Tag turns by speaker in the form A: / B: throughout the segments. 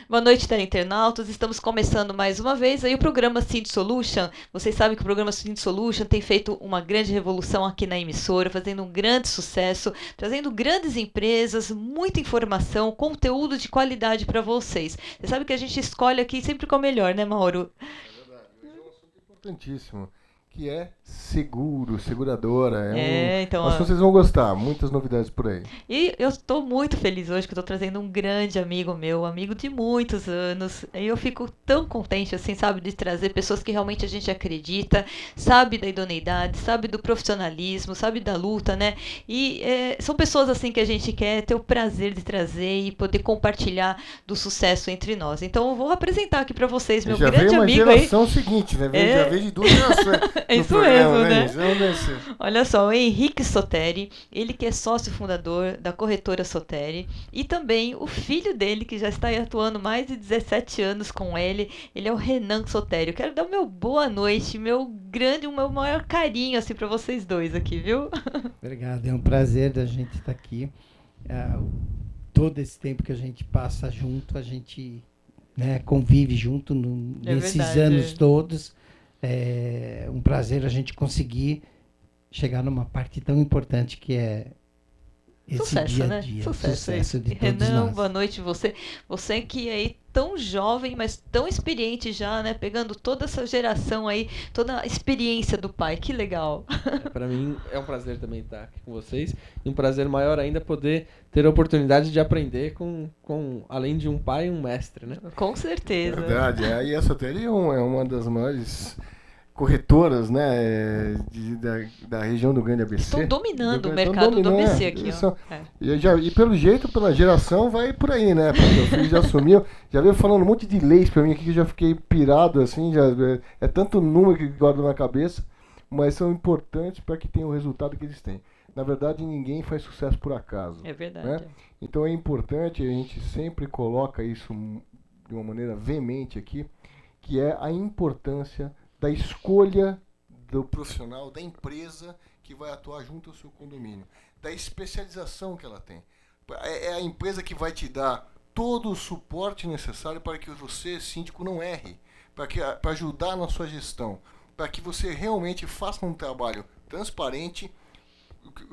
A: Boa noite, internautas. Estamos começando mais uma vez aí o programa Cindy Solution. Vocês sabem que o programa Cindy Solution tem feito uma grande revolução aqui na emissora, fazendo um grande sucesso, trazendo grandes empresas, muita informação, conteúdo de qualidade para vocês. Você sabe que a gente escolhe aqui sempre com o melhor, né, Mauro?
B: É verdade. Hoje é um assunto importantíssimo, que é seguro, seguradora.
A: Então,
B: Acho que vocês vão gostar, muitas novidades por aí.
A: E eu estou muito feliz hoje que eu estou trazendo um grande amigo meu, amigo de muitos anos. E eu fico tão contente, assim, sabe, de trazer pessoas que realmente a gente acredita, sabe da idoneidade, sabe do profissionalismo, sabe da luta, né? E são pessoas, assim, que a gente quer ter o prazer de trazer e poder compartilhar do sucesso entre nós. Então, eu vou apresentar aqui para vocês meu
B: já
A: grande
B: veio uma
A: amigo aí.
B: geração seguinte, né? Já veio de duas gerações.
A: É isso
B: programa,
A: mesmo, né?
B: Isso.
A: Olha só, o Henrique Soteri, ele que é sócio fundador da corretora Soteri, e também o filho dele, que já está aí atuando mais de 17 anos com ele é o Renan Soteri. Eu quero dar o meu boa noite, meu maior carinho assim para vocês dois aqui, viu?
C: Obrigado, é um prazer da gente estar aqui. Todo esse tempo que a gente passa junto, a gente, né, convive junto nesses
A: verdade,
C: anos todos. É um prazer a gente conseguir chegar numa parte tão importante que é esse
A: sucesso,
C: dia a
A: né?
C: dia.
A: Sucesso
C: De todos
A: Renan,
C: nós.
A: boa noite você. Você que é aí tão jovem, mas tão experiente já, né? Pegando toda essa geração aí, toda a experiência do pai. Que legal.
D: Para mim é um prazer também estar aqui com vocês. E um prazer maior ainda poder ter a oportunidade de aprender com além de um pai, um mestre, né?
A: Com certeza.
B: Verdade. E a Soteri é uma das maiores corretoras, né, da região do Grande ABC.
A: Estão dominando o mercado do ABC aqui.
B: E pelo jeito, pela geração, vai por aí, né? Porque o filho já assumiu, já veio falando um monte de leis pra mim aqui que eu já fiquei pirado, assim, é tanto número que guardo na cabeça, mas são importantes para que tenham o resultado que eles têm. Na verdade, ninguém faz sucesso por acaso.
A: É verdade.
B: Né? Então é importante, a gente sempre coloca isso de uma maneira veemente aqui, que é a importância da escolha do profissional, da empresa que vai atuar junto ao seu condomínio, da especialização que ela tem. É a empresa que vai te dar todo o suporte necessário para que você, síndico, não erre, para ajudar na sua gestão, para que você realmente faça um trabalho transparente,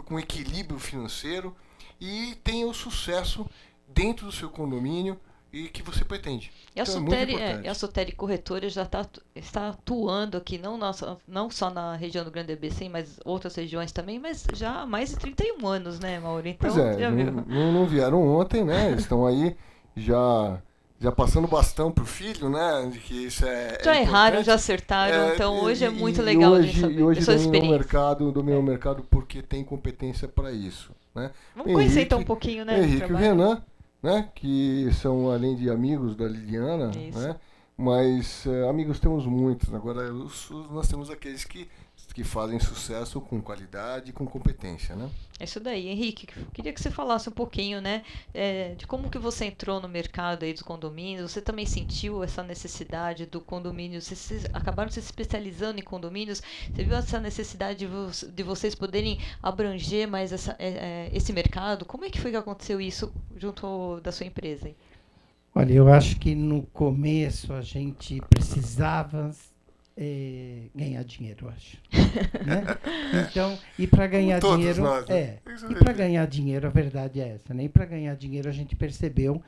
B: com equilíbrio financeiro e tenha o sucesso dentro do seu condomínio e que você pretende.
A: E a Soteri Corretora já está atuando aqui, não só na região do Grande ABC, mas outras regiões também, mas já há mais de 31 anos, né, Mauro? Então,
B: pois é, não vieram ontem, né? Estão aí já passando bastão pro filho, né? Que isso
A: já erraram, já acertaram, então hoje é muito legal
B: hoje,
A: saber
B: e hoje
A: sua experiência.
B: dominam o mercado porque tem competência para isso, né?
A: Vamos conhecer então um pouquinho, né?
B: Henrique e o Renan, né? Que são, além de amigos da Liliana, né? Mas amigos temos muitos. Agora nós temos aqueles que fazem sucesso com qualidade e com competência, né?
A: É isso daí. Henrique, queria que você falasse um pouquinho, né, de como que você entrou no mercado aí dos condomínios. Você também sentiu essa necessidade do condomínio? Vocês acabaram se especializando em condomínios. Você viu essa necessidade de vocês poderem abranger mais esse mercado? Como é que foi que aconteceu isso junto da sua empresa? Hein?
C: Olha, eu acho que no começo a gente precisava ganhar dinheiro, eu acho. Né? Então, e para ganhar dinheiro,
B: nós, né?
C: E para ganhar dinheiro, a verdade é essa, né? E para ganhar dinheiro a gente percebeu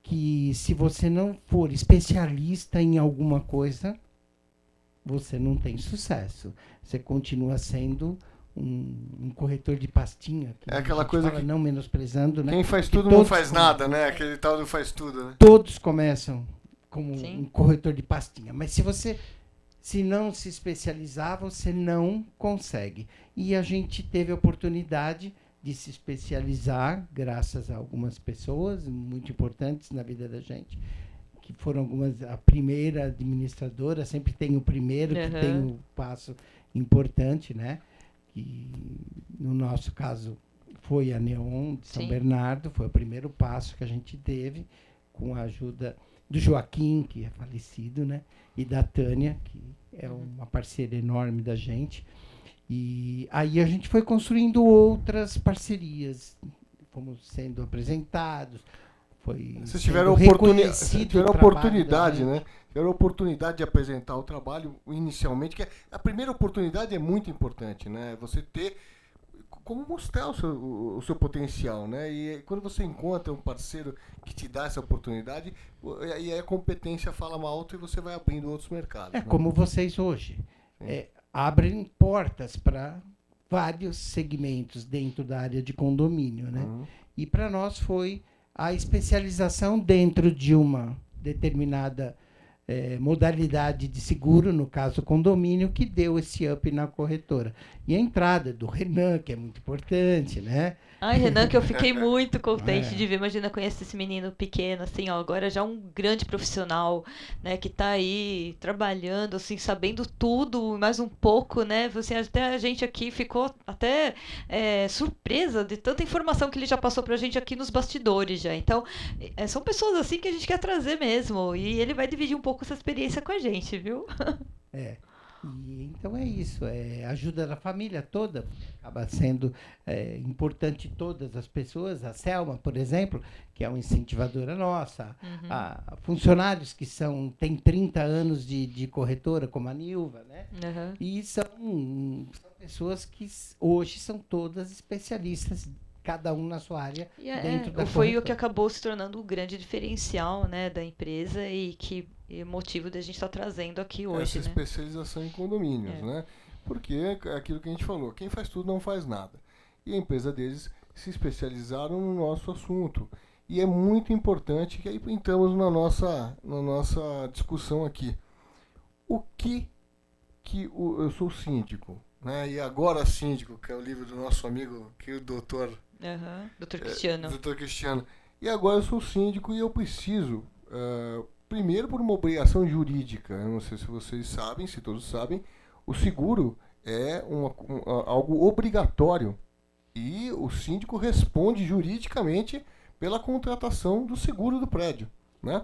C: que se você não for especialista em alguma coisa, você não tem sucesso. Você continua sendo um corretor de pastinha.
B: É aquela coisa
C: fala, não menosprezando, né?
B: Quem faz tudo não faz nada, né? Aquele tal do faz tudo, né?
C: Todos começam como um corretor de pastinha, mas se não se especializar, você não consegue. E a gente teve a oportunidade de se especializar, graças a algumas pessoas muito importantes na vida da gente, que foram a primeira administradora, sempre tem o primeiro, que tem o passo importante, né? Que, no nosso caso, foi a Neon de São Bernardo, foi o primeiro passo que a gente teve, com a ajuda do Joaquim, que é falecido, né? E da Tânia, que é uma parceira enorme da gente. E aí a gente foi construindo outras parcerias, fomos sendo apresentados,
B: Vocês tiveram oportunidade, né? Tiveram a oportunidade de apresentar o trabalho inicialmente, que a primeira oportunidade é muito importante, né? Você ter como mostrar o seu potencial, né? E quando você encontra um parceiro que te dá essa oportunidade, aí a competência fala mais alto e você vai abrindo outros mercados.
C: Né? Como vocês hoje abrem portas para vários segmentos dentro da área de condomínio, né? E para nós foi a especialização dentro de uma determinada modalidade de seguro, no caso condomínio, que deu esse up na corretora. E a entrada do Renan, que é muito importante, né?
A: Ai, Renan, que eu fiquei muito contente de ver. Imagina, conhecer esse menino pequeno, assim, ó, agora já um grande profissional, né, que tá aí trabalhando, assim, sabendo tudo, mais um pouco, né? Assim, até a gente aqui ficou até surpresa de tanta informação que ele já passou pra gente aqui nos bastidores já. Então, são pessoas assim que a gente quer trazer mesmo. E ele vai dividir um pouco essa experiência com a gente, viu?
C: Então é isso, ajuda da família toda, acaba sendo importante todas as pessoas, a Selma, por exemplo, que é uma incentivadora nossa, funcionários que têm 30 anos de corretora, como a Nilva, né? E são pessoas que hoje são todas especialistas, cada um na sua área, dentro da
A: foi
C: corretora.
A: o que acabou se tornando o grande diferencial, né, da empresa e que é motivo da gente estar trazendo aqui hoje.
B: Essa especialização em condomínios, né? Porque é aquilo que a gente falou, quem faz tudo não faz nada. E a empresa deles se especializaram no nosso assunto. E é muito importante que aí entramos na nossa discussão aqui. O que eu sou síndico, né? E agora síndico, que é o livro do nosso amigo, que é o doutor...
A: Dr. Cristiano.
B: Dr. Cristiano. E agora eu sou síndico e eu preciso, primeiro por uma obrigação jurídica, eu não sei se vocês sabem, se todos sabem, o seguro é algo obrigatório e o síndico responde juridicamente pela contratação do seguro do prédio, né?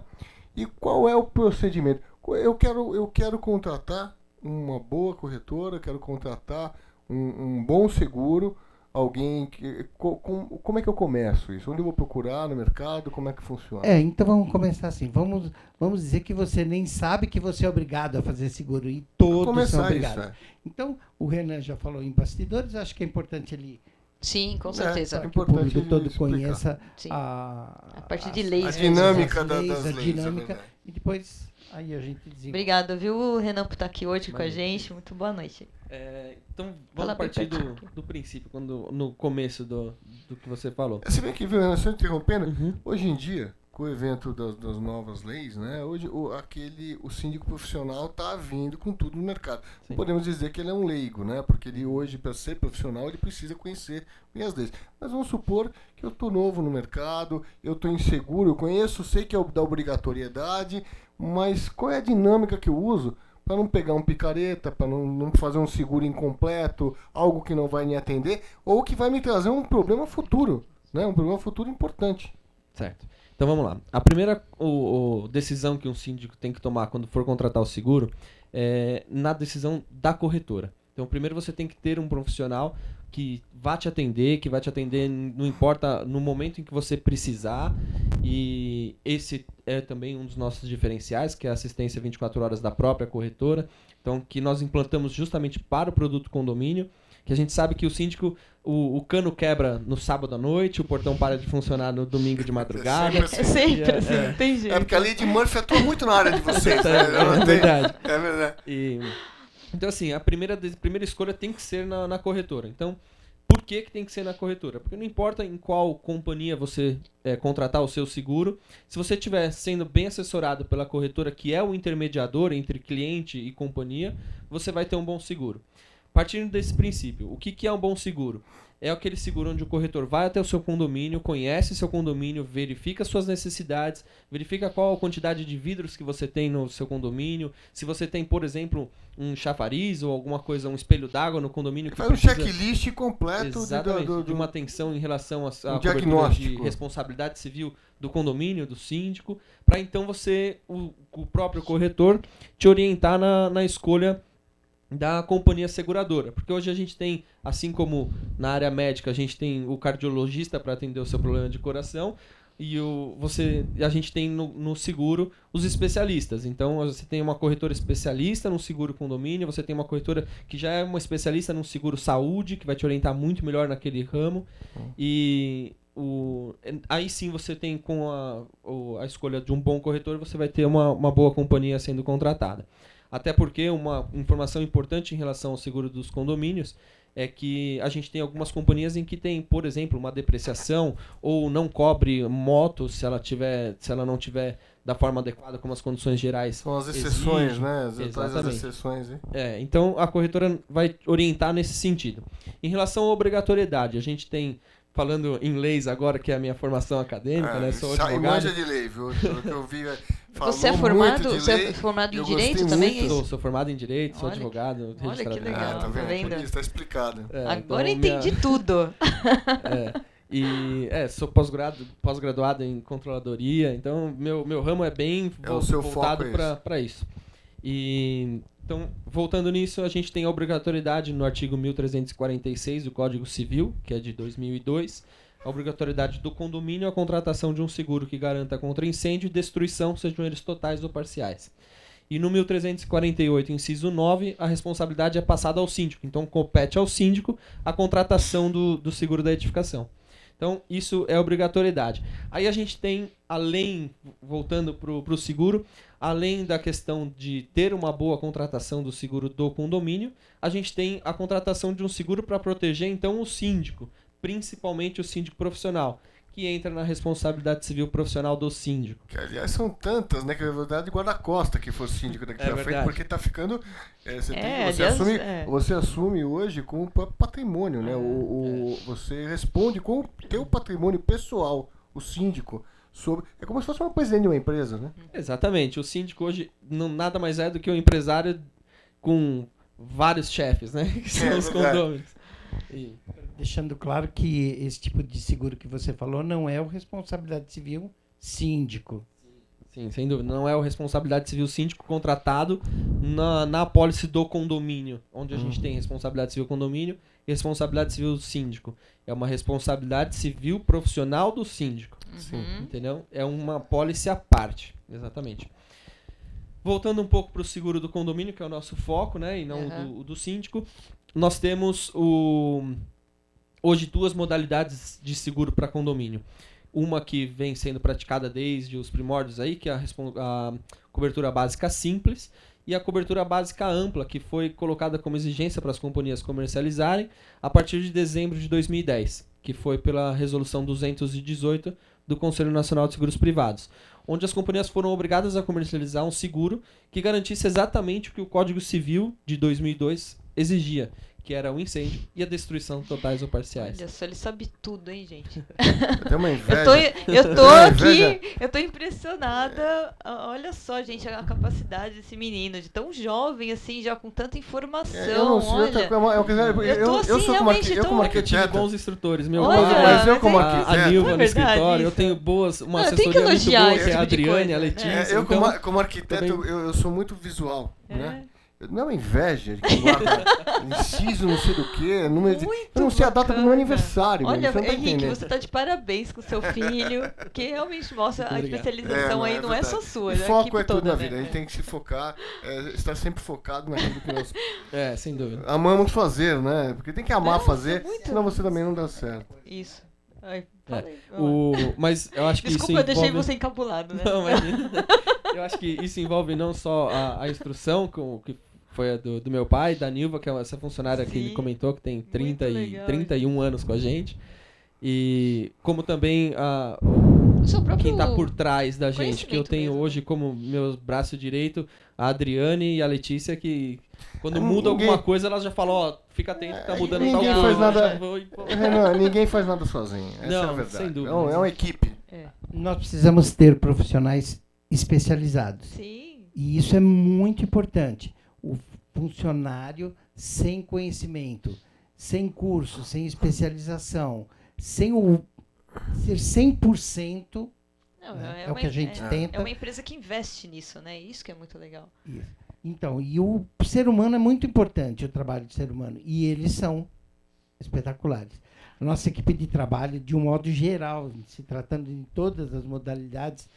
B: E qual é o procedimento? Eu quero contratar uma boa corretora, quero contratar um bom seguro, alguém que... Como é que eu começo isso? Onde eu vou procurar no mercado? Como é que funciona?
C: Então vamos começar assim. Vamos dizer que você nem sabe que você é obrigado a fazer seguro e todos são obrigados.
B: Isso,
C: Então, o Renan já falou em bastidores, acho que é importante ele...
A: Sim, com certeza.
C: Que o público todo conheça
A: a parte de leis.
B: A dinâmica das leis.
C: A dinâmica, e depois aí a gente desenvolve.
A: Obrigada, viu, Renan, por estar aqui hoje com a gente. Muito boa noite.
D: Então, vamos partir do princípio, no começo do que você falou.
B: Se bem que, viu, Renan, só interrompendo, hoje em dia, com o evento das novas leis, né, hoje o síndico profissional está vindo com tudo no mercado. Não podemos dizer que ele é um leigo, né, porque ele hoje, para ser profissional, ele precisa conhecer bem as leis. Mas vamos supor que eu estou novo no mercado, eu estou inseguro, eu conheço, sei que é da obrigatoriedade, mas qual é a dinâmica que eu uso para não pegar um picareta, para não fazer um seguro incompleto, algo que não vai me atender, ou que vai me trazer um problema futuro, né? Um problema futuro importante.
D: Certo. Então vamos lá. A primeira decisão que um síndico tem que tomar quando for contratar o seguro é na decisão da corretora. Então primeiro você tem que ter um profissional que vai te atender, não importa no momento em que você precisar, e esse é também um dos nossos diferenciais, que é a assistência 24 horas da própria corretora, então que nós implantamos justamente para o produto condomínio, que a gente sabe que o síndico, o cano quebra no sábado à noite, o portão para de funcionar no domingo de madrugada.
A: Sempre assim, tem jeito.
B: É porque a lei de Murphy atua muito na área de vocês.
D: É verdade.
B: É verdade.
D: Então, assim, a primeira escolha tem que ser na corretora. Então, por que tem que ser na corretora? Porque não importa em qual companhia você contratar o seu seguro, se você estiver sendo bem assessorado pela corretora, que é o intermediador entre cliente e companhia, você vai ter um bom seguro. Partindo desse princípio, o que é um bom seguro? É aquele seguro onde o corretor vai até o seu condomínio, conhece seu condomínio, verifica suas necessidades, verifica qual a quantidade de vidros que você tem no seu condomínio, se você tem, por exemplo, um chafariz ou alguma coisa, um espelho d'água no condomínio.
B: Faz um checklist completo
D: de uma atenção em relação à
B: cobertura
D: de responsabilidade civil do condomínio, do síndico, para então o próprio corretor, te orientar na escolha da companhia seguradora, porque hoje a gente tem, assim como na área médica a gente tem o cardiologista para atender o seu problema de coração, e a gente tem no seguro os especialistas. Então, você tem uma corretora especialista no seguro condomínio, você tem uma corretora que já é uma especialista no seguro saúde, que vai te orientar muito melhor naquele ramo. E aí sim você tem, com a escolha de um bom corretor, você vai ter uma boa companhia sendo contratada. Até porque uma informação importante em relação ao seguro dos condomínios é que a gente tem algumas companhias em que tem, por exemplo, uma depreciação ou não cobre moto se ela não tiver da forma adequada como as condições gerais.
B: São as exceções,
D: exigem.
B: né?
D: Exatamente.
B: As exceções, hein?
D: Então a corretora vai orientar nesse sentido. Em relação à obrigatoriedade, a gente tem, falando em leis agora, que é a minha formação acadêmica, né? Sou advogado.
B: Manja de lei, viu? Pelo que eu vi,
A: você é formado em Direito também?
D: Sou formado em Direito, sou advogado,
A: olha que legal,
B: tá vendo? Está explicado.
A: Agora entendi tudo.
D: Sou pós-graduado em controladoria, então meu ramo é bem voltado para isso. Então, voltando nisso, a gente tem a obrigatoriedade no artigo 1346 do Código Civil, que é de 2002, a obrigatoriedade do condomínio a contratação de um seguro que garanta contra incêndio e destruição, sejam eles totais ou parciais. E no 1348, inciso 9, a responsabilidade é passada ao síndico. Então, compete ao síndico a contratação do seguro da edificação. Então, isso é obrigatoriedade. Aí a gente tem, voltando para o seguro, além da questão de ter uma boa contratação do seguro do condomínio, a gente tem a contratação de um seguro para proteger, então, o síndico, principalmente o síndico profissional, que entra na responsabilidade civil profissional do síndico.
B: Que, aliás, são tantas, né? Que é verdade de guarda-costa que for síndico daqui pra frente, porque tá ficando... Você assume hoje com o próprio patrimônio, né? Você responde com o teu patrimônio pessoal, o síndico, sobre... É como se fosse uma presidente de uma empresa, né?
D: Exatamente. O síndico hoje nada mais é do que um empresário com vários chefes, né? Que são os condôminos.
C: Deixando claro que esse tipo de seguro que você falou não é o responsabilidade civil síndico.
D: Sim, sem dúvida. Não é o responsabilidade civil síndico contratado na apólice do condomínio, onde a gente tem responsabilidade civil condomínio e responsabilidade civil síndico. É uma responsabilidade civil profissional do síndico.
A: Sim.
D: Entendeu? É uma apólice à parte. Exatamente. Voltando um pouco para o seguro do condomínio, que é o nosso foco, né, e não o do síndico, nós temos hoje duas modalidades de seguro para condomínio. Uma que vem sendo praticada desde os primórdios aí, que é a cobertura básica simples, e a cobertura básica ampla, que foi colocada como exigência para as companhias comercializarem a partir de dezembro de 2010, que foi pela resolução 218 do Conselho Nacional de Seguros Privados, onde as companhias foram obrigadas a comercializar um seguro que garantisse exatamente o que o Código Civil de 2002 exigia, que era o incêndio e a destruição totais ou parciais.
A: Olha só, ele sabe tudo, hein, gente?
B: Tem uma inveja.
A: Eu tô aqui, eu tô impressionada. Olha só, gente, a capacidade desse menino, de tão jovem assim, já com tanta informação.
B: Eu sou como arquiteto.
D: Eu tive bons instrutores, meu
B: mas eu como arquiteto.
D: A Nilva no escritório, eu tenho uma assessoria muito boa, que é a Adriane, a Letícia.
B: Eu como arquiteto, eu sou muito visual, né? Não é uma inveja de quem guarda inciso, não sei do que. Eu não sei a data do meu aniversário.
A: Olha,
B: você
A: Henrique, você tá de parabéns com o seu filho, que realmente mostra a especialização aí, não é só sua.
B: O foco é tudo na vida, a gente tem que se focar, estar sempre focado naquilo que nós
D: sem dúvida.
B: amamos fazer, né? Porque tem que amar fazer, senão você também não dá certo.
A: Isso. Ai,
D: mas eu acho que
A: desculpa, eu deixei você encabulado, né?
D: Não, mas eu acho que isso envolve não só a instrução, que foi a do meu pai, da Nilva, que é essa funcionária que ele comentou, que tem 31 anos com a gente. E como também quem está por trás da gente, que eu tenho hoje como meu braço direito, a Adriane e a Letícia, que quando muda alguma coisa, elas já falam, fica atento que tá mudando tal coisa.
B: Ninguém faz nada sozinho. Essa é a verdade.
D: Sem dúvida.
B: É uma equipe.
C: Nós precisamos ter profissionais especializados.
A: Sim.
C: E isso é muito importante. O funcionário sem conhecimento, sem curso, sem especialização, sem ser 100%, é o que a gente tenta.
A: É uma empresa que investe nisso, né? Isso que é muito legal.
C: Isso. Então, e o ser humano é muito importante, o trabalho do ser humano. E eles são espetaculares. A nossa equipe de trabalho, de um modo geral, se tratando de todas as modalidades,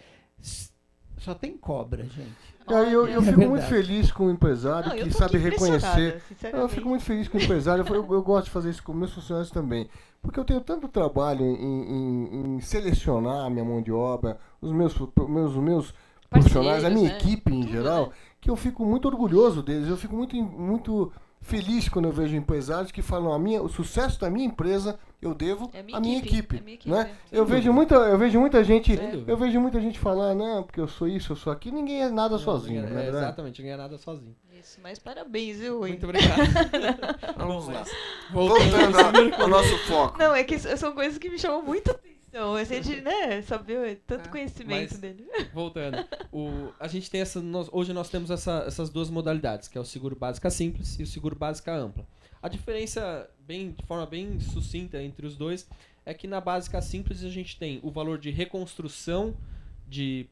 C: só tem cobra, gente.
B: Eu fico muito feliz com o empresário que sabe reconhecer. Eu fico muito feliz com o empresário. Eu gosto de fazer isso com meus funcionários também. Porque eu tenho tanto trabalho em selecionar a minha mão de obra, os meus profissionais, a minha equipe em geral, que eu fico muito orgulhoso deles. Eu fico muito feliz quando eu vejo empresários que falam: o sucesso da minha empresa eu devo à minha equipe, né? Eu vejo muita gente falar: não, porque eu sou isso, eu sou aquilo. Ninguém é nada sozinho, né?
D: Exatamente, ninguém é nada sozinho.
A: Isso, mas parabéns, viu?
D: Muito obrigado.
B: Vamos lá. Voltando ao nosso foco.
A: Não, é que são coisas que me chamam muita atenção. A gente, né, saber tanto conhecimento dele.
D: Voltando, a gente tem hoje nós temos essas duas modalidades, que é o seguro básica simples e o seguro básica ampla. A diferença, de forma bem sucinta entre os dois, é que na básica simples a gente tem o valor de reconstrução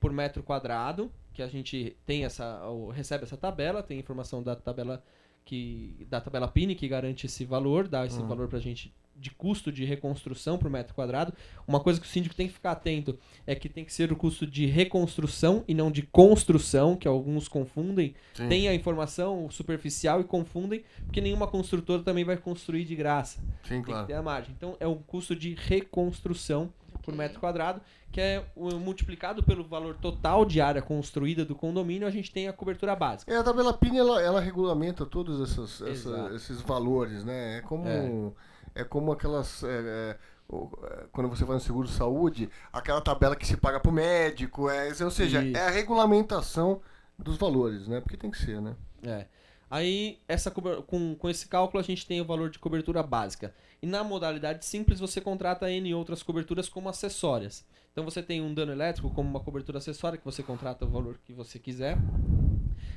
D: por metro quadrado, que a gente tem recebe essa tabela, tem informação da tabela PIN que garante esse valor, dá esse valor pra gente de custo de reconstrução por metro quadrado. Uma coisa que o síndico tem que ficar atento é que tem que ser o custo de reconstrução e não de construção, que alguns confundem. Sim. Tem a informação superficial e confundem, porque nenhuma construtora também vai construir de graça.
B: Sim,
D: tem que ter a margem. Então é um custo de reconstrução por metro quadrado, que é multiplicado pelo valor total de área construída do condomínio, a gente tem a cobertura básica.
B: A tabela PIN, ela regulamenta todos esses valores, né? É como aquelas... quando você vai no seguro de saúde, aquela tabela que se paga para o médico, ou seja, é a regulamentação dos valores, né? Porque tem que ser, né?
D: Aí, com esse cálculo, a gente tem o valor de cobertura básica. E na modalidade simples, você contrata N outras coberturas como acessórias. Então, você tem um dano elétrico como uma cobertura acessória, que você contrata o valor que você quiser.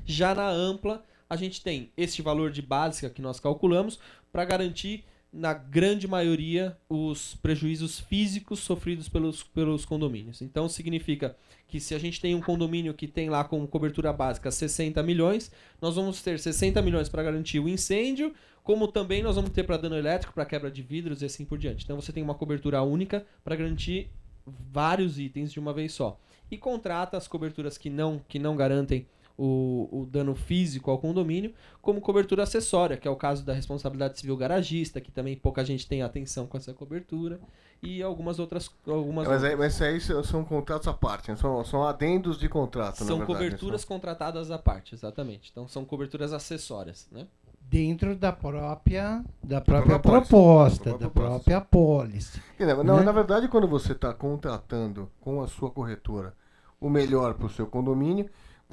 D: Já na ampla, a gente tem este valor de básica que nós calculamos para garantir, na grande maioria, os prejuízos físicos sofridos pelos condomínios. Então, significa que se a gente tem um condomínio que tem lá como cobertura básica 60 milhões, nós vamos ter 60 milhões para garantir o incêndio, como também nós vamos ter para dano elétrico, para quebra de vidros e assim por diante. Então, você tem uma cobertura única para garantir vários itens de uma vez só. E contrata as coberturas que não garantem o dano físico ao condomínio, como cobertura acessória, que é o caso da responsabilidade civil garagista, que também pouca gente tem atenção com essa cobertura, e algumas outras.
B: Mas aí são contratos à parte, né? São adendos de contrato,
D: são na verdade. São coberturas contratadas à parte, exatamente. Então são coberturas acessórias, né?
C: Dentro da própria proposta, da própria apólice.
B: Na verdade, quando você está contratando com a sua corretora o melhor para o seu condomínio,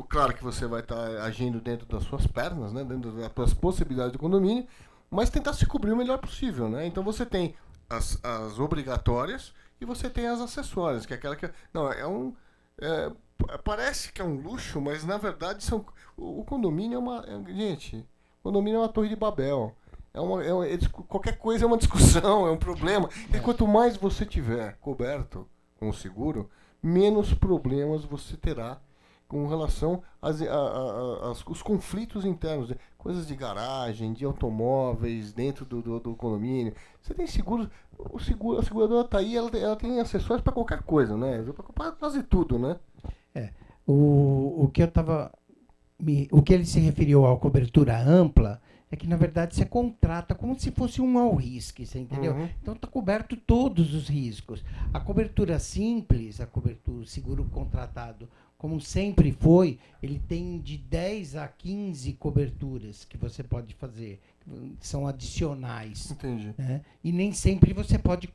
B: claro que você vai estar agindo dentro das suas pernas, né? Dentro das suas possibilidades do condomínio, mas tentar se cobrir o melhor possível, né? Então você tem as obrigatórias e você tem as acessórias, que é aquela que... parece que é um luxo, mas na verdade o condomínio é uma... Gente, o condomínio é uma torre de Babel. Qualquer coisa é uma discussão, é um problema. E quanto mais você tiver coberto com o seguro, menos problemas você terá com relação aos conflitos internos, coisas de garagem, de automóveis dentro do condomínio. Você tem seguro, a seguradora está aí, ela tem acessórios para qualquer coisa, né? Para quase tudo, né?
C: O que ele se referiu à cobertura ampla é que, na verdade, você contrata como se fosse um all risk, você entendeu? Uhum. Então, está coberto todos os riscos. A cobertura simples, o seguro contratado, como sempre foi, ele tem de 10 a 15 coberturas que você pode fazer, são adicionais.
B: Entendi.
C: Né? E nem sempre você pode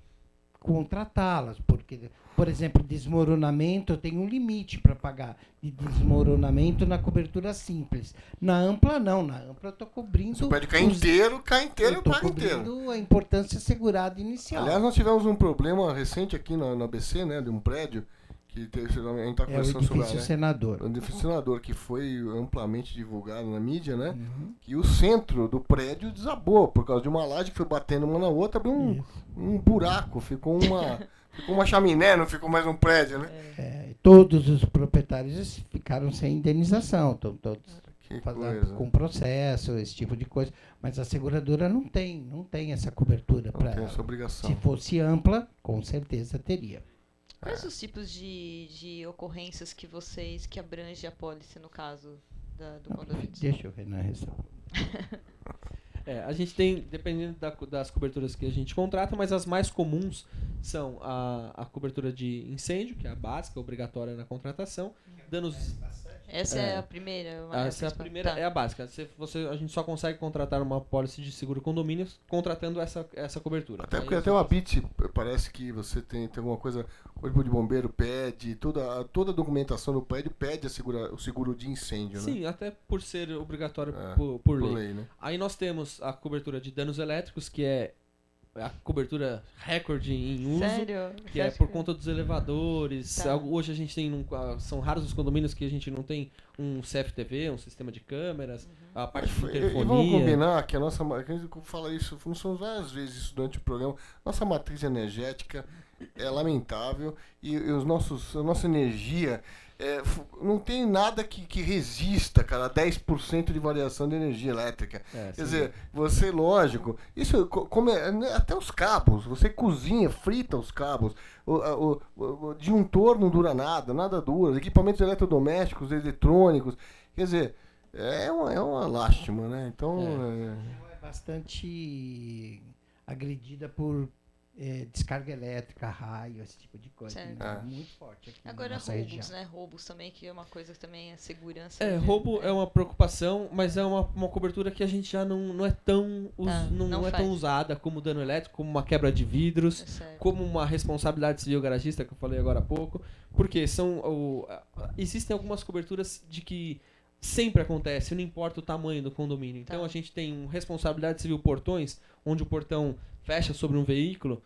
C: contratá-las, porque, por exemplo, desmoronamento, eu tenho um limite para pagar de desmoronamento na cobertura simples. Na ampla, não. Na ampla, eu estou cobrindo...
B: Você pode cair inteiro, paga inteiro.
C: Cobrindo a importância assegurada inicial.
B: Aliás, nós tivemos um problema recente aqui no ABC, né, de um prédio, que a gente está conversando sobre
C: o Senador.
B: O edifício Senador, que foi amplamente divulgado na mídia, né? Uhum. E o centro do prédio desabou por causa de uma laje que foi batendo uma na outra, abriu um buraco, ficou uma chaminé, não ficou mais um prédio, né?
C: Todos os proprietários ficaram sem indenização, estão todos com processo, esse tipo de coisa. Mas a seguradora não tem essa cobertura para ela.
B: Essa obrigação.
C: Se fosse ampla, com certeza teria.
A: Quais os tipos de ocorrências que abrange a pólice no caso do condomínio?
C: Deixa eu ver na ressalva.
D: A gente tem, dependendo das coberturas que a gente contrata, mas as mais comuns são a cobertura de incêndio, que é a básica, obrigatória na contratação. Danos...
A: Essa é a primeira?
D: Essa é a primeira, é a básica. A gente só consegue contratar uma pólice de seguro condomínio contratando essa cobertura.
B: Até porque até o Habite parece que você tem alguma coisa, o Corpo de Bombeiro pede, toda a documentação do prédio pede o seguro de incêndio,
D: Sim,
B: né?
D: até por ser obrigatório por lei.
B: Né?
D: Aí nós temos a cobertura de danos elétricos, que é a cobertura recorde em uso.
A: Sério?
D: Que é por conta dos elevadores. Tá. Hoje a gente tem, são raros os condomínios que a gente não tem um CFTV, um sistema de câmeras, a parte de telefonia.
B: E vamos combinar que a gente fala isso, falamos várias vezes isso durante o programa, nossa matriz energética é lamentável e a nossa energia não tem nada que resista, cara, a 10% de variação de energia elétrica. Quer dizer, você, lógico, isso até os cabos, você cozinha, frita os cabos, o disjuntor não dura nada dura, equipamentos eletrodomésticos, eletrônicos, quer dizer, é uma lástima, né? Então...
C: É bastante agredida por descarga elétrica, raio, esse tipo de coisa. Muito forte aqui.
A: Agora roubos, né? Roubos também, que é uma coisa que também é segurança.
D: Roubo é uma preocupação, mas é uma cobertura que a gente já não é tão tão usada como dano elétrico, como uma quebra de vidros, como uma responsabilidade civil garagista, que eu falei agora há pouco, porque existem algumas coberturas de que sempre acontece, não importa o tamanho do condomínio. Então a gente tem responsabilidade civil portões, onde o portão fecha sobre um veículo.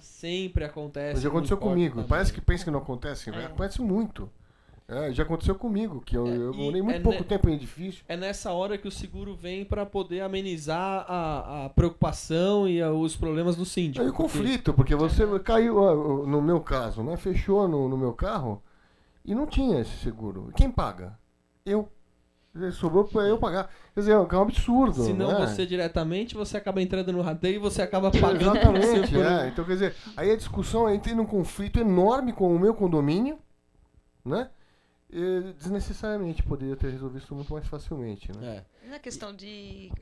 D: Sempre acontece.
B: Mas já aconteceu comigo. Parece que pensa que não acontece. Acontece muito. Já aconteceu comigo, que eu morei muito pouco tempo em edifício. É
D: nessa hora que o seguro vem para poder amenizar a preocupação e os problemas do síndico.
B: E o conflito, porque você caiu, no meu caso, né? Fechou no meu carro e não tinha esse seguro. Quem paga? Eu. Sobrou para eu pagar. Quer dizer, é um absurdo.
D: Se não você diretamente, você acaba entrando no rateio e você acaba pagando.
B: Exatamente. Então, quer dizer, aí a discussão, eu entrei num conflito enorme com o meu condomínio, né? E desnecessariamente poderia ter resolvido isso muito mais facilmente, né?
A: E na questão de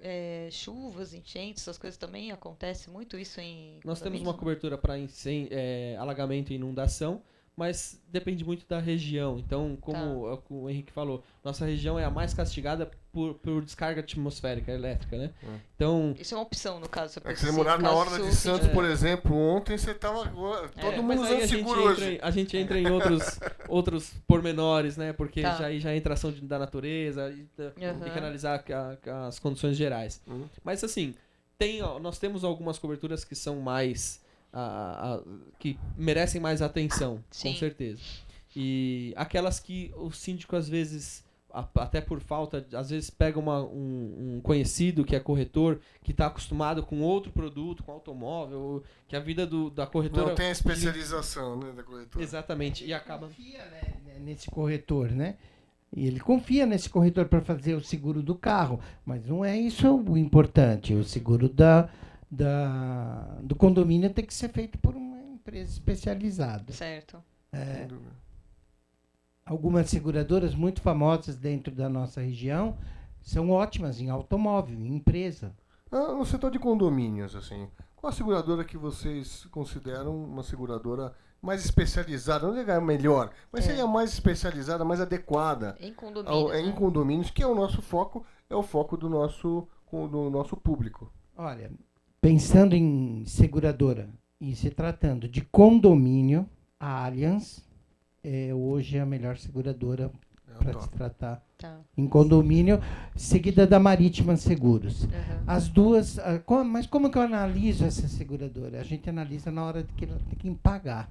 A: chuvas, enchentes, essas coisas também acontece muito isso em...
D: Nós temos uma cobertura para alagamento e inundação, mas depende muito da região. Então, como o Henrique falou, nossa região é a mais castigada por descarga atmosférica elétrica, né? Então,
A: isso é uma opção, no caso.
B: Você morar na Orla de Santos, por exemplo, ontem você estava... Todo mundo usando seguro hoje.
D: A gente entra em outros pormenores, né? Porque já entra ação da natureza, tem que analisar as condições gerais. Mas, assim, nós temos algumas coberturas que são mais... que merecem mais atenção, com certeza. E aquelas que o síndico, às vezes, até por falta, às vezes pega um conhecido que é corretor, que está acostumado com outro produto, com automóvel, que a vida da corretora...
B: Não tem a especialização, né, da corretora.
D: Exatamente, e acaba...
C: Confia, nesse corretor, né? E ele confia nesse corretor para fazer o seguro do carro, mas não é isso o importante. O seguro do condomínio tem que ser feito por uma empresa especializada.
A: Certo.
C: Algumas seguradoras muito famosas dentro da nossa região são ótimas em automóvel, em empresa.
B: No setor de condomínios, assim, qual a seguradora que vocês consideram uma seguradora mais especializada? Não é melhor, mas seria mais especializada, mais adequada
A: em condomínios,
B: em condomínios, que é o nosso foco, é o foco do nosso público.
C: Olha, pensando em seguradora e se tratando de condomínio, a Allianz é hoje a melhor seguradora para se tratar em condomínio, seguida da Marítima Seguros. As duas... Mas como que eu analiso essa seguradora? A gente analisa na hora que ela tem que pagar.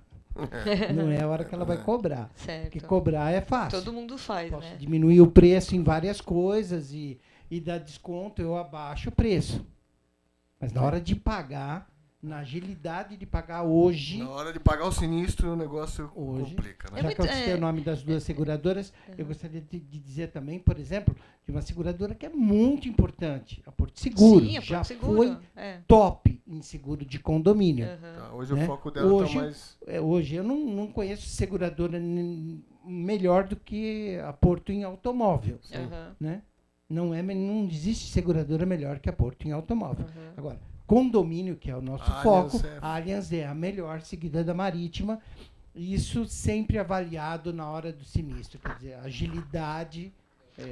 C: Não é a hora que ela vai cobrar.
A: Certo.
C: Porque cobrar é fácil.
A: Todo mundo faz,
C: Posso
A: né?
C: diminuir o preço em várias coisas e dar desconto, eu abaixo o preço. Mas na hora de pagar, na agilidade de pagar hoje.
B: Na hora de pagar o sinistro, o negócio complica, né?
C: Já que eu citei o nome das duas seguradoras, eu gostaria de dizer também, por exemplo, de uma seguradora que é muito importante, a Porto Seguro.
A: Sim, a Porto
C: já
A: Seguro.
C: foi top em seguro de condomínio.
B: Tá, hoje o foco dela está mais...
C: Hoje eu não conheço seguradora melhor do que a Porto em automóvel. Né? Não existe seguradora melhor que a Porto em automóvel. Agora, condomínio, que é o nosso foco, a Allianz é a melhor, seguida da Marítima. Isso sempre avaliado na hora do sinistro. Quer dizer, agilidade...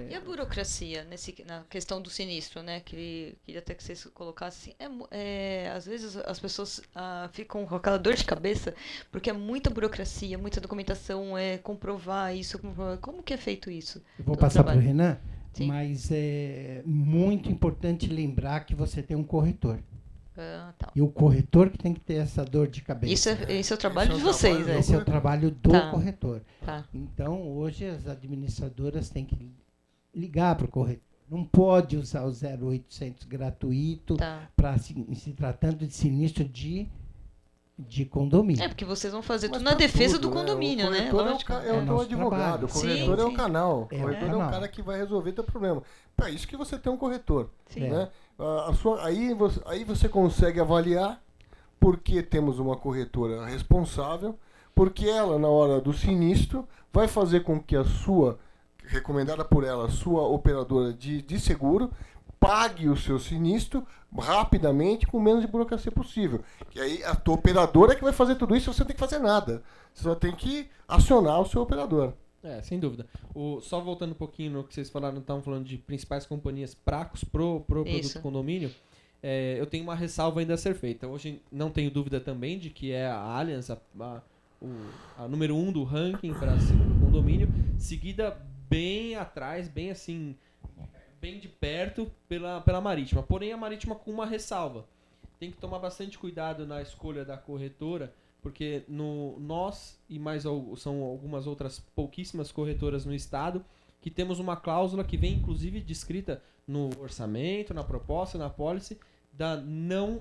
A: E a burocracia na questão do sinistro, né? Queria até que vocês colocassem assim. Às vezes as pessoas ficam com aquela dor de cabeça porque é muita burocracia, muita documentação, comprovar isso. Como que é feito isso?
C: Eu vou passar para o Renan,
A: Sim.
C: Mas é muito importante lembrar que você tem um corretor.
A: Tá.
C: E o corretor que tem que ter essa dor de cabeça.
A: Esse é o trabalho de vocês, né?
C: Esse é o trabalho do corretor.
A: Tá.
C: Então, hoje, as administradoras têm que ligar para o corretor. Não pode usar o 0800 gratuito para se tratando de sinistro de condomínio.
A: Porque vocês vão fazer tudo na defesa do condomínio, né?
B: O corretor é o teu advogado, o corretor é o canal. O corretor é o cara que vai resolver teu problema. É isso que você tem um corretor. Né? Aí você consegue avaliar porque temos uma corretora responsável, porque ela, na hora do sinistro, vai fazer com que a sua, recomendada por ela, a sua operadora de seguro, pague o seu sinistro rapidamente, com menos de burocracia possível. E aí a tua operadora é que vai fazer tudo isso, você não tem que fazer nada. Você só tem que acionar o seu operador.
D: Sem dúvida. Só voltando um pouquinho no que vocês falaram, estavam falando de principais companhias Pracos pro produto condomínio, eu tenho uma ressalva ainda a ser feita. Hoje não tenho dúvida também de que é a Allianz a número 1 do ranking para seguro condomínio, seguida bem atrás, bem assim, bem de perto pela Marítima. Porém, a Marítima com uma ressalva. Tem que tomar bastante cuidado na escolha da corretora, porque nós e mais são algumas outras pouquíssimas corretoras no estado que temos uma cláusula que vem inclusive descrita no orçamento, na proposta, na policy, da não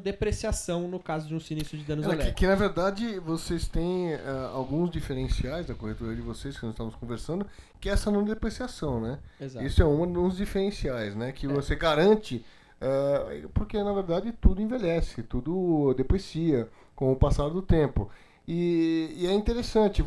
D: depreciação no caso de um sinistro de danos elétricos.
B: Que na verdade vocês têm alguns diferenciais da corretora de vocês que nós estamos conversando, que é essa não depreciação, né?
D: Exato.
B: Isso é um dos diferenciais, né? Que você garante, porque na verdade tudo envelhece, tudo deprecia com o passar do tempo. E é interessante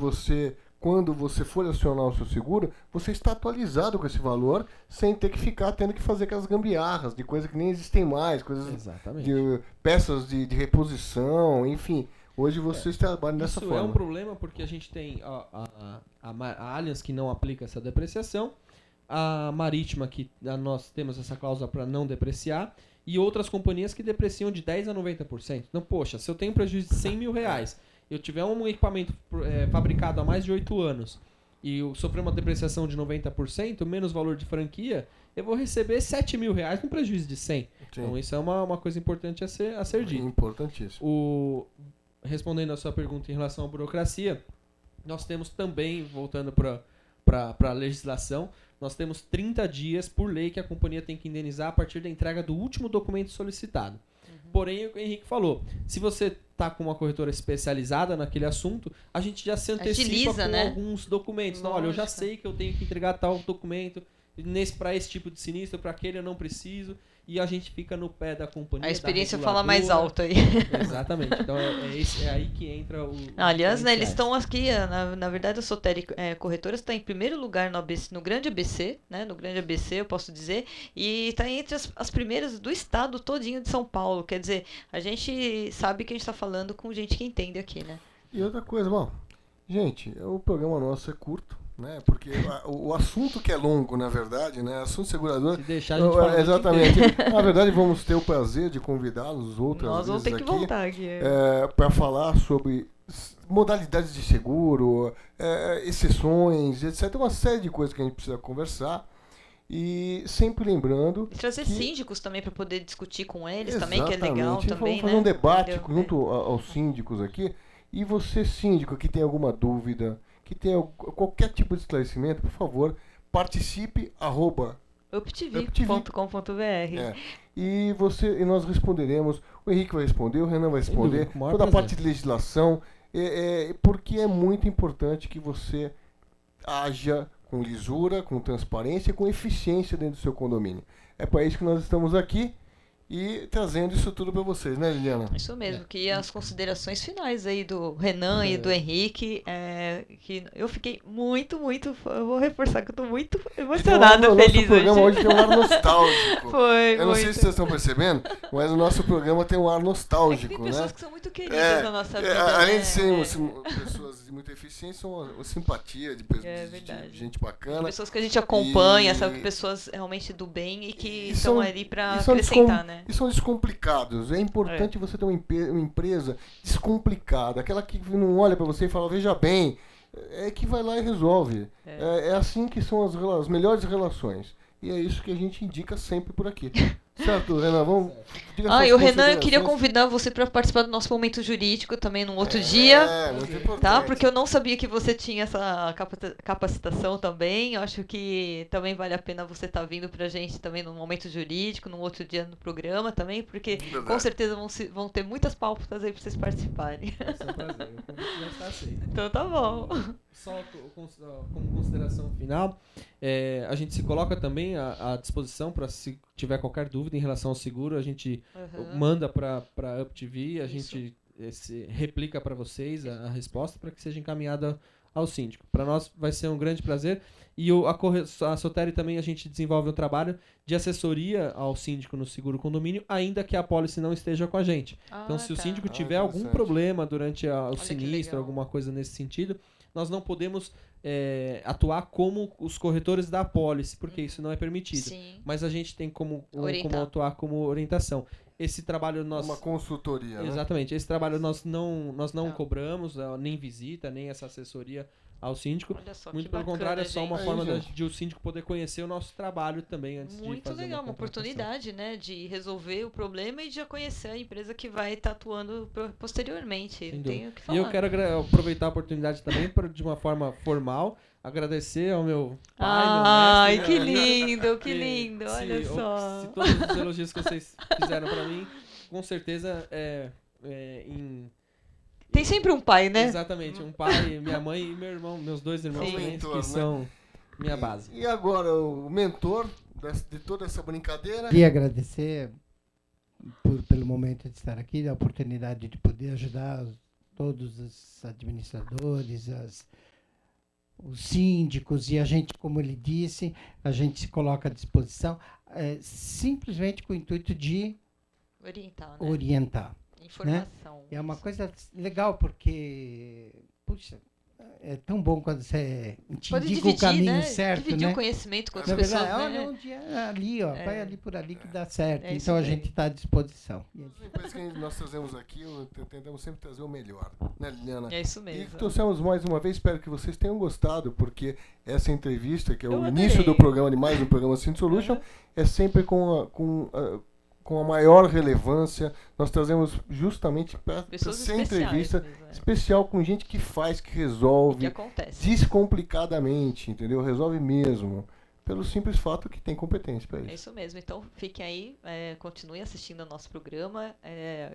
B: quando você for acionar o seu seguro, você está atualizado com esse valor, sem ter que ficar tendo que fazer aquelas gambiarras de coisas que nem existem mais, coisas de peças de reposição, enfim. Hoje vocês trabalham dessa forma.
D: Isso é um problema porque a gente tem a Allianz que não aplica essa depreciação, a Marítima que nós temos essa cláusula para não depreciar, e outras companhias que depreciam de 10% a 90%. Então, poxa, se eu tenho um prejuízo de R$100 mil, eu tiver um equipamento fabricado há mais de 8 anos e eu sofrer uma depreciação de 90%, menos valor de franquia, eu vou receber R$7 mil com prejuízo de 100. Sim. Então isso é uma coisa importante a ser dita.
B: Importantíssimo.
D: Respondendo a sua pergunta em relação à burocracia, nós temos também, voltando para a legislação, nós temos 30 dias por lei que a companhia tem que indenizar a partir da entrega do último documento solicitado. Porém, o que o Henrique falou, se você está com uma corretora especializada naquele assunto, a gente já se antecipa com alguns documentos. Então, olha, eu já sei que eu tenho que entregar tal documento para esse tipo de sinistro, para aquele eu não preciso, e a gente fica no pé da companhia.
A: A experiência fala mais alto aí.
D: Exatamente. Então, é aí que entra o...
A: Aliás, né, eles estão aqui, na verdade, a Soteri Corretora está em primeiro lugar no Grande ABC, né, no Grande ABC, eu posso dizer, e está entre as primeiras do estado todinho de São Paulo. Quer dizer, a gente sabe que a gente está falando com gente que entende aqui, né?
B: E outra coisa, gente, o programa nosso é curto, né? Porque o assunto que é longo, na verdade, né? Assunto segurador.
D: Se deixar, a gente fala
B: exatamente. Na verdade, vamos ter o prazer de convidá-los outras
A: Nós vamos ter que voltar aqui.
B: Para falar sobre modalidades de seguro, exceções, etc. Uma série de coisas que a gente precisa conversar. E sempre lembrando...
A: E trazer síndicos também para poder discutir com eles também, que é legal também,
B: vamos fazer um debate junto aos síndicos aqui. E você, síndico, que tem alguma dúvida, que tem qualquer tipo de esclarecimento, por favor, participe,
A: uptv.com.br.
B: E nós responderemos, o Henrique vai responder, o Renan vai responder, toda a parte de legislação, porque é muito importante que você haja com lisura, com transparência, com eficiência dentro do seu condomínio. É para isso que nós estamos aqui e trazendo isso tudo para vocês, né, Liliana?
A: Isso mesmo, que as considerações finais aí do Renan e do Henrique, que eu fiquei muito, eu vou reforçar que eu estou muito emocionada, feliz
B: hoje. O programa hoje tem um ar nostálgico.
A: Eu
B: não sei se vocês estão percebendo, mas o nosso programa tem um ar nostálgico,
A: tem
B: né?
A: pessoas que são muito queridas na nossa vida.
B: Além de serem pessoas de muita eficiência, são simpatia, de gente bacana.
A: Pessoas que a gente acompanha, sabe? Pessoas realmente do bem e que estão ali para acrescentar, né?
B: E são descomplicados. É importante você ter uma empresa descomplicada, aquela que não olha para você e fala, veja bem, que vai lá e resolve. É assim que são as melhores relações. E é isso que a gente indica sempre por aqui. Certo, Renan? Vamos.
A: E o Renan, eu queria convidar você para participar do nosso momento jurídico também num outro dia.
B: Muito importante.
A: Tá? Porque eu não sabia que você tinha essa capacitação também. Eu acho que também vale a pena você estar vindo pra gente também num momento jurídico, num outro dia no programa também, porque com certeza vão ter muitas pautas aí pra vocês participarem.
D: Vai ser um prazer. O convite já está aceito.
A: Então tá bom.
D: Só como consideração final, a gente se coloca também à disposição para, se tiver qualquer dúvida em relação ao seguro, a gente manda para a UpTV, a gente replica para vocês a resposta para que seja encaminhada ao síndico. Para nós vai ser um grande prazer. E a Soteri também, a gente desenvolve um trabalho de assessoria ao síndico no seguro condomínio, ainda que a apólice não esteja com a gente. Então, se o síndico tiver algum problema durante o sinistro, alguma coisa nesse sentido, nós não podemos atuar como os corretores da apólice, porque isso não é permitido.
A: Sim.
D: Mas a gente tem como atuar como orientação. Esse trabalho nós...
B: Uma consultoria,
D: Exatamente. Esse trabalho nós não cobramos, nem visita, nem essa assessoria ao síndico.
A: Olha só,
D: muito
A: que
D: pelo
A: bacana,
D: contrário, é só uma
B: gente.
D: forma de o síndico poder conhecer o nosso trabalho também antes de fazer
A: Muito legal, uma oportunidade, né, de resolver o problema e de já conhecer a empresa que vai estar atuando posteriormente. Não tenho o que falar.
D: E eu quero aproveitar a oportunidade também de uma forma formal agradecer ao meu pai, meu mestre.
A: Que lindo, que lindo, olha só.
D: Se todos os elogios que vocês fizeram para mim, com certeza
A: tem sempre um pai, né?
D: Exatamente, um pai, minha mãe e meu irmão, meus dois irmãos também, que são minha base.
B: E agora, o mentor de toda essa brincadeira.
C: Queria agradecer pelo momento de estar aqui, a oportunidade de poder ajudar todos os administradores, os síndicos, e a gente, como ele disse, a gente se coloca à disposição simplesmente com o intuito de orientar.
A: Informação.
C: Né? É uma coisa legal, porque, puxa, é tão bom quando você indica o caminho certo,
A: dividir
C: né?
A: o conhecimento com as
C: Na
A: pessoas,
C: verdade,
A: né?
C: olha onde ali, vai ali por ali que dá certo.
A: Isso
C: então a
A: mesmo.
C: gente está à disposição.
B: Depois que nós trazemos aqui, tentamos sempre trazer o melhor, né, Liliana?
A: É isso mesmo.
B: E trouxemos mais uma vez, espero que vocês tenham gostado, porque essa entrevista, que é o
A: adorei.
B: início do programa, de mais um programa Syndic Solution, é sempre com a maior relevância. Nós trazemos justamente para ser entrevista especial com gente que faz, que resolve,
A: que acontece
B: descomplicadamente, entendeu? Resolve mesmo, pelo simples fato que tem competência para isso.
A: É isso mesmo. Então fiquem aí, continuem assistindo ao nosso programa.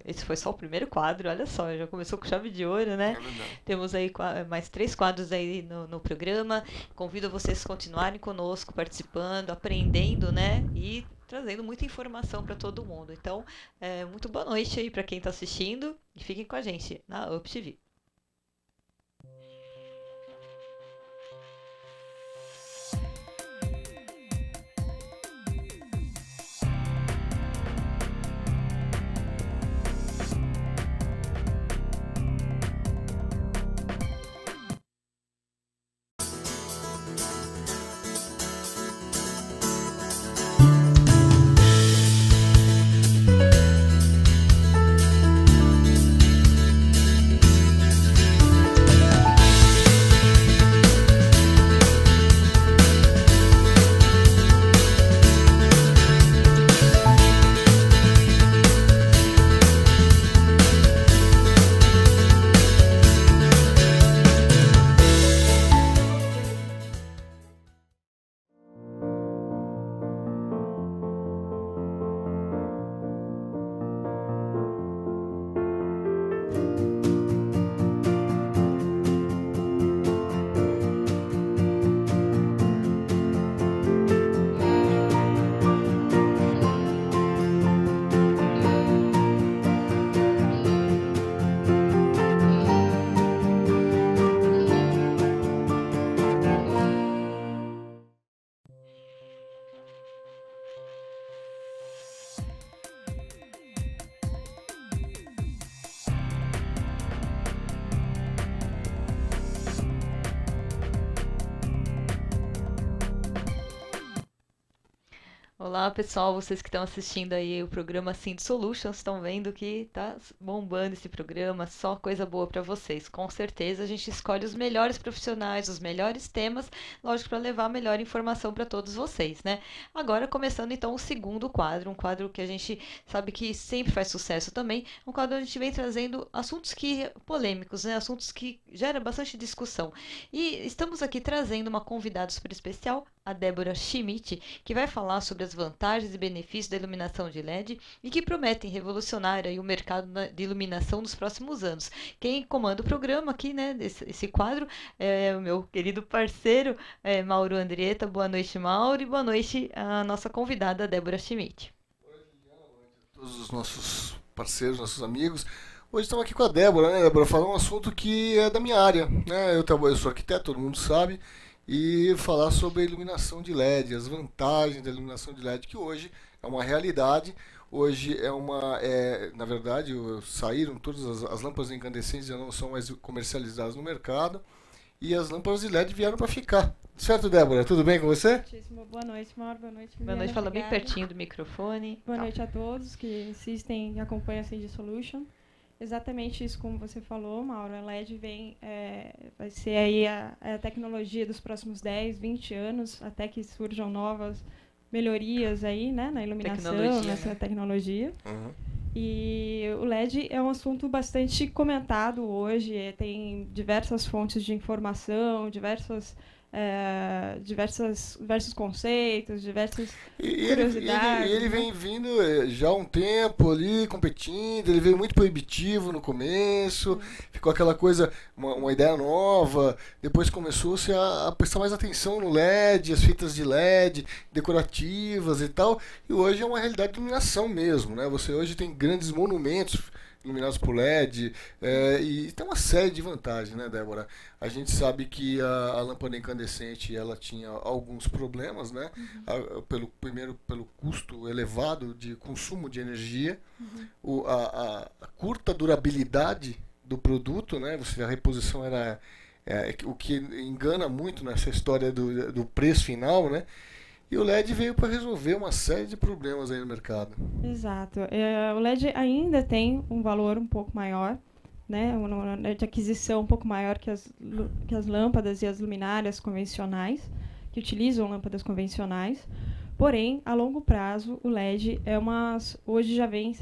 A: Esse foi só o primeiro quadro, olha só, já começou com chave de ouro, né? Temos aí mais 3 quadros aí no programa. Convido vocês a continuarem conosco, participando, aprendendo, né? E trazendo muita informação para todo mundo. Então, muito boa noite aí para quem está assistindo e fiquem com a gente na UpTV. Olá, pessoal, vocês que estão assistindo aí o programa Sind Solutions, estão vendo que tá bombando esse programa, só coisa boa para vocês. Com certeza a gente escolhe os melhores profissionais, os melhores temas, lógico, para levar a melhor informação para todos vocês, né? Agora, começando então o segundo quadro, um quadro que a gente sabe que sempre faz sucesso também, um quadro onde a gente vem trazendo assuntos polêmicos, né? Assuntos que geram bastante discussão. E estamos aqui trazendo uma convidada super especial, a Débora Schmidt, que vai falar sobre as vantagens e benefícios da iluminação de LED e que prometem revolucionar aí o mercado de iluminação nos próximos anos. Quem comanda o programa aqui, né, esse quadro, é o meu querido parceiro, Mauro Andrieta. Boa noite, Mauro, e boa noite a nossa convidada, Débora Schmidt.
B: Oi, Liliana, todos os nossos parceiros, nossos amigos. Hoje estamos aqui com a Débora, né, Débora? Falar um assunto que é da minha área, né? Eu sou arquiteto, todo mundo sabe, e falar sobre a iluminação de LED, as vantagens da iluminação de LED, que hoje é uma realidade. Hoje na verdade, saíram todas as lâmpadas incandescentes, já não são mais comercializadas no mercado, e as lâmpadas de LED vieram para ficar. Certo, Débora? Tudo bem com você?
E: Boa noite, Mauro. Boa noite, Liliana.
A: Boa noite, fala bem pertinho do microfone.
E: Boa noite a todos que assistem e acompanham a Sind Solution. Exatamente isso como você falou, Mauro. A LED vai ser aí a tecnologia dos próximos 10, 20 anos, até que surjam novas melhorias aí, né, na iluminação, nessa tecnologia.
B: Uhum.
E: E o LED é um assunto bastante comentado hoje, tem diversas fontes de informação, diversos conceitos, diversas curiosidades.
B: Ele vem vindo já há um tempo ali, competindo, ele veio muito proibitivo no começo, ficou aquela coisa, uma ideia nova, depois começou-se a prestar mais atenção no LED, as fitas de LED, decorativas e tal, e hoje é uma realidade de iluminação mesmo, né? Você hoje tem grandes monumentos iluminados por LED, e tem uma série de vantagens, né, Débora? A gente sabe que a lâmpada incandescente ela tinha alguns problemas, né? Primeiro pelo custo elevado de consumo de energia, a curta durabilidade do produto, né? A reposição era o que engana muito nessa história do preço final, né? E o LED veio para resolver uma série de problemas aí no mercado.
E: Exato. O LED ainda tem um valor um pouco maior, né, de aquisição um pouco maior que as lâmpadas e as luminárias convencionais, que utilizam lâmpadas convencionais. Porém, a longo prazo, o LED hoje já vem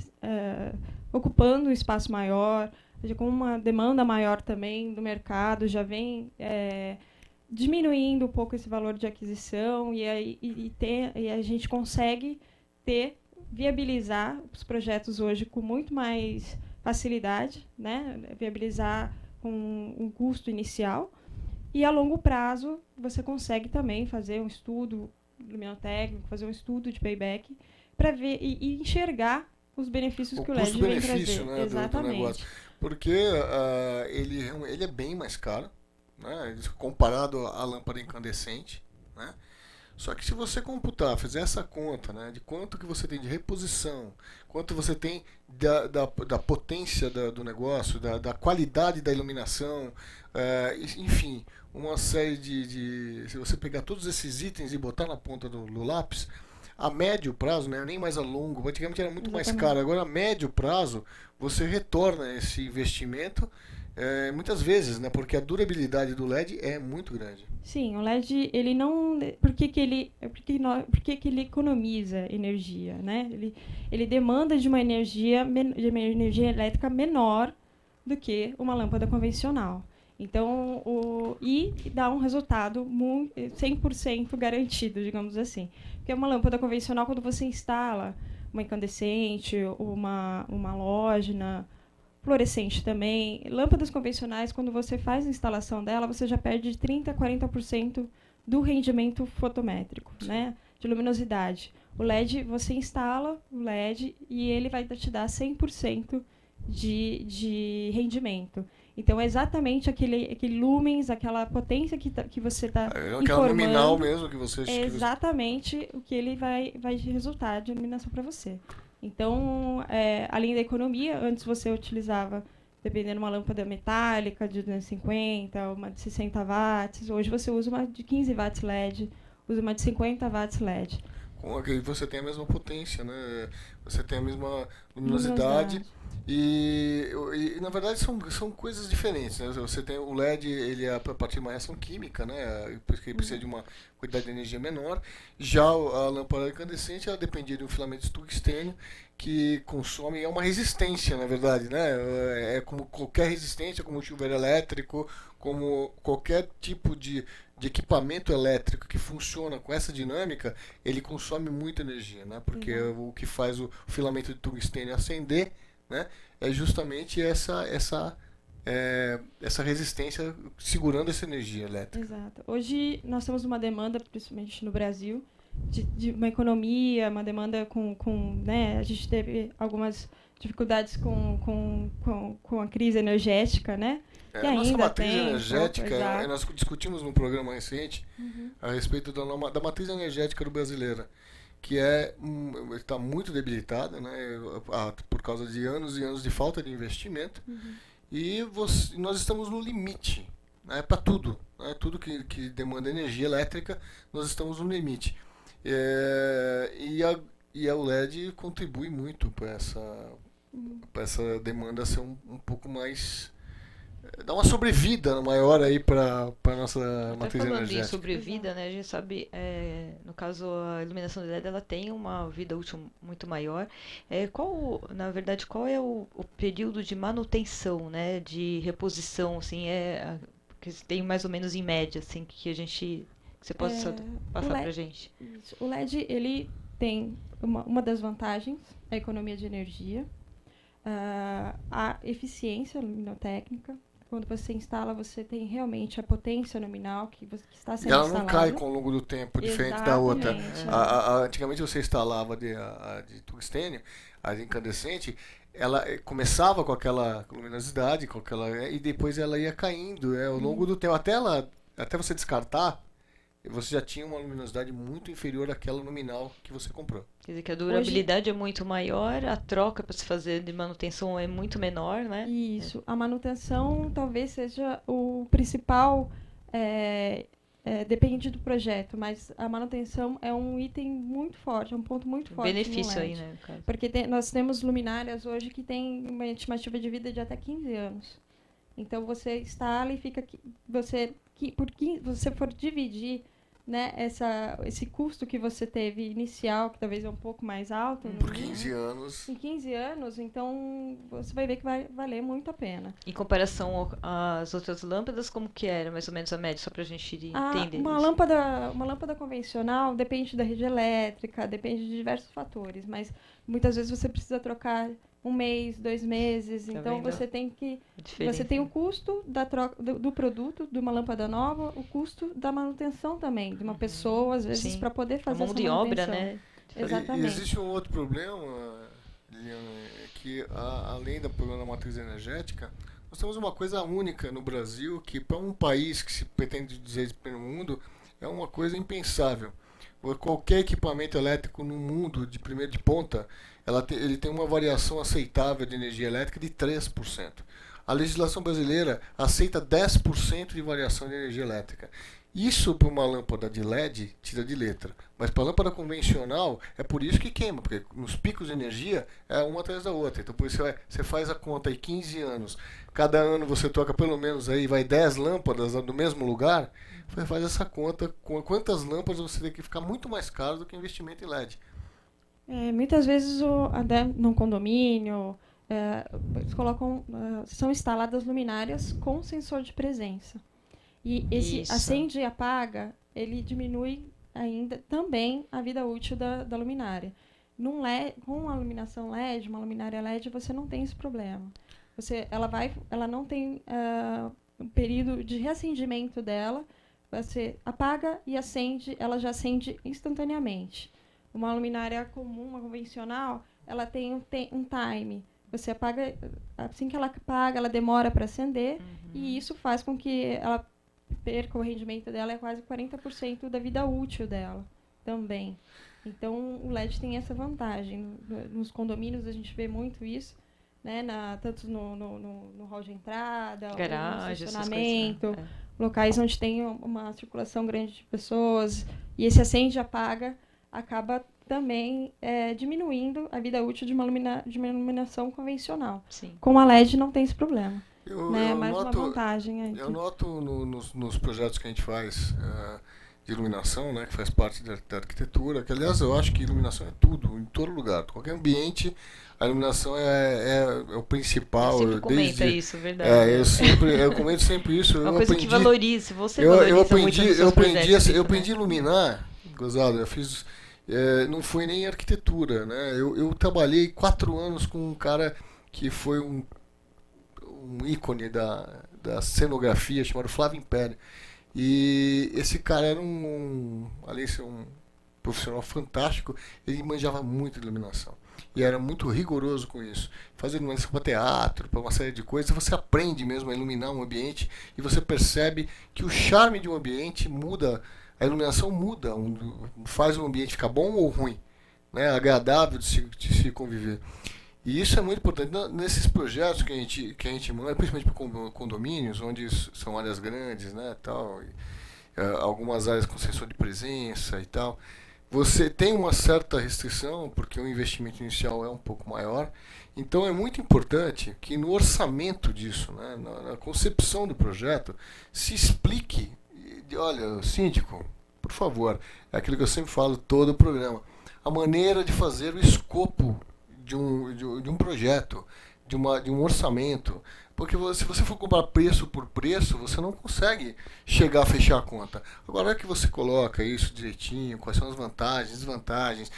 E: ocupando um espaço maior, com uma demanda maior também do mercado, já vem diminuindo um pouco esse valor de aquisição e a gente consegue viabilizar os projetos hoje com muito mais facilidade, né? Viabilizar com um custo inicial, e a longo prazo você consegue também fazer um estudo luminotécnico, fazer um estudo de payback para ver e enxergar os benefícios que o LED vem trazer.
B: Né,
E: exatamente.
B: Do negócio. Porque ele é bem mais caro, né, comparado à lâmpada incandescente, né? Só que se você fizer essa conta, né, de quanto que você tem de reposição, quanto você tem da potência do negócio, da qualidade da iluminação, enfim, uma série se você pegar todos esses itens e botar na ponta do lápis, a médio prazo, né, nem mais a longo, antigamente era muito mais caro, agora a médio prazo você retorna esse investimento muitas vezes, né? Porque a durabilidade do LED é muito grande.
E: Sim, o LED, ele não... Por que ele economiza energia, né? Ele demanda de uma energia elétrica menor do que uma lâmpada convencional. Então, e dá um resultado 100% garantido, digamos assim. Porque uma lâmpada convencional, quando você instala uma incandescente, uma halógena, fluorescente também. Lâmpadas convencionais, quando você faz a instalação dela, você já perde de 30% a 40% do rendimento fotométrico, né, de luminosidade. O LED, você instala o LED e ele vai te dar 100% de rendimento. Então, é exatamente aquele lumens, aquela potência que você está informando.
B: Aquela luminal mesmo que você...
E: É exatamente o que ele vai resultar de iluminação para você. Então, além da economia, antes você utilizava, dependendo de uma lâmpada metálica de 250, uma de 60 watts. Hoje você usa uma de 15 watts LED, usa uma de 50 watts LED.
B: Você tem a mesma potência, né? Você tem a mesma luminosidade. E na verdade são coisas diferentes, né? Você tem o LED, ele é a partir de uma reação química, né? Porque ele precisa de uma quantidade de energia menor. Já a lâmpada incandescente, ela dependia de um filamento de tungstênio que consome, é uma resistência, na verdade, né? É como qualquer resistência, como um chuveiro elétrico, como qualquer tipo de equipamento elétrico que funciona com essa dinâmica, ele consome muita energia, né? Porque o que faz o filamento de tungstênio acender, né, é justamente essa resistência segurando essa energia elétrica.
E: Exato. Hoje nós temos uma demanda, principalmente no Brasil, de uma economia, uma demanda né, a gente teve algumas dificuldades com a crise energética, né?
B: A nossa matriz energética, nós discutimos num programa recente a respeito da matriz energética do brasileira, que está muito debilitada, né, por causa de anos e anos de falta de investimento, e nós estamos no limite, né, para tudo, né, tudo que demanda energia elétrica, nós estamos no limite. E a LED contribui muito para essa demanda ser um pouco mais... Dá uma sobrevida maior aí para a nossa matriz energética.
A: Falando em sobrevida, né, a gente sabe, no caso, a iluminação de LED ela tem uma vida útil muito maior. Na verdade, qual é o período de manutenção, né, de reposição, assim, que tem mais ou menos em média, assim, que você possa passar para a gente?
E: Isso. O LED, ele tem uma das vantagens, a economia de energia, a eficiência luminotécnica. Quando você instala, você tem realmente a potência nominal que está sendo instalada.
B: Ela não cai com o longo do tempo, diferente da outra. Antigamente você instalava de tungstênio, a de incandescente, ela começava com aquela luminosidade, e depois ela ia caindo ao longo do tempo. Até você descartar, você já tinha uma luminosidade muito inferior àquela nominal que você comprou.
A: Quer dizer que a durabilidade é muito maior, a troca para se fazer de manutenção é muito menor, né?
E: Isso. A manutenção talvez seja o principal, depende do projeto, mas a manutenção é um item muito forte, é um ponto muito forte.
A: Benefício aí, né?
E: Porque nós temos luminárias hoje que têm uma estimativa de vida de até 15 anos. Então você instala e fica... Se você for dividir, né, esse custo que você teve inicial, que talvez é um pouco mais alto...
B: Por 15 anos.
E: Em 15 anos, então você vai ver que vai valer muito a pena.
A: Em comparação às outras lâmpadas, como que era mais ou menos a média, só para a gente entender
E: uma lâmpada convencional depende da rede elétrica, depende de diversos fatores, mas muitas vezes você precisa trocar 1 mês, 2 meses, então você tem o custo da troca do produto, de uma lâmpada nova, o custo da manutenção também, de uma pessoa, às vezes, para poder fazer essa manutenção.
A: A mão de obra, né?
E: Exatamente.
B: Existe um outro problema, Liliana, que além do problema da matriz energética, nós temos uma coisa única no Brasil, que para um país que se pretende dizer pelo mundo, é uma coisa impensável. Qualquer equipamento elétrico no mundo de ponta, ele tem uma variação aceitável de energia elétrica de 3%. A legislação brasileira aceita 10% de variação de energia elétrica. Isso para uma lâmpada de LED tira de letra. Mas para a lâmpada convencional, é por isso que queima, porque nos picos de energia é uma atrás da outra. Então por isso você faz a conta aí 15 anos. Cada ano você troca pelo menos aí 10 lâmpadas do mesmo lugar. Você faz essa conta com quantas lâmpadas você tem que ficar muito mais caro do que investimento em LED.
E: Muitas vezes até num condomínio eles são instaladas luminárias com sensor de presença. E esse acende e apaga, ele diminui ainda também a vida útil da luminária. Com a iluminação LED, uma luminária LED, você não tem esse problema. Ela não tem um período de reacendimento dela. Você apaga e acende, ela já acende instantaneamente. Uma luminária comum, uma convencional, ela tem um time. Você apaga, assim que ela apaga, ela demora para acender, e isso faz com que ela perca o rendimento dela, é quase 40% da vida útil dela também. Então, o LED tem essa vantagem. Nos condomínios a gente vê muito isso, né? Tanto no hall de entrada,
A: garagem,
E: no estacionamento, locais onde tem uma circulação grande de pessoas, e esse acende e apaga acaba também diminuindo a vida útil de uma iluminação convencional.
A: Sim.
E: Com a LED não tem esse problema.
B: Eu
E: Mais
B: noto,
E: uma vantagem aí.
B: Eu noto nos projetos que a gente faz de iluminação, né, que faz parte da arquitetura, que aliás eu acho que iluminação é tudo, em todo lugar, qualquer ambiente, a iluminação é o principal.
A: Você sempre comenta isso, verdade.
B: Eu comento sempre isso.
A: Uma coisa que valorize, você valoriza muito nos seus projetos.
B: Eu aprendi a iluminar, gozado, eu fiz... não foi nem arquitetura, né? Eu trabalhei 4 anos com um cara que foi um ícone da cenografia, chamado Flávio Império. E esse cara era além de ser um profissional fantástico, ele manjava muito de iluminação. E era muito rigoroso com isso. Fazia iluminação para teatro, para uma série de coisas. Você aprende mesmo a iluminar um ambiente e você percebe que o charme de um ambiente muda. A iluminação muda, faz o ambiente ficar bom ou ruim, né? Agradável de se conviver. E isso é muito importante. Nesses projetos que a gente manda, principalmente para condomínios, onde são áreas grandes, né, tal, algumas áreas com sensor de presença e tal, você tem uma certa restrição, porque o investimento inicial é um pouco maior. Então é muito importante que no orçamento disso, né, na concepção do projeto, se explique. Olha, síndico, por favor, é aquilo que eu sempre falo todo o programa, a maneira de fazer o escopo de um projeto, de um orçamento, porque se você for comprar preço por preço, você não consegue chegar a fechar a conta. Agora é que você coloca isso direitinho, quais são as vantagens, desvantagens,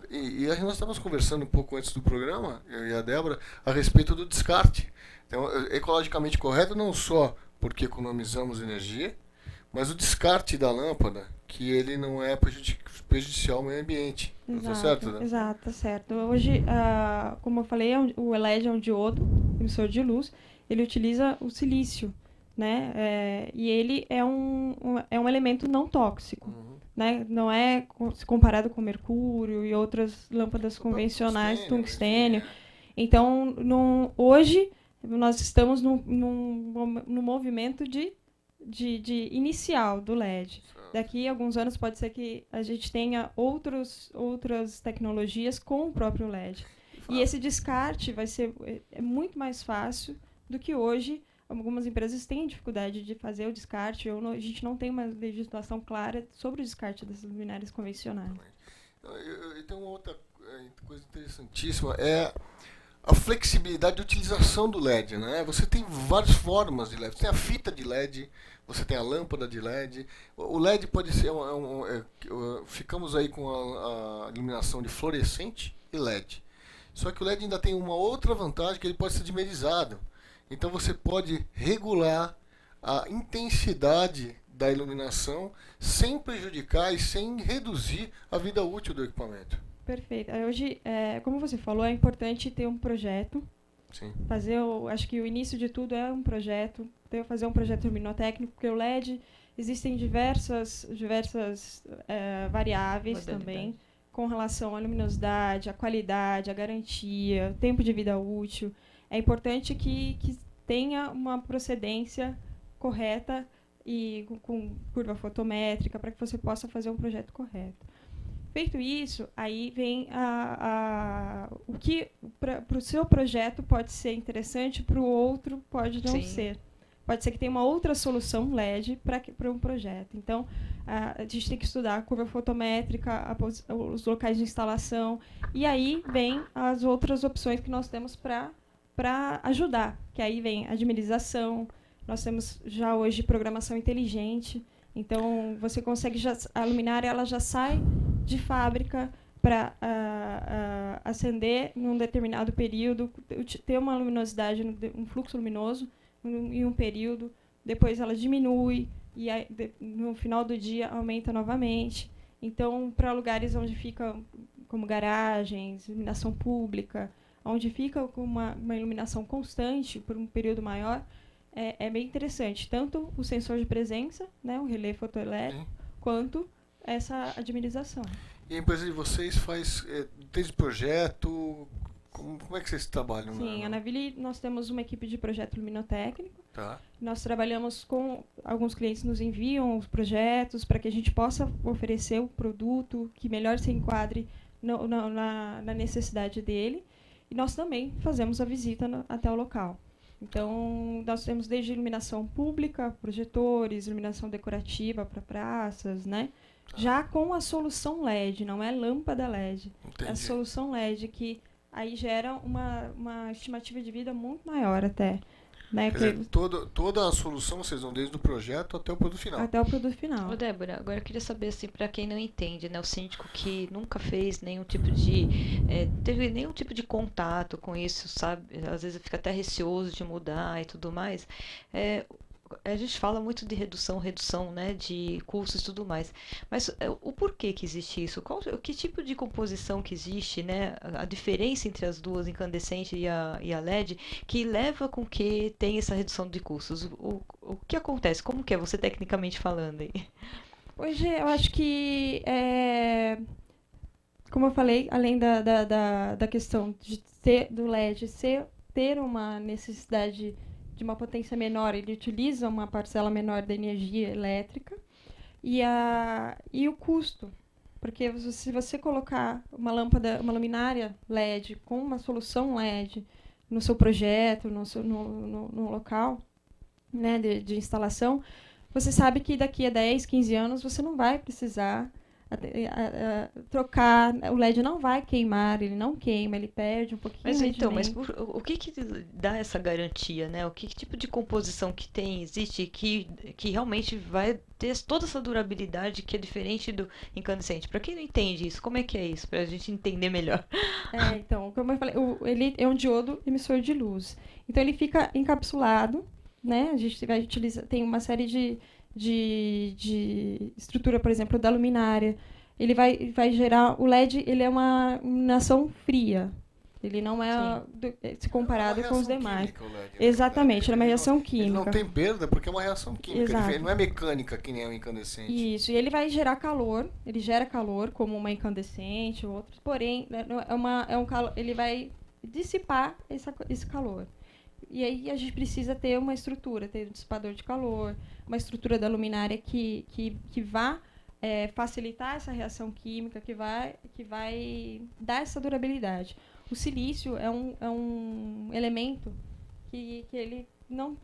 B: e nós estávamos conversando um pouco antes do programa, eu e a Débora, a respeito do descarte. Então, ecologicamente correto não só porque economizamos energia, mas o descarte da lâmpada, que ele não é prejudicial ao meio ambiente. Está certo, né?
E: Exato, tá certo. Hoje, como eu falei, o LED é um diodo, emissor de luz. Ele utiliza o silício, né? E ele é um elemento não tóxico.
B: Uhum.
E: Né? Não é comparado com mercúrio e outras lâmpadas convencionais, tungstênio. Então, hoje, nós estamos no movimento de inicial do LED. Daqui a alguns anos pode ser que a gente tenha outras tecnologias com o próprio LED. E esse descarte vai ser muito mais fácil do que hoje. Algumas empresas têm dificuldade de fazer o descarte. A gente não tem uma legislação clara sobre o descarte das luminárias convencionais.
B: Então, uma outra coisa interessantíssima é a flexibilidade de utilização do LED, né? Você tem várias formas de LED. Você tem a fita de LED, você tem a lâmpada de LED. O LED pode ser ficamos aí com a iluminação de fluorescente e LED. Só que o LED ainda tem uma outra vantagem, que ele pode ser dimerizado. Então você pode regular a intensidade da iluminação sem prejudicar e sem reduzir a vida útil do equipamento.
E: Perfeito. Hoje, como você falou, é importante ter um projeto.
B: Sim.
E: Acho que o início de tudo é um projeto. Fazer um projeto luminotécnico, porque o LED existem diversas variáveis também com relação à luminosidade, à qualidade, à garantia, tempo de vida útil. É importante que tenha uma procedência correta e com curva fotométrica para que você possa fazer um projeto correto. Feito isso, aí vem o que para o seu projeto pode ser interessante, para o outro pode não ser. Pode ser que tenha uma outra solução LED para um projeto. Então, a gente tem que estudar a curva fotométrica, os locais de instalação, e aí vem as outras opções que nós temos para ajudar, que aí vem a dimerização. Nós temos já hoje programação inteligente. Então, você consegue a luminária ela já sai de fábrica para acender num determinado período, ter uma luminosidade, um fluxo luminoso em um período, depois ela diminui e aí, no final do dia aumenta novamente. Então, para lugares onde fica como garagens, iluminação pública, onde fica com uma iluminação constante por um período maior, é bem interessante, tanto o sensor de presença, né, o relé fotoelétrico, quanto a dimerização.
B: E a empresa de vocês faz desde projeto, Como é que vocês trabalham?
E: Sim, a Anaville nós temos uma equipe de projeto luminotécnico.
B: Tá.
E: Nós trabalhamos com alguns clientes nos enviam os projetos para que a gente possa oferecer o produto que melhor se enquadre na necessidade dele. E nós também fazemos a visita até o local. Então, nós temos desde iluminação pública, projetores, iluminação decorativa para praças, né? Já com a solução LED, não é lâmpada LED.
B: Entendi.
E: É a solução LED que aí gera uma estimativa de vida muito maior até. Né?
B: Quer dizer, toda a solução vocês dão desde o projeto até o produto final.
E: Até o produto final.
A: Ô, Débora, agora eu queria saber, assim, para quem não entende, né, o síndico que nunca fez nenhum tipo de... teve nenhum tipo de contato com isso, sabe? Às vezes fica até receoso de mudar e tudo mais. A gente fala muito de redução, né, de custos e tudo mais. Mas o porquê que existe isso? Que tipo de composição que existe, né? A diferença entre as duas, incandescente e a LED, que leva com que tenha essa redução de custos? O que acontece? Como que é você tecnicamente falando aí?
E: Hoje eu acho que, como eu falei, além da questão de do LED ter uma necessidade de uma potência menor, ele utiliza uma parcela menor da energia elétrica e o custo, porque se você colocar uma luminária LED com uma solução LED no seu projeto, no local, né, de instalação, você sabe que daqui a 10, 15 anos você não vai precisar trocar, o LED não vai queimar, ele não queima, ele perde um pouquinho.
A: Mas então, o que dá essa garantia, né? Que tipo de composição que existe que realmente vai ter toda essa durabilidade que é diferente do incandescente? Para quem não entende isso, como é que é isso? Para a gente entender melhor.
E: Então, como eu falei, ele é um diodo emissor de luz. Então ele fica encapsulado, né? A gente vai utilizar, tem uma série de estrutura, por exemplo, da luminária. Ele vai gerar... O LED, ele é uma iluminação fria. Ele não é se comparado com os demais.
B: Química, o LED,
E: exatamente, ele é uma reação química.
B: Ele não tem perda porque é uma reação química.
E: Exato.
B: Ele não é mecânica que nem o incandescente.
E: Isso, e ele vai gerar calor. Ele gera calor como uma incandescente ou outros. Porém, ele vai dissipar esse calor. E aí a gente precisa ter uma estrutura, ter um dissipador de calor, uma estrutura da luminária que vá facilitar essa reação química, que vai dar essa durabilidade. O silício é um elemento que ele não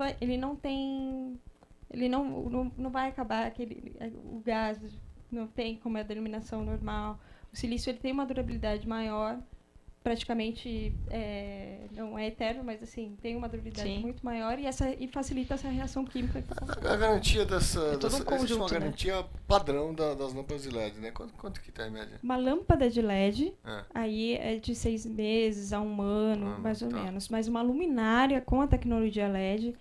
E: vai acabar, o gás não tem como é da iluminação normal. O silício ele tem uma durabilidade maior, praticamente não é eterno, mas assim tem uma durabilidade muito maior e facilita essa reação química.
B: A garantia existe uma
A: né?
B: garantia padrão das lâmpadas de LED, né? Quanto que está em média?
E: Uma lâmpada de LED aí é de 6 meses a 1 ano, mais ou menos. Mas uma luminária com a tecnologia LED,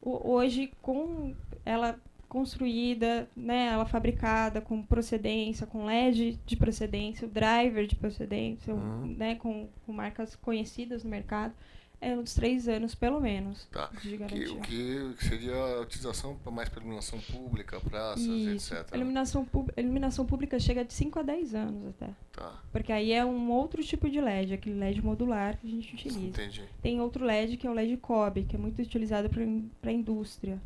E: hoje com ela construída, né, ela fabricada com procedência, com LED de procedência, o driver de procedência, né, com marcas conhecidas no mercado, é uns 3 anos pelo menos de garantia.
B: O que seria a utilização mais para iluminação pública, praças, etc.
E: A iluminação pública chega de 5 a 10 anos até. Porque aí é um outro tipo de LED, aquele LED modular que a gente utiliza.
B: Entendi.
E: Tem outro LED que é o LED COB, que é muito utilizado para a indústria.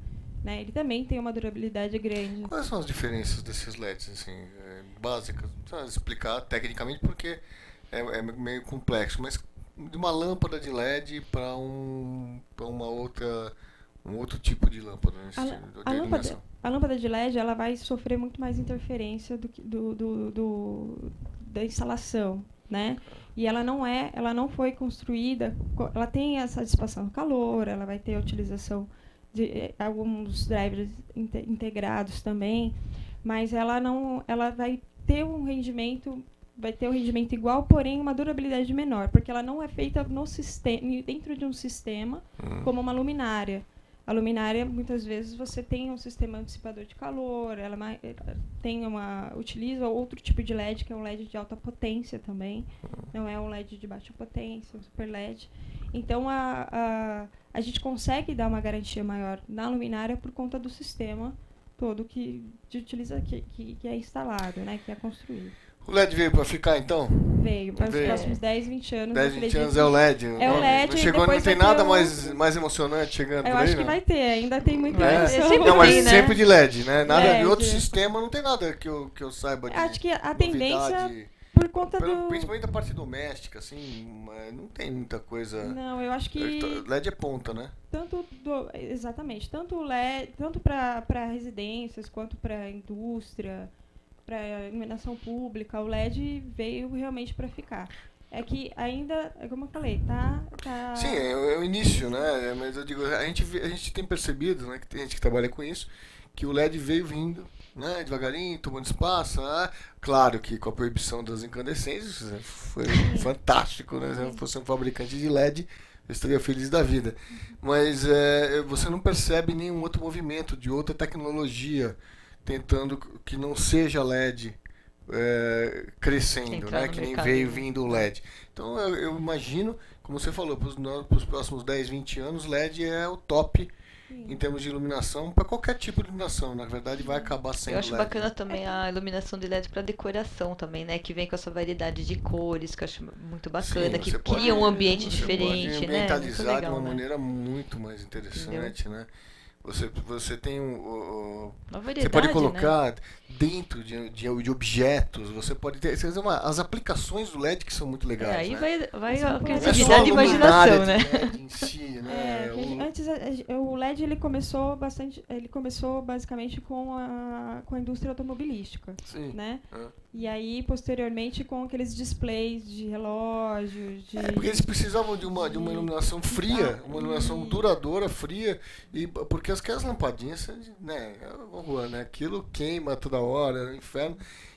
E: Né? Ele também tem uma durabilidade grande.
B: Quais são as diferenças desses LEDs, assim, básicas? Não precisa explicar tecnicamente porque é meio complexo, mas de uma lâmpada de LED para um outro tipo de lâmpada, de iluminação.
E: A lâmpada de LED ela vai sofrer muito mais interferência da instalação, né? E ela não foi construída, ela tem essa dissipação do calor, ela vai ter a utilização de alguns drivers integrados também, mas ela vai ter um rendimento igual, porém uma durabilidade menor, porque ela não é feita dentro de um sistema como uma luminária. A luminária, muitas vezes, você tem um sistema dissipador de calor, ela utiliza outro tipo de LED, que é um LED de alta potência também, não é um LED de baixa potência, um super LED. Então, a gente consegue dar uma garantia maior na luminária por conta do sistema todo que é instalado, né, que é construído.
B: O LED veio para ficar, então?
E: Veio. Para os próximos 10, 20 anos.
B: 10, 20 anos é o LED.
E: É o LED.
B: Não chegou, não tem nada mais emocionante chegando
E: eu acho que vai ter, ainda tem muita emoção.
B: Não, mas sempre de LED, né? Nada de outro sistema, não tem nada que eu saiba de
E: acho que a tendência, por conta
B: principalmente da parte doméstica, assim, não tem muita coisa.
E: Não, eu acho que
B: LED é ponta, né?
E: Exatamente. Tanto o LED, tanto para residências quanto para indústria, para iluminação pública, o LED veio realmente para ficar. É que ainda, como eu falei, tá...
B: Sim, é o início, né? Mas eu digo, a gente tem percebido, né, que tem gente que trabalha com isso, que o LED veio vindo, né, devagarinho, tomando espaço, né? Claro que com a proibição das incandescências foi fantástico, né? Se eu fosse um fabricante de LED, eu estaria feliz da vida. Mas você não percebe nenhum outro movimento de outra tecnologia tentando que não seja LED crescendo, né? Que nem veio vindo o LED. Então eu imagino, como você falou, para os próximos 10, 20 anos, LED é o top. Sim. Em termos de iluminação, para qualquer tipo de iluminação, na verdade vai acabar sendo LED.
A: Eu acho bacana também a iluminação de LED para decoração também, né? Que vem com essa variedade de cores, que eu acho muito bacana, que cria um ambiente diferente,
B: pode ambientalizar, né? Legal, de uma maneira muito mais interessante, né? Você tem você pode colocar, né, dentro de objetos, você pode ter as aplicações do LED que são muito legais.
A: Aí
B: né?
A: vai a criatividade de imaginação, né?
B: LED em si, né?
E: Antes o LED ele começou basicamente com a indústria automobilística,
B: sim,
E: né? E aí posteriormente com aqueles displays de relógios,
B: porque eles precisavam de uma iluminação fria, uma iluminação duradoura, fria, e porque aquelas lampadinhas, né, aquilo queima toda hora, é um inferno.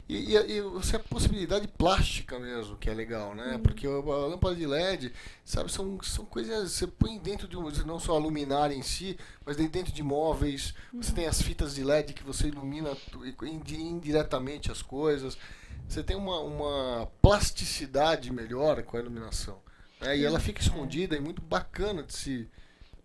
B: E você a possibilidade plástica mesmo, que é legal, né? Porque a lâmpada de LED, sabe, são coisas, você põe dentro de não só a luminária em si, mas dentro de móveis, você tem as fitas de LED que você ilumina indiretamente as coisas. Você tem uma plasticidade melhor com a iluminação, né? E ela fica escondida e muito bacana de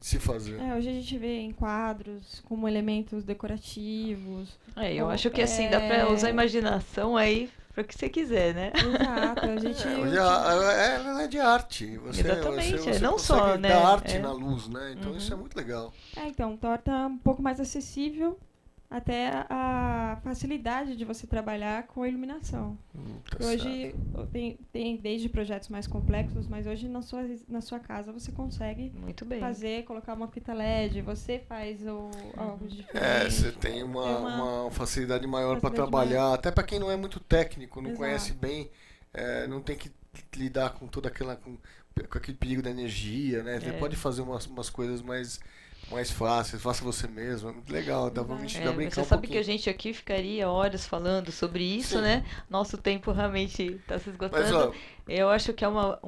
B: se fazer.
E: Hoje a gente vê em quadros como elementos decorativos.
A: Eu acho que assim, dá pra usar a imaginação aí para o que você quiser, né?
E: Exato. A gente
B: ela é de arte.
A: Exatamente,
B: você
A: não
B: consegue
A: só, né?
B: dar arte na luz, né? Então isso é muito legal.
E: Então, torna um pouco mais acessível até a facilidade de você trabalhar com a iluminação. Hoje tem desde projetos mais complexos, mas hoje na sua casa você consegue colocar uma fita LED, você faz algo diferente.
B: Você tem uma facilidade maior para trabalhar, até para quem não é muito técnico, não conhece bem, não tem que lidar com toda com aquele perigo da energia, né? Você pode fazer umas coisas mais fáceis, faça você mesmo, é muito legal, dá pra brincar um pouquinho.
A: Você sabe que a gente aqui ficaria horas falando sobre isso, né? Nosso tempo realmente está se esgotando. Eu acho que é uma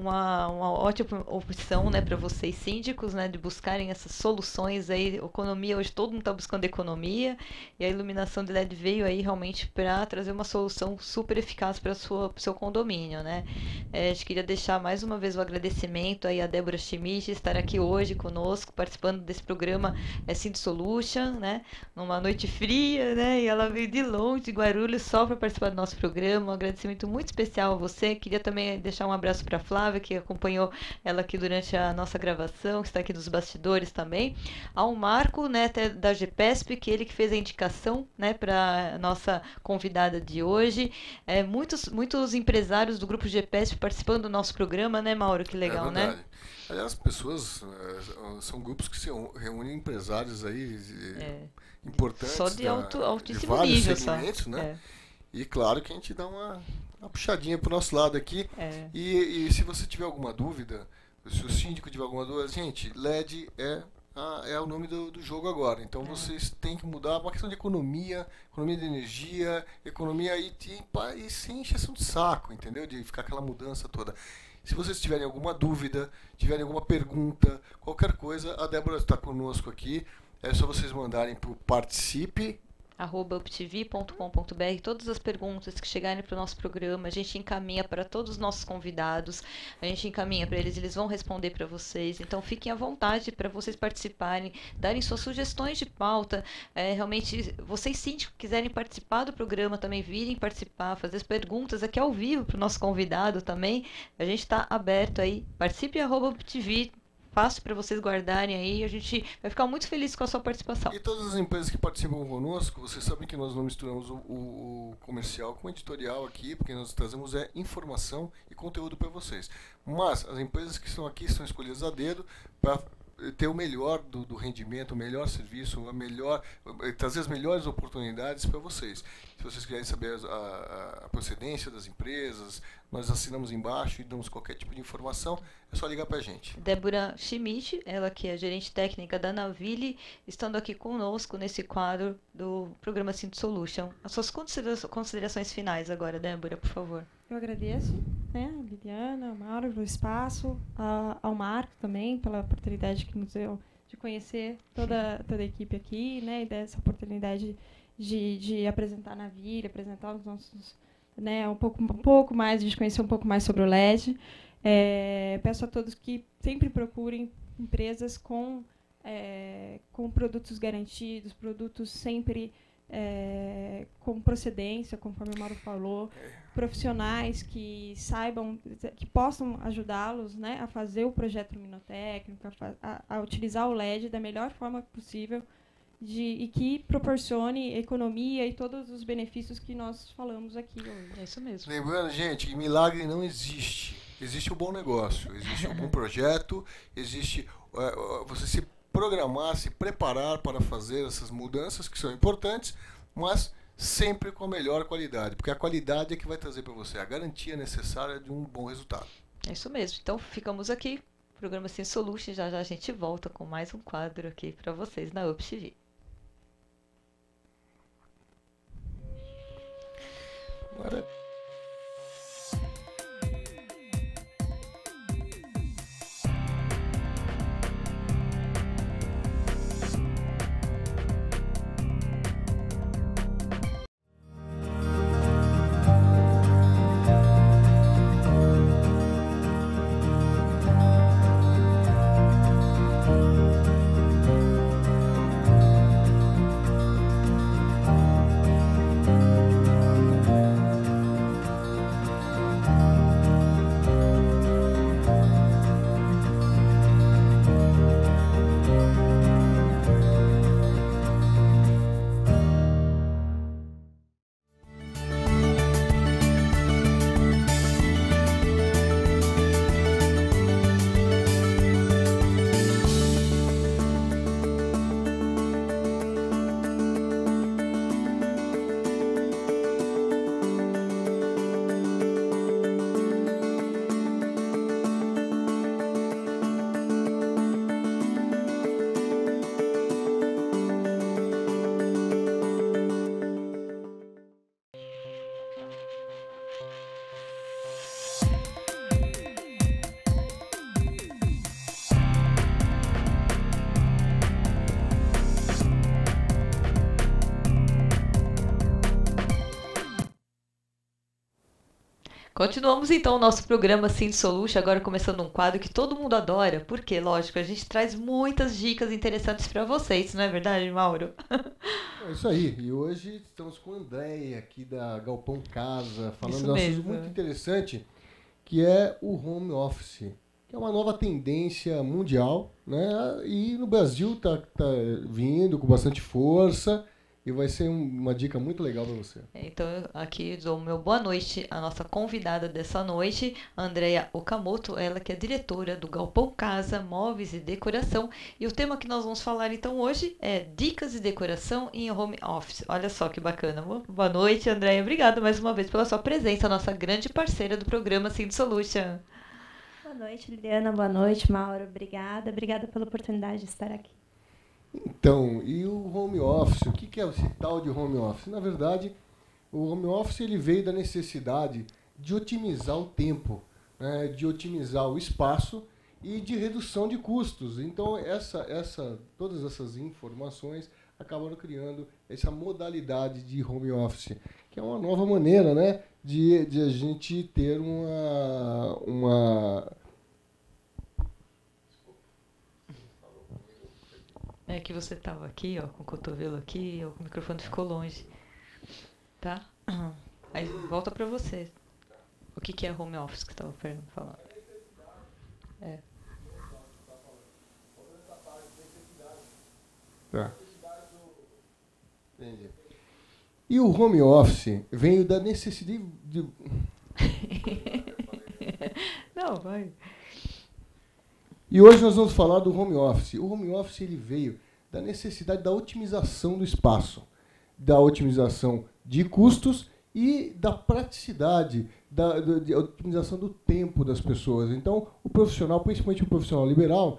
A: ótima opção, né, para vocês síndicos, né, de buscarem essas soluções aí. Economia, hoje todo mundo está buscando economia, e a iluminação de LED veio aí realmente para trazer uma solução super eficaz para o seu condomínio, né? A gente queria deixar mais uma vez o agradecimento aí a Débora Schmidt estar aqui hoje conosco, participando desse programa Synth Solution, né? Numa noite fria, né? E ela veio de longe, de Guarulhos, só para participar do nosso programa. Um agradecimento muito especial a você. Queria também deixar um abraço para a Flávia, que acompanhou ela aqui durante a nossa gravação, que está aqui nos bastidores também. Ao Marco, né, da GPESP, que ele que fez a indicação, né, para a nossa convidada de hoje. Muitos empresários do grupo GPESP participando do nosso programa, né, Mauro? Que legal, né?
B: Aliás, as pessoas são grupos que se reúnem empresários aí importantes.
A: Só de altíssimo
B: de vários
A: nível,
B: segmentos, né? E claro que a gente dá uma puxadinha pro nosso lado aqui. E se você tiver alguma dúvida, se o síndico tiver alguma dúvida, gente, LED é o nome do jogo agora. Então vocês têm que mudar uma questão de economia de energia, economia e sem encheção de saco, entendeu? De ficar aquela mudança toda. Se vocês tiverem alguma dúvida, tiverem alguma pergunta, qualquer coisa, a Débora está conosco aqui. É só vocês mandarem para o participe
A: uptv.com.br. Todas as perguntas que chegarem para o nosso programa, a gente encaminha para todos os nossos convidados, a gente encaminha para eles vão responder para vocês. Então fiquem à vontade para vocês participarem, darem suas sugestões de pauta. Realmente, vocês sim que quiserem participar do programa também, virem participar, fazer as perguntas aqui ao vivo para o nosso convidado também. A gente está aberto aí. Participe @uptv. Fácil para vocês guardarem aí, a gente vai ficar muito feliz com a sua participação.
B: E todas as empresas que participam conosco, vocês sabem que nós não misturamos o comercial com o editorial aqui, porque nós trazemos informação e conteúdo para vocês. Mas as empresas que estão aqui são escolhidas a dedo para ter o melhor do rendimento, o melhor serviço, trazer as melhores oportunidades para vocês. Se vocês quiserem saber a procedência das empresas, nós assinamos embaixo e damos qualquer tipo de informação, é só ligar para a gente.
A: Débora Schmidt, ela que é gerente técnica da Naville, estando aqui conosco nesse quadro do programa Cinto Solution. As suas considerações finais agora, Débora, por favor.
E: Eu agradeço, né, a Liliana, ao Mauro pelo espaço, ao Marco também pela oportunidade que nos deu de conhecer toda a equipe aqui, né, e dessa oportunidade de apresentar a Naville, apresentar os nossos, né, um pouco mais, de conhecer um pouco mais sobre o LED. Peço a todos que sempre procurem empresas com produtos garantidos, produtos sempre com procedência, conforme o Mauro falou, profissionais que saibam, que possam ajudá-los, né, a fazer o projeto luminotécnico, a utilizar o LED da melhor forma possível e que proporcione economia e todos os benefícios que nós falamos aqui hoje.
A: É isso mesmo.
B: Lembrando, gente, que milagre não existe. Existe o bom negócio, existe o bom projeto, existe você se programar, se preparar para fazer essas mudanças que são importantes, mas sempre com a melhor qualidade, porque a qualidade é que vai trazer para você a garantia necessária de um bom resultado.
A: É isso mesmo. Então ficamos aqui, programa Cinto Solution, já a gente volta com mais um quadro aqui para vocês na UpTV.
B: Agora...
A: Continuamos então o nosso programa Cinto Solution, agora começando um quadro que todo mundo adora, porque, lógico, a gente traz muitas dicas interessantes para vocês, não é verdade, Mauro?
B: É isso aí, e hoje estamos com a Andréia aqui da Galpão Casa, falando de um assunto muito interessante, que é o home office, que é uma nova tendência mundial, né? E no Brasil tá vindo com bastante força. E vai ser uma dica muito legal para você.
A: Então, aqui dou meu boa noite à nossa convidada dessa noite, Andréia Okamoto, ela que é diretora do Galpão Casa, Móveis e Decoração. E o tema que nós vamos falar então hoje é dicas de decoração em home office. Olha só que bacana. Boa noite, Andréia. Obrigada mais uma vez pela sua presença, nossa grande parceira do programa Cinto Solution.
F: Boa noite, Liliana. Boa noite, Mauro. Obrigada. Obrigada pela oportunidade de estar aqui.
B: Então, e o home office? O que é esse tal de home office? Na verdade, o home office ele veio da necessidade de otimizar o tempo, né, de otimizar o espaço e de redução de custos. Então, todas essas informações acabaram criando essa modalidade de home office, que é uma nova maneira, né, de a gente ter uma...
A: É que você estava aqui, ó, com o cotovelo aqui, o microfone ficou longe. Tá? Aí volta para você. O que é home office que você estava falando? É.
B: Tá. Entendi. E o home office veio da necessidade de...
A: Não, vai.
B: E hoje nós vamos falar do home office. O home office ele veio da necessidade da otimização do espaço, da otimização de custos e da praticidade, da otimização do tempo das pessoas. Então, o profissional, principalmente o profissional liberal,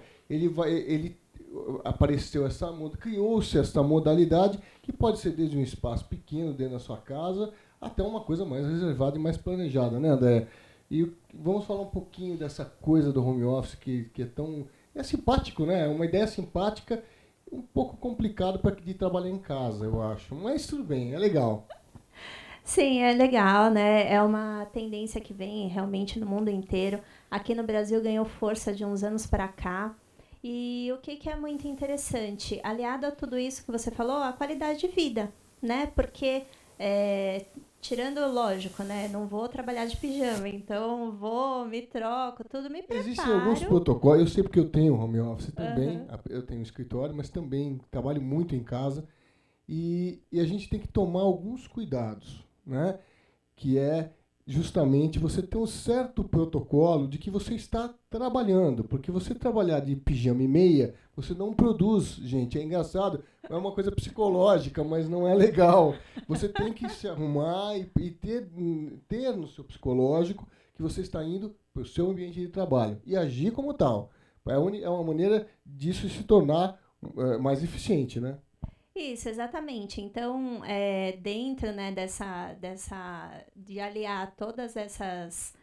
B: criou-se essa modalidade que pode ser desde um espaço pequeno dentro da sua casa até uma coisa mais reservada e mais planejada, né, André? E vamos falar um pouquinho dessa coisa do home office que é tão... É simpático, né? É uma ideia simpática, um pouco complicado para quem trabalha em casa, eu acho. Mas tudo bem, é legal.
F: Sim, é legal, né? É uma tendência que vem realmente no mundo inteiro. Aqui no Brasil ganhou força de uns anos para cá. E o que é muito interessante? Aliado a tudo isso que você falou, a qualidade de vida, né? Porque... tirando, lógico, né? Não vou trabalhar de pijama, então me troco, tudo me preparo.
B: Existem alguns protocolos, eu sei porque eu tenho home office também, eu tenho um escritório, mas também trabalho muito em casa, e a gente tem que tomar alguns cuidados, né? Que é justamente você ter um certo protocolo de que você está trabalhando, porque você trabalhar de pijama e meia, você não produz, gente, é engraçado, é uma coisa psicológica, mas não é legal. Você tem que se arrumar e ter no seu psicológico que você está indo para o seu ambiente de trabalho e agir como tal. É uma maneira disso se tornar mais eficiente, né?
F: Isso, exatamente. Então, dentro, né, de aliar todas essas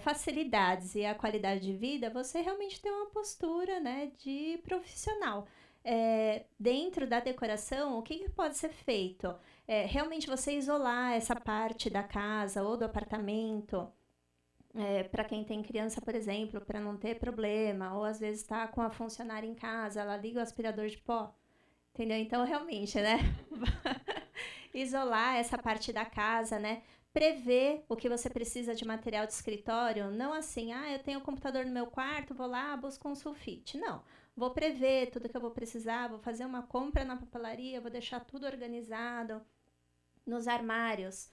F: facilidades e a qualidade de vida, você realmente tem uma postura, né, de profissional. Dentro da decoração, o que pode ser feito? Realmente você isolar essa parte da casa ou do apartamento, para quem tem criança, por exemplo, para não ter problema, ou às vezes está com a funcionária em casa, ela liga o aspirador de pó. Entendeu? Então, realmente, né? Isolar essa parte da casa, né? Prever o que você precisa de material de escritório. Não assim, eu tenho um computador no meu quarto, vou lá, busco um sulfite. Não. Vou prever tudo que eu vou precisar, vou fazer uma compra na papelaria, vou deixar tudo organizado. Nos armários,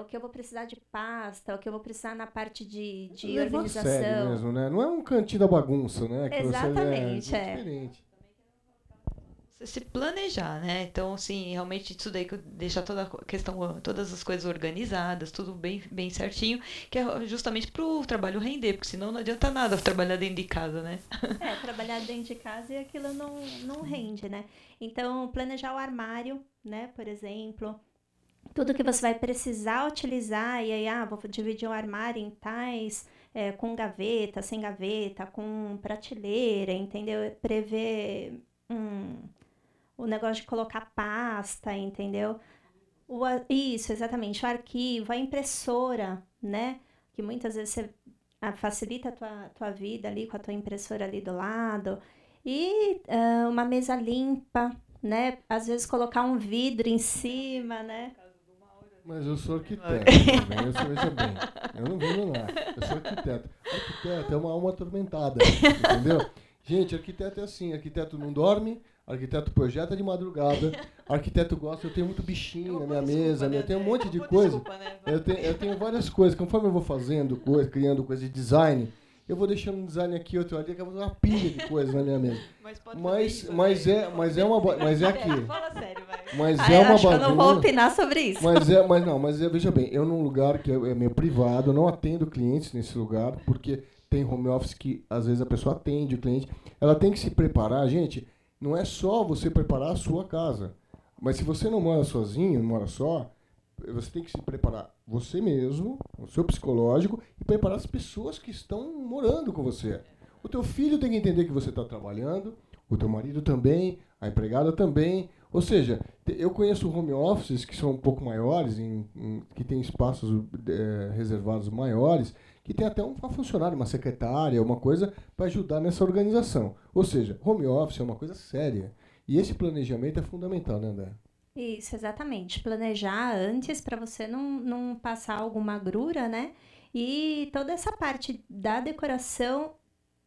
F: o que eu vou precisar de pasta, o que eu vou precisar na parte de organização.
B: Sério mesmo, né? Não é um cantinho da bagunça, né? Que
F: exatamente,
B: você é diferente.
A: Se planejar, né? Então, assim, realmente isso daí, deixar toda a questão, todas as coisas organizadas, tudo bem certinho, que é justamente para o trabalho render, porque senão não adianta nada trabalhar dentro de casa, né?
F: Trabalhar dentro de casa e aquilo não rende, né? Então, planejar o armário, né, por exemplo, tudo que você vai precisar utilizar, e aí, vou dividir o armário em tais, com gaveta, sem gaveta, com prateleira, entendeu? Prever o negócio de colocar pasta, entendeu? Isso, exatamente. O arquivo, a impressora, né? Que muitas vezes você facilita a tua vida ali com a tua impressora ali do lado. E uma mesa limpa, né? Às vezes colocar um vidro em cima, né?
B: Mas eu sou arquiteto, veja bem, eu não vou lá, eu sou arquiteto. Arquiteto é uma alma atormentada, entendeu? Gente, arquiteto é assim, arquiteto não dorme, arquiteto projeta de madrugada, arquiteto gosta, eu tenho muito bichinho na minha mesa, eu tenho um monte de coisa, eu tenho várias coisas, conforme eu vou fazendo coisa, criando coisa de design, eu vou deixando um design aqui, outro ali, que eu vou fazer uma pilha de coisas na minha mesa. Mas é aqui.
F: Fala sério, vai.
B: Mas é uma bagunça.
F: Eu não vou opinar sobre isso.
B: Mas veja bem, eu num lugar que é meio privado, eu não atendo clientes nesse lugar, porque tem home office que às vezes a pessoa atende o cliente, ela tem que se preparar, gente, não é só você preparar a sua casa, mas se você não mora sozinho, não mora só, você tem que se preparar você mesmo, o seu psicológico, e preparar as pessoas que estão morando com você. O teu filho tem que entender que você está trabalhando, o teu marido também, a empregada também, Ou seja, eu conheço home offices que são um pouco maiores, que têm espaços reservados maiores, que tem até uma funcionária, uma secretária, uma coisa para ajudar nessa organização. Ou seja, home office é uma coisa séria. E esse planejamento é fundamental, né, André?
F: Isso, exatamente. Planejar antes para você não passar alguma agrura, né? E toda essa parte da decoração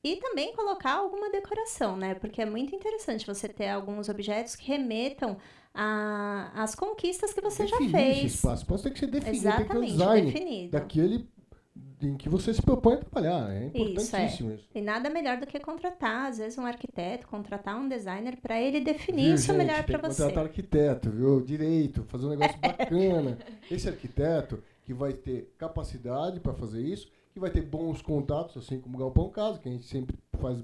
F: e também colocar alguma decoração, né? Porque é muito interessante você ter alguns objetos que remetam às conquistas que você já fez.
B: Esse espaço pode ter que ser definido,
F: exatamente,
B: tem que ter um design
F: definido.
B: daquele em que você se propõe a trabalhar. É importantíssimo isso.
F: E nada melhor do que contratar, às vezes, um arquiteto, contratar um designer para ele definir isso melhor para você.
B: Contratar arquiteto, viu? Direito, fazer um negócio bacana. Esse arquiteto que vai ter capacidade para fazer isso, que vai ter bons contatos, assim como o Galpão Casa, que a gente sempre faz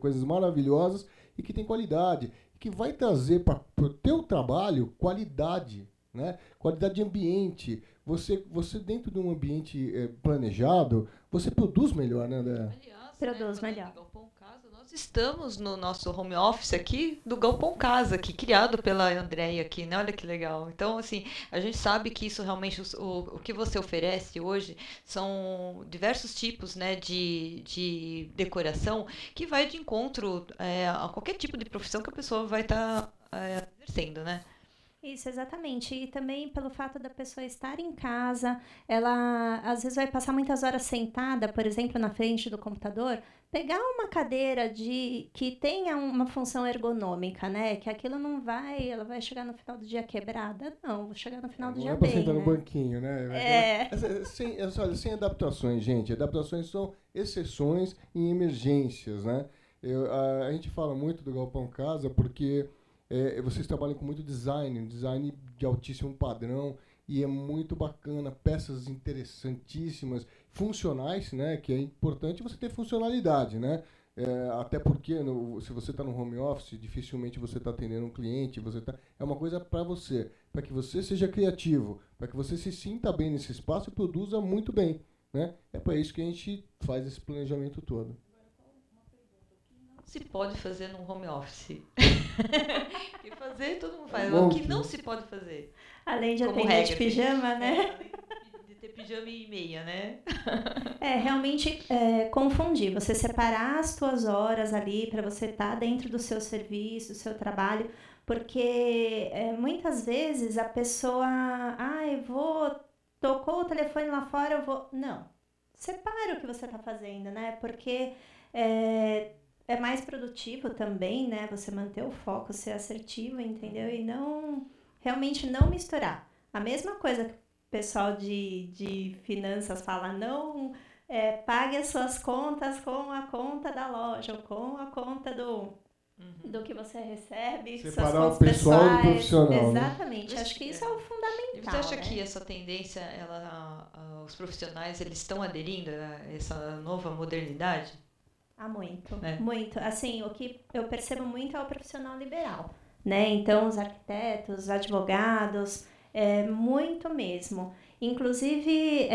B: coisas maravilhosas e que tem qualidade, que vai trazer para o teu trabalho qualidade, né? Qualidade de ambiente. Você dentro de um ambiente planejado, você produz melhor, né, André?
A: Aliás,
F: produz melhor.
A: Galpão Casa, nós estamos no nosso home office aqui do Galpão Casa, que criado pela Andréia aqui, né? Olha que legal. Então, assim, a gente sabe que isso realmente, o que você oferece hoje são diversos tipos, né, de decoração que vai de encontro a qualquer tipo de profissão que a pessoa vai estar exercendo, né?
F: Isso, exatamente. E também pelo fato da pessoa estar em casa, ela às vezes vai passar muitas horas sentada, por exemplo, na frente do computador, pegar uma cadeira que tenha uma função ergonômica, né? Que aquilo ela vai chegar no final do dia quebrada. Não, vou chegar no final do dia bem,
B: para sentar
F: né?
B: no banquinho, né? Sem adaptações, gente. Adaptações são exceções em emergências, né? A gente fala muito do Galpão Casa porque vocês trabalham com muito design de altíssimo padrão, e é muito bacana, peças interessantíssimas, funcionais, né, que é importante você ter funcionalidade, né? Até porque se você está no home office, dificilmente você está atendendo um cliente, é uma coisa para você, para que você seja criativo, para que você se sinta bem nesse espaço e produza muito bem, né? É para isso que a gente faz esse planejamento todo.
A: Se pode fazer num home office. E fazer, todo mundo faz. O que não se pode fazer?
F: Além de atender de pijama, né?
A: Além de ter pijama e meia, né?
F: Realmente confundir. Você separar as suas horas ali para você estar dentro do seu serviço, do seu trabalho. Porque muitas vezes a pessoa... tocou o telefone lá fora, eu vou... Não. Separa o que você está fazendo, né? Porque... é mais produtivo também, né? Você manter o foco, ser assertivo, entendeu? E realmente não misturar. A mesma coisa que o pessoal de finanças fala, não pague as suas contas com a conta da loja, ou com a conta do que você recebe,
B: separar o pessoal do profissional.
F: Exatamente.
A: Né?
F: Acho que isso é o fundamental.
A: E você acha,
F: né?
A: que essa tendência, os profissionais, eles estão aderindo a essa nova modernidade?
F: Muito, muito. Assim, o que eu percebo muito é o profissional liberal, né? Então, os arquitetos, os advogados, muito mesmo. Inclusive,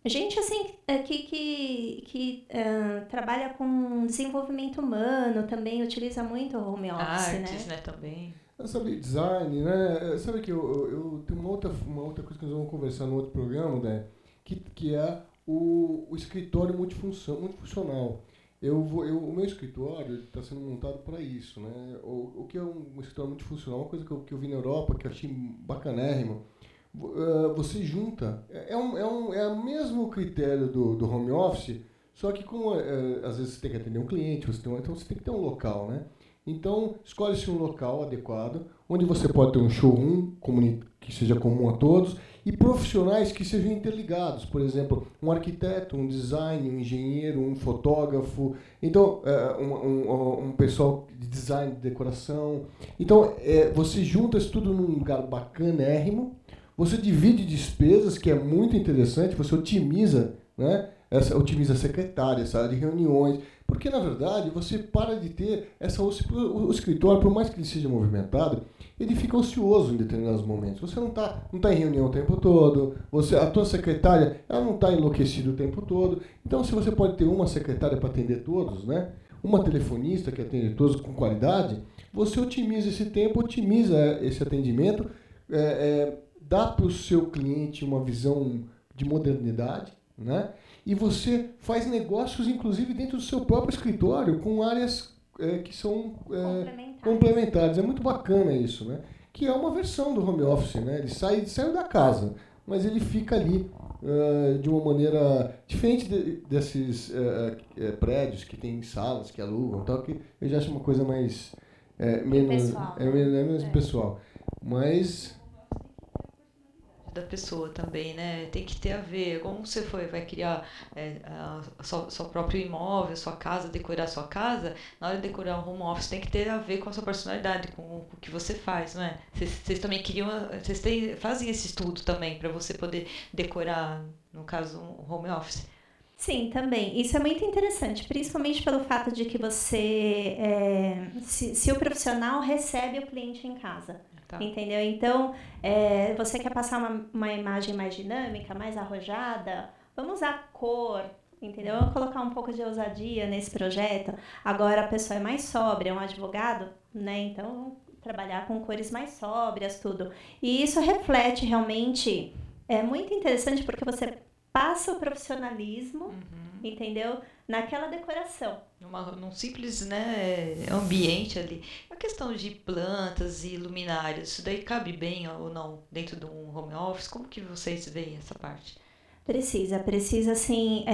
F: gente assim que trabalha com desenvolvimento humano também utiliza muito o home office,
A: artes, né? Também.
B: Sabe, design, né? Sabe que eu tenho uma outra coisa que nós vamos conversar no outro programa, né? Que é o escritório multifuncional. O meu escritório está sendo montado para isso, né? O que é um escritório multifuncional? Uma coisa que eu vi na Europa, que eu achei bacanérrimo. Você junta, é o mesmo critério do home office, só que como às vezes você tem que atender um cliente, então você tem que ter um local, né? Então, escolhe-se um local adequado, onde você pode ter um showroom que seja comum a todos, e profissionais que sejam interligados. Por exemplo, um arquiteto, um design, um engenheiro, um fotógrafo. Então, um pessoal de design, de decoração. Então, você junta isso tudo num lugar bacanérrimo, você divide despesas, que é muito interessante, você otimiza, né? Otimiza a secretária, essa área de reuniões, porque, na verdade, você para de ter o escritório, por mais que ele seja movimentado, ele fica ocioso em determinados momentos. Você não tá em reunião o tempo todo, a tua secretária ela não está enlouquecida o tempo todo. Então, se você pode ter uma secretária para atender todos, né? uma telefonista que atende todos com qualidade, você otimiza esse tempo, otimiza esse atendimento, dá para o seu cliente uma visão de modernidade, né? E você faz negócios, inclusive, dentro do seu próprio escritório, com áreas que são complementares. É muito bacana isso, né? Que é uma versão do home office, né? Ele saiu da casa, mas ele fica ali de uma maneira diferente desses prédios que tem salas, que alugam, tal, que eu já acho uma coisa mais menos pessoal. Mas
A: da pessoa também, né? Tem que ter a ver, como você vai criar seu próprio imóvel, sua casa, decorar sua casa, na hora de decorar um home office tem que ter a ver com a sua personalidade, com o que você faz, não é? Vocês também fazem esse estudo também para você poder decorar, no caso, um home office?
F: Sim, também. Isso é muito interessante, principalmente pelo fato de que você, se o profissional recebe o cliente em casa. Tá. Entendeu? Então, você quer passar uma imagem mais dinâmica, mais arrojada, vamos usar cor, entendeu? Vamos colocar um pouco de ousadia nesse projeto. Agora a pessoa é mais sóbria, é um advogado, né? Então, vamos trabalhar com cores mais sóbrias, tudo. E isso reflete realmente, é muito interessante porque você passa o profissionalismo, entendeu? Naquela decoração.
A: Num simples, né, ambiente ali. A questão de plantas e luminárias, isso daí cabe bem ou não dentro de um home office? Como que vocês veem essa parte?
F: Precisa assim,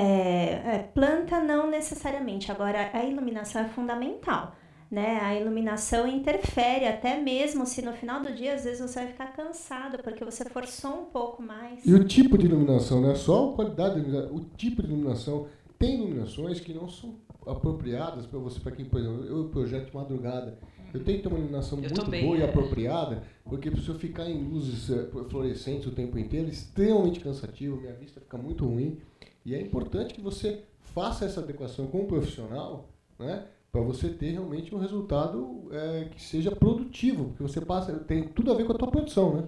F: planta não necessariamente, agora a iluminação é fundamental. Né? A iluminação interfere, até mesmo se no final do dia, às vezes você vai ficar cansado, porque você forçou um pouco mais.
B: E o tipo de iluminação, não é só a qualidade da iluminação, o tipo de iluminação. Tem iluminações que não são apropriadas para você, para quem, por exemplo, eu projeto madrugada. Eu tenho que ter uma iluminação muito boa e apropriada, porque se eu ficar em luzes fluorescentes o tempo inteiro, é extremamente cansativo, minha vista fica muito ruim. E é importante que você faça essa adequação com um profissional, né? Para você ter realmente um resultado que seja produtivo, porque você tem tudo a ver com a tua produção, né?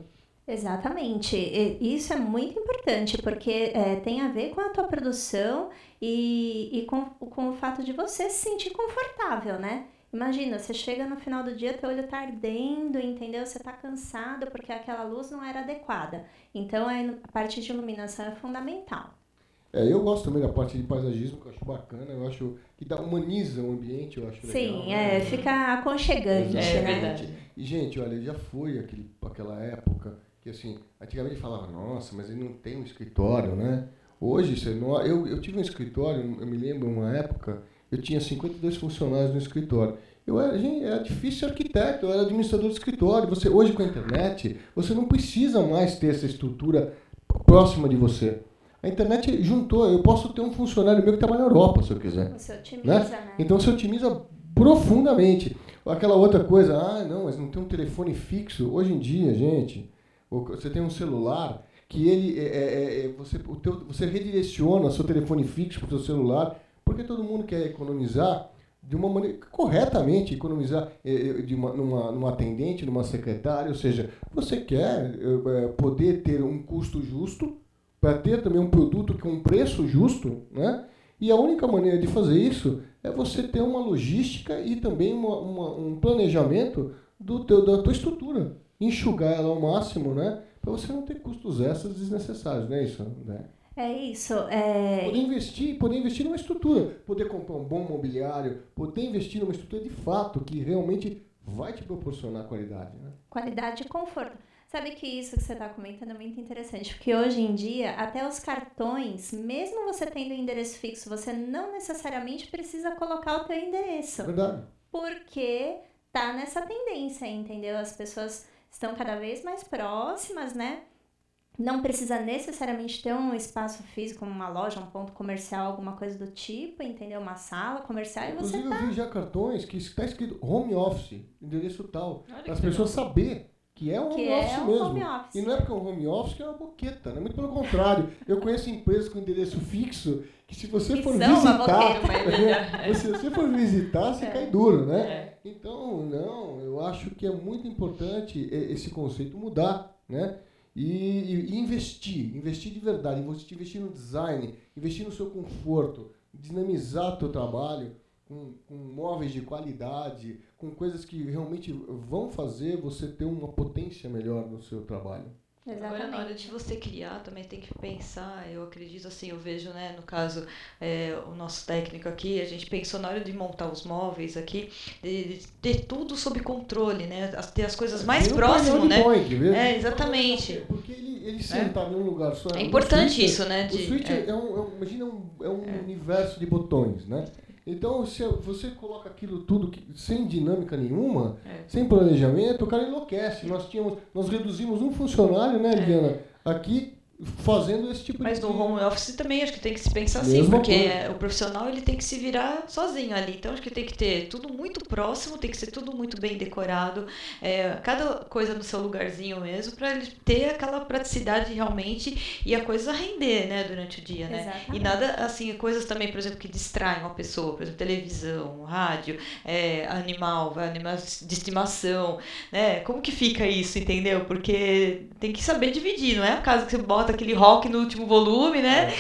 F: Exatamente. Isso é muito importante, porque tem a ver com a tua produção e com o fato de você se sentir confortável, né? Imagina, você chega no final do dia, teu olho tá ardendo, entendeu? Você tá cansado porque aquela luz não era adequada. Então, a parte de iluminação é fundamental.
B: Eu gosto também da parte de paisagismo, que eu acho bacana, eu acho que humaniza o ambiente, eu acho legal.
F: Sim, fica aconchegante, né?
B: Verdade. E, gente, olha, já foi aquela época que, assim, antigamente falava, nossa, mas ele não tem um escritório, né? Hoje, eu tive um escritório, eu me lembro, uma época, eu tinha 52 funcionários no escritório. Era difícil ser arquiteto, eu era administrador de escritório. Hoje, com a internet, você não precisa mais ter essa estrutura próxima de você. A internet juntou, eu posso ter um funcionário meu que trabalha na Europa, se eu quiser.
F: Você otimiza, né?
B: Então você otimiza profundamente. Aquela outra coisa, não, mas não tem um telefone fixo. Hoje em dia, gente, você tem um celular que ele você redireciona o seu telefone fixo para o seu celular, porque todo mundo quer economizar de uma maneira corretamente, economizar numa atendente, numa secretária, ou seja, você quer poder ter um custo justo, para ter também um produto com um preço justo, né? E a única maneira de fazer isso é você ter uma logística e também um planejamento da tua estrutura. Enxugar ela ao máximo, né? Para você não ter custos extras desnecessários, não é isso? Né?
F: É isso.
B: Poder investir numa estrutura, poder comprar um bom mobiliário, poder investir numa estrutura de fato que realmente vai te proporcionar qualidade. Né?
F: Qualidade e conforto. Sabe que isso que você está comentando é muito interessante, porque hoje em dia, até os cartões, mesmo você tendo endereço fixo, você não necessariamente precisa colocar o teu endereço.
B: Verdade.
F: Porque tá nessa tendência, entendeu? As pessoas estão cada vez mais próximas, né? Não precisa necessariamente ter um espaço físico, como uma loja, um ponto comercial, alguma coisa do tipo, entendeu? Uma sala comercial e você
B: Inclusive, eu vi já cartões que está escrito home office, endereço tal, para as pessoas saberem que é um home office mesmo.
F: Home office.
B: E não é porque é um home office que é uma boqueta, né? Muito pelo contrário. Eu conheço empresas com endereço fixo que se você for visitar, você cai duro, né? Então, eu acho que é muito importante esse conceito mudar, né? E investir de verdade, investir no design, investir no seu conforto, dinamizar o teu trabalho com móveis de qualidade, com coisas que realmente vão fazer você ter uma potência melhor no seu trabalho.
F: Exatamente.
A: Agora, na hora de você criar, também tem que pensar, eu acredito assim, eu vejo, né, no caso, o nosso técnico aqui, a gente pensou na hora de montar os móveis aqui, de ter tudo sob controle, né, ter as coisas mais próximas, né?
B: Boing,
A: exatamente.
B: Porque ele sentar num lugar só.
A: É importante
B: switch,
A: isso, né?
B: O switch imagina um universo de botões, né? Então, se você coloca aquilo tudo sem dinâmica nenhuma, sem planejamento, o cara enlouquece. Nós reduzimos um funcionário, né, Eliana, aqui fazendo esse tipo
A: Mas
B: de...
A: no home office também acho que tem que se pensar assim, porque o profissional ele tem que se virar sozinho ali. Então acho que tem que ter tudo muito próximo, tem que ser tudo muito bem decorado, cada coisa no seu lugarzinho mesmo, para ele ter aquela praticidade realmente e a coisa render, né, durante o dia, né?
F: Exatamente.
A: E nada assim, coisas também, por exemplo, que distraem uma pessoa, por exemplo, televisão, rádio, animais de estimação, né? Como que fica isso, entendeu? Porque tem que saber dividir, não é a casa que você bota aquele rock no último volume, né?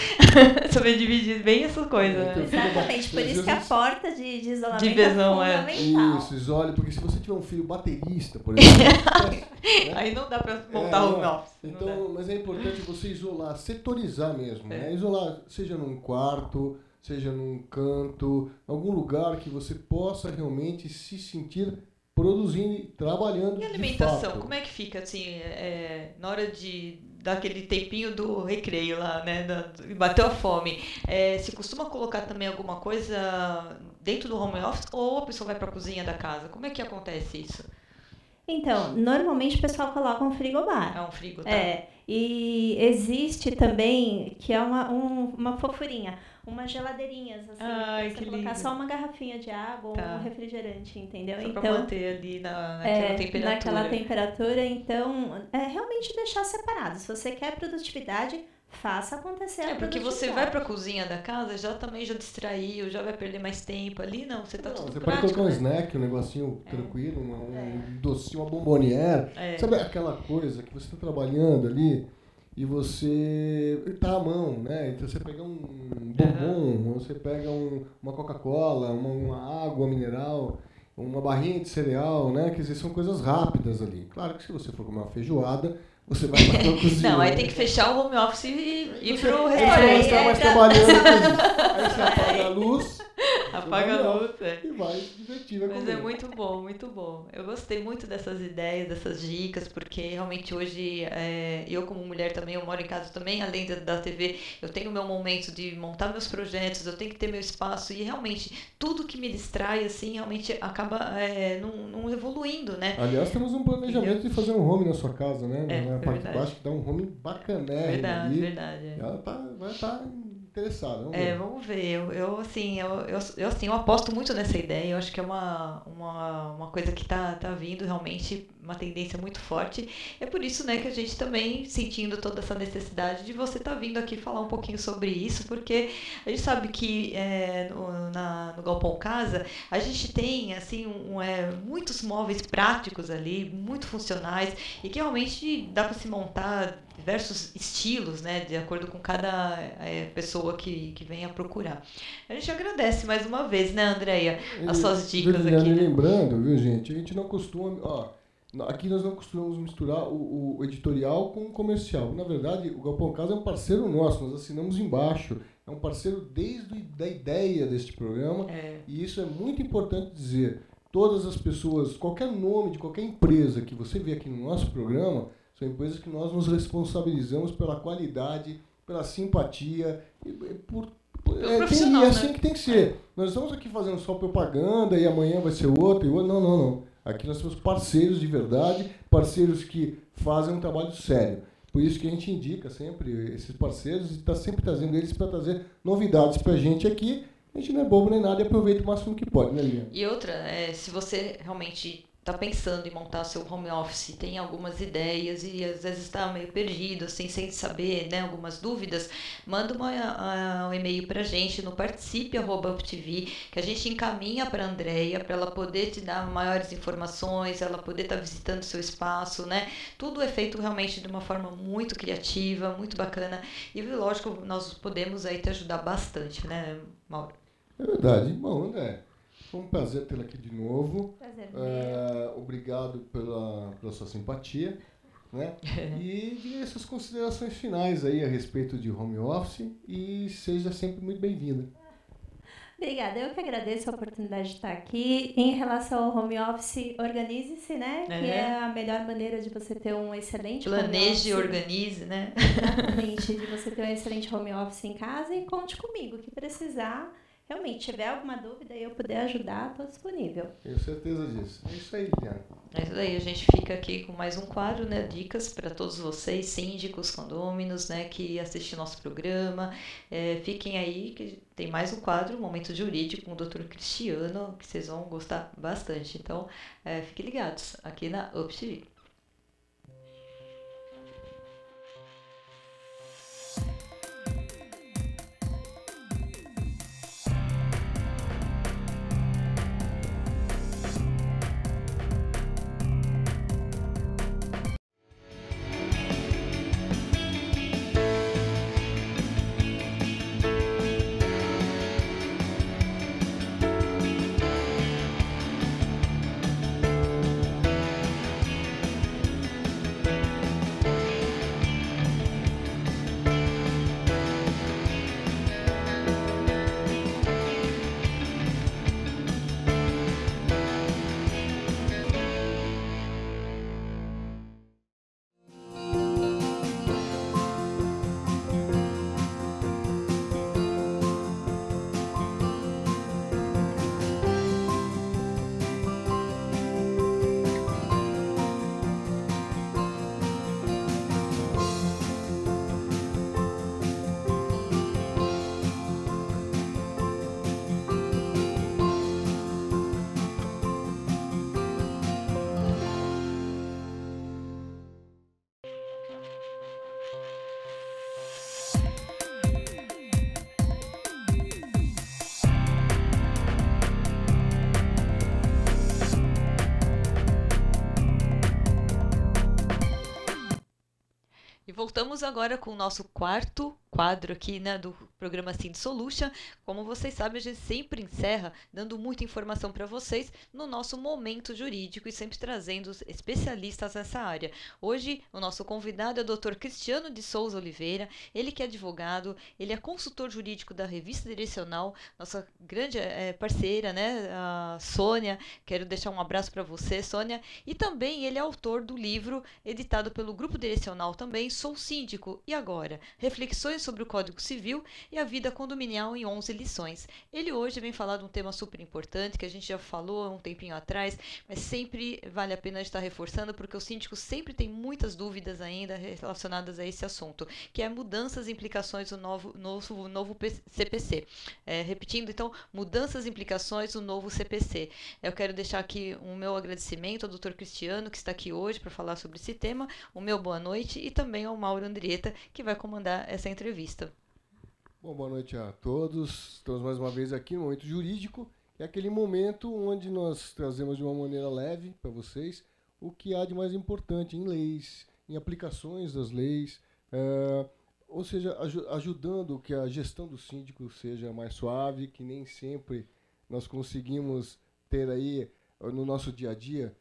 A: Saber dividir bem essa coisa, né?
F: Exatamente, por isso que a porta de isolamento
A: visão,
F: é fundamental.
B: Isso, isole, porque se você tiver um filho baterista, por exemplo...
A: né? Aí não dá pra montar home office.
B: Então, mas é importante você isolar, setorizar mesmo, né? Isolar, seja num quarto, seja num canto, algum lugar que você possa realmente se sentir produzindo e trabalhando.
A: E a alimentação, como é que fica assim, na hora de dar aquele tempinho do recreio lá, né? Bateu a fome. Se costuma colocar também alguma coisa dentro do home office ou a pessoa vai para a cozinha da casa? Como é que acontece isso?
F: Então, normalmente o pessoal coloca um frigobar.
A: É um frigo, tá?
F: E existe também, que é uma fofurinha, umas geladeirinhas, assim,
A: Ai,
F: pra você
A: que
F: colocar
A: lindo.
F: só uma garrafinha de água ou
A: Tá.
F: um refrigerante, entendeu?
A: Só
F: então,
A: pra manter ali naquela temperatura.
F: naquela temperatura, então, realmente deixar separado. Se você quer produtividade, faça acontecer a
A: porque
F: produtividade.
A: você vai pra cozinha da casa, já distraiu, já vai perder mais tempo ali, não, você tá tudo
B: você
A: prático,
B: pode colocar um
A: né?
B: snack, um negocinho tranquilo, um docinho, uma bombonière. Sabe aquela coisa que você está trabalhando ali e você está à mão, né? Então você pega um bombom, você pega uma Coca-Cola, uma água mineral, uma barrinha de cereal, né? Quer dizer, são coisas rápidas ali. Claro que se você for comer uma feijoada, você vai para a cozinha.
A: Não, aí tem que fechar o home office e ir pro
B: Você
A: restaurante.
B: vai estar mais trabalhando. Aí você apaga a luz.
A: Apaga a luz,
B: E vai divertir, vai
A: Mas
B: comer.
A: é muito bom, muito bom. Eu gostei muito dessas ideias, dessas dicas, porque realmente hoje, eu como mulher também, eu moro em casa também, além da TV, eu tenho o meu momento de montar meus projetos, eu tenho que ter meu espaço e realmente tudo que me distrai, assim, realmente acaba não evoluindo, né?
B: Aliás, temos um planejamento de fazer um home na sua casa, né? Na parte de
A: verdade.
B: baixo, que dá um home bacané.
A: Verdade, verdade.
B: Ela vai estar interessada. Vamos ver.
A: Vamos ver. Eu aposto muito nessa ideia. Eu acho que é uma coisa que tá vindo realmente, uma tendência muito forte. É por isso, né, que a gente também, sentindo toda essa necessidade de você estar vindo aqui falar um pouquinho sobre isso, porque a gente sabe que no Galpão Casa, a gente tem, assim, muitos móveis práticos ali, muito funcionais, e que realmente dá para se montar diversos estilos, né, de acordo com cada pessoa que venha procurar. A gente agradece mais uma vez, né, Andréia, as suas dicas aqui. Né?
B: Lembrando, viu, gente, a gente não costuma... aqui nós não costumamos misturar o editorial com o comercial. Na verdade, o Galpão Casa é um parceiro nosso, nós assinamos embaixo. É um parceiro desde a ideia deste programa. E isso é muito importante dizer. Todas as pessoas, qualquer nome de qualquer empresa que você vê aqui no nosso programa, são empresas que nós nos responsabilizamos pela qualidade, pela simpatia,
A: profissional,
B: é assim que tem que ser. Nós estamos aqui fazendo só propaganda e amanhã vai ser outro e outro. Não. Aqui nós temos parceiros de verdade, parceiros que fazem um trabalho sério. Por isso que a gente indica sempre esses parceiros e está sempre trazendo eles para trazer novidades para a gente aqui. A gente não é bobo nem nada e aproveita o máximo que pode, né, Lilian?
A: E outra, se você realmente está pensando em montar seu home office, tem algumas ideias e às vezes está meio perdido, assim, sem saber, né, algumas dúvidas, manda um e-mail para a gente no participe@uptv, que a gente encaminha para a Andréia, para ela poder te dar maiores informações, ela poder estar visitando o seu espaço, né? Tudo é feito realmente de uma forma muito criativa, muito bacana e, lógico, nós podemos aí te ajudar bastante, né, Mauro?
B: É verdade. Bom, André, Foi um prazer tê-la aqui de novo.
F: Prazer.
B: Obrigado pela sua simpatia. Né? E diga suas considerações finais aí a respeito de home office e seja sempre muito bem-vinda.
F: Obrigada, eu que agradeço a oportunidade de estar aqui. Em relação ao home office, organize-se, né? Que é a melhor maneira de você ter um excelente
A: planeje e organize, né?
F: Exatamente, de você ter um excelente home office em casa e conte comigo, que precisar. Realmente, tiver alguma dúvida e eu puder ajudar, estou disponível.
B: Tenho certeza disso. É isso aí, Diana.
A: É isso aí, a gente fica aqui com mais um quadro, né? Dicas para todos vocês, síndicos, condôminos, né? Que assistem nosso programa. Fiquem aí, que tem mais um quadro, Momento Jurídico, com o Dr. Cristiano, que vocês vão gostar bastante. Então, fiquem ligados aqui na UP TV. E voltamos agora com o nosso quarto quadro aqui, né, do programa Sind Solution. Como vocês sabem, a gente sempre encerra dando muita informação para vocês no nosso momento jurídico e sempre trazendo os especialistas nessa área. Hoje, o nosso convidado é o Dr. Cristiano de Souza Oliveira, ele que é advogado, ele é consultor jurídico da Revista Direcional, nossa grande parceira, né, a Sônia. Quero deixar um abraço para você, Sônia. E também ele é autor do livro editado pelo Grupo Direcional também, Sou Síndico, e Agora? Reflexões sobre o Código Civil e a vida condominial em 11 lições. Ele hoje vem falar de um tema super importante, que a gente já falou há um tempinho atrás, mas sempre vale a pena estar reforçando, porque o síndico sempre tem muitas dúvidas ainda relacionadas a esse assunto, que é mudanças e implicações do novo CPC. Repetindo, então, mudanças e implicações do novo CPC. Eu quero deixar aqui o meu agradecimento ao Dr. Cristiano, que está aqui hoje para falar sobre esse tema, o meu boa noite, e também ao Mauro Andrieta, que vai comandar essa entrevista.
B: Bom, boa noite a todos. Estamos mais uma vez aqui no Momento Jurídico. É aquele momento onde nós trazemos de uma maneira leve para vocês o que há de mais importante em leis, em aplicações das leis, ou seja, ajudando que a gestão do síndico seja mais suave, que nem sempre nós conseguimos ter aí no nosso dia a dia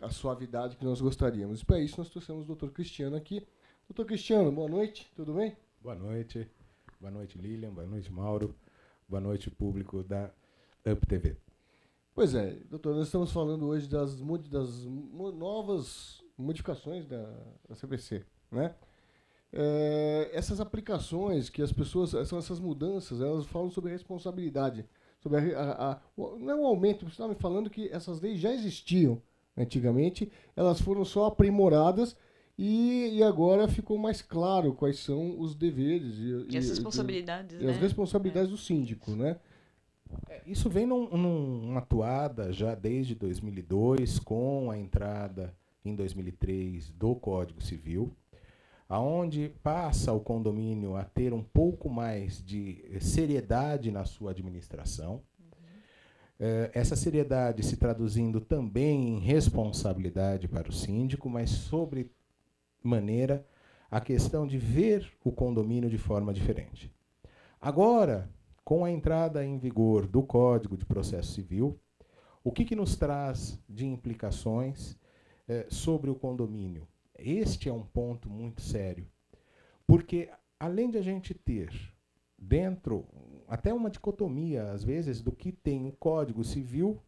B: a suavidade que nós gostaríamos. E para isso nós trouxemos o Dr. Cristiano aqui. Doutor Cristiano, boa noite, tudo bem?
G: Boa noite Lilian, boa noite Mauro, boa noite público da UP TV.
B: Pois é, doutor, nós estamos falando hoje das novas modificações da CPC, né? Essas aplicações que as pessoas, essas mudanças, elas falam sobre responsabilidade, sobre não é um aumento, você estava me falando que essas leis já existiam antigamente, elas foram só aprimoradas. E agora ficou mais claro quais são os deveres
A: e as responsabilidades,
B: né? As responsabilidades do síndico, né?
G: Isso vem numa atuada já desde 2002, com a entrada em 2003 do Código Civil, aonde passa o condomínio a ter um pouco mais de seriedade na sua administração. Essa seriedade se traduzindo também em responsabilidade para o síndico, mas sobre maneira a questão de ver o condomínio de forma diferente. Agora, com a entrada em vigor do Código de Processo Civil, o que nos traz de implicações sobre o condomínio? Este é um ponto muito sério, porque além de a gente ter dentro até uma dicotomia, às vezes, do que tem o Código Civil,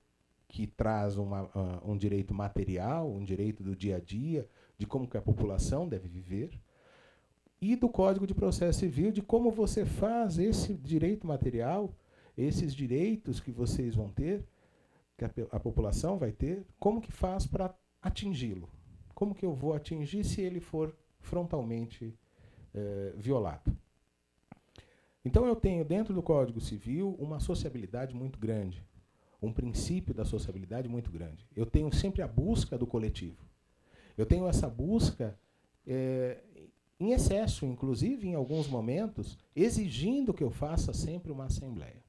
G: que traz um direito material, um direito do dia a dia, de como que a população deve viver, e do Código de Processo Civil, de como você faz esse direito material, esses direitos que vocês vão ter, que a população vai ter, como que faz para atingi-lo? Como que eu vou atingir se ele for frontalmente violado? Então eu tenho dentro do Código Civil uma sociabilidade muito grande, um princípio da sociabilidade muito grande. Eu tenho sempre a busca do coletivo. Eu tenho essa busca em excesso, inclusive em alguns momentos, exigindo que eu faça sempre uma assembleia.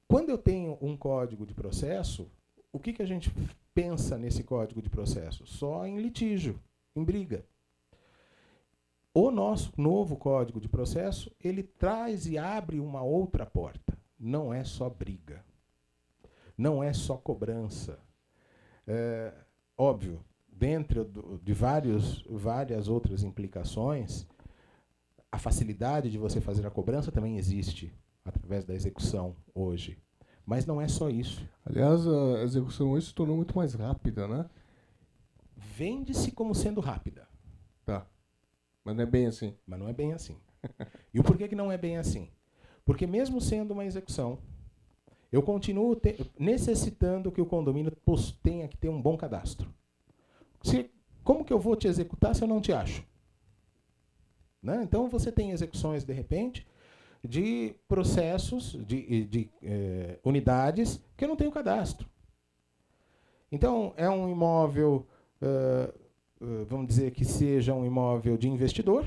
G: Quando eu tenho um código de processo, o que a gente pensa nesse código de processo? Só em litígio, em briga. O nosso novo código de processo, ele traz e abre uma outra porta. Não é só briga. Não é só cobrança. Óbvio, dentro de várias outras implicações, a facilidade de você fazer a cobrança também existe através da execução hoje. Mas não é só isso.
B: Aliás, a execução hoje se tornou muito mais rápida, né?
G: Vende-se como sendo rápida.
B: Tá. Mas não é bem assim.
G: Mas não é bem assim. E o porquê que não é bem assim? Porque mesmo sendo uma execução, eu continuo necessitando que o condomínio tenha que ter um bom cadastro. Como que eu vou te executar se eu não te acho? Né? Então você tem execuções, de repente, de processos, de unidades que eu não tenho cadastro. Então, é um imóvel, vamos dizer que seja um imóvel de investidor.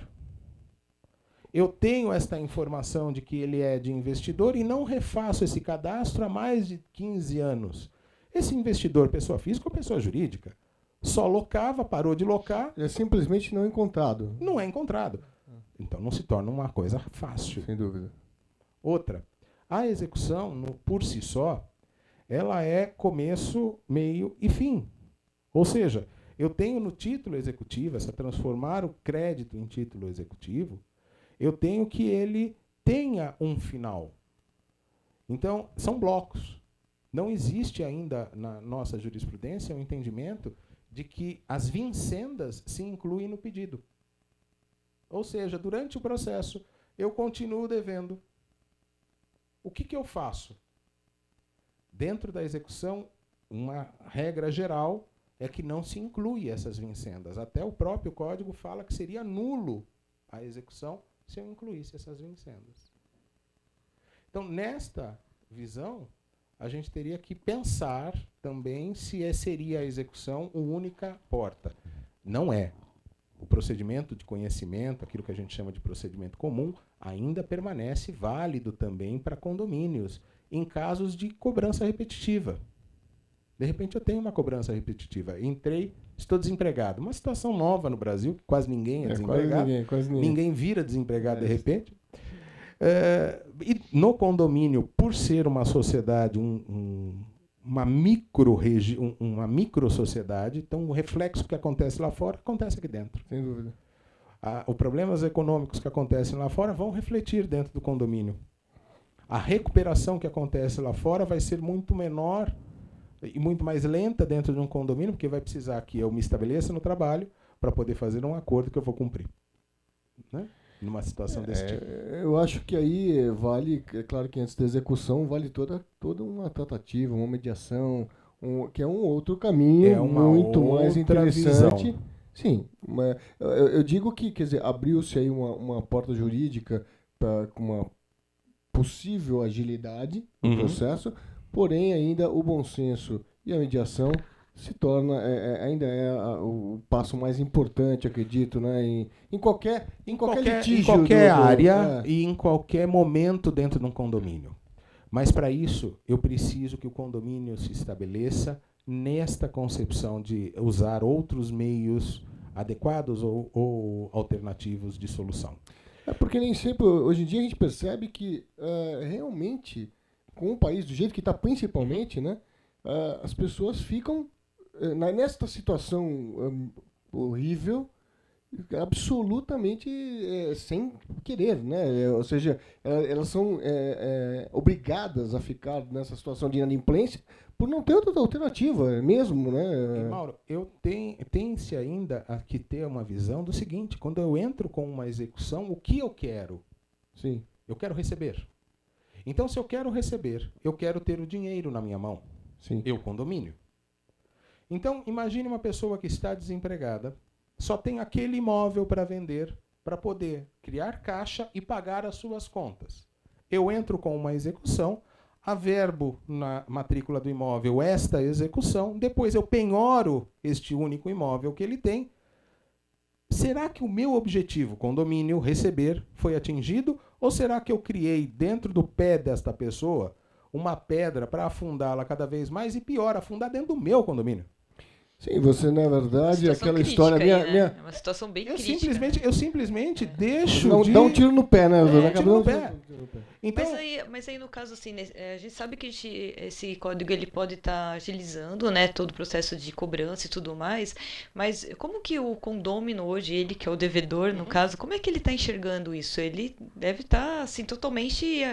G: Eu tenho esta informação de que ele é de investidor e não refaço esse cadastro há mais de 15 anos. Esse investidor, pessoa física ou pessoa jurídica, só locava, parou de locar.
B: É simplesmente não encontrado.
G: Não é encontrado. Então não se torna uma coisa fácil.
B: Sem dúvida.
G: Outra, a execução, por si só, ela é começo, meio e fim. Ou seja, eu tenho no título executivo, se transformar o crédito em título executivo, eu tenho que ele tenha um final. Então, são blocos. Não existe ainda na nossa jurisprudência um entendimento de que as vincendas se incluem no pedido. Ou seja, durante o processo, eu continuo devendo. O que eu faço? Dentro da execução, uma regra geral é que não se inclui essas vincendas. Até o próprio código fala que seria nulo a execução se eu incluísse essas vincendas. Então, nesta visão, a gente teria que pensar também se seria a execução a única porta. Não é. O procedimento de conhecimento, aquilo que a gente chama de procedimento comum, ainda permanece válido também para condomínios, em casos de cobrança repetitiva. De repente eu tenho uma cobrança repetitiva. Entrei, estou desempregado. Uma situação nova no Brasil, que quase ninguém é desempregado.
B: Quase ninguém.
G: Ninguém vira desempregado de repente. E no condomínio, por ser uma sociedade, uma micro-sociedade, então o reflexo que acontece lá fora acontece aqui dentro.
B: Sem dúvida.
G: Os problemas econômicos que acontecem lá fora vão refletir dentro do condomínio. A recuperação que acontece lá fora vai ser muito menor e muito mais lenta dentro de um condomínio, porque vai precisar que eu me estabeleça no trabalho para poder fazer um acordo que eu vou cumprir. Né? Numa situação desse tipo.
B: Eu acho que aí vale, é claro que antes da execução, vale toda uma tratativa, uma mediação, que é um outro caminho muito mais interessante. Visão. Sim, mas eu digo que, quer dizer, abriu-se aí uma porta jurídica com uma possível agilidade no processo, porém ainda o bom senso e a mediação se torna ainda o passo mais importante, acredito, né? Em qualquer litígio,
G: em qualquer área e em qualquer momento dentro de um condomínio. Mas para isso eu preciso que o condomínio se estabeleça nesta concepção de usar outros meios adequados ou alternativos de solução.
B: É porque nem sempre, hoje em dia a gente percebe que realmente, com o país do jeito que está principalmente, né, as pessoas ficam nesta situação horrível, absolutamente sem querer, né? Ou seja, elas são obrigadas a ficar nessa situação de inadimplência por não ter outra alternativa mesmo, né?
G: E, Mauro, tem-se ainda a que ter uma visão do seguinte: quando eu entro com uma execução, o que eu quero?
B: Sim.
G: Eu quero receber. Então, se eu quero receber, eu quero ter o dinheiro na minha mão.
B: Sim.
G: Eu, condomínio. Então, imagine uma pessoa que está desempregada, só tem aquele imóvel para vender, para poder criar caixa e pagar as suas contas. Eu entro com uma execução, averbo na matrícula do imóvel esta execução, depois eu penhoro este único imóvel que ele tem. Será que o meu objetivo, condomínio, receber, foi atingido? Ou será que eu criei dentro do pé desta pessoa uma pedra para afundá-la cada vez mais e pior, afundar dentro do meu condomínio?
B: Sim, você, na verdade, aquela história...
A: É uma situação bem crítica.
G: Eu simplesmente deixo
B: não,
G: de...
B: dá um tiro no pé, né?
G: Tiro no pé. Então,
A: mas aí, no caso, assim, a gente sabe que esse código ele pode estar agilizando, né, todo o processo de cobrança e tudo mais, mas como que o condômino hoje, ele que é o devedor, no caso, como é que ele está enxergando isso? Ele deve estar, assim, totalmente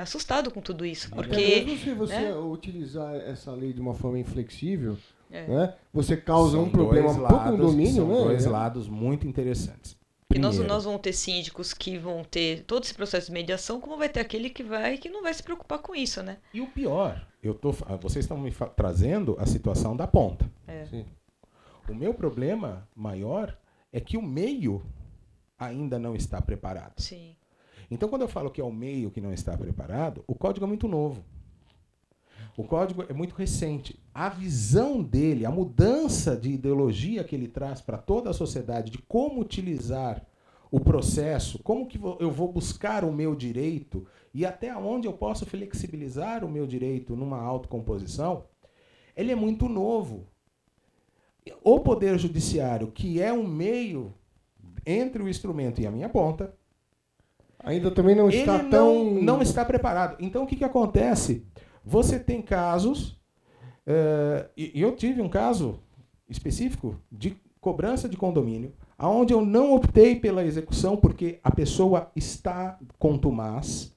A: assustado com tudo isso, porque...
B: Mesmo se você utilizar essa lei de uma forma inflexível... Né? Você causa um problema para o condomínio,
G: né? São dois lados muito interessantes.
A: E nós vamos ter síndicos que vão ter todo esse processo de mediação, como vai ter aquele que não vai se preocupar com isso, né?
G: E o pior, vocês estão me trazendo a situação da ponta.
B: Sim.
G: O meu problema maior é que o meio ainda não está preparado.
A: Sim.
G: Então, quando eu falo que é o meio que não está preparado, o código é muito novo. O código é muito recente. A visão dele, a mudança de ideologia que ele traz para toda a sociedade, de como utilizar o processo, como que eu vou buscar o meu direito e até onde eu posso flexibilizar o meu direito numa autocomposição, ele é muito novo. O Poder Judiciário, que é um meio entre o instrumento e a minha ponta,
B: ainda também não está
G: não está preparado. Então, o que acontece? Você tem casos, e eu tive um caso específico de cobrança de condomínio, onde eu não optei pela execução porque a pessoa está contumaz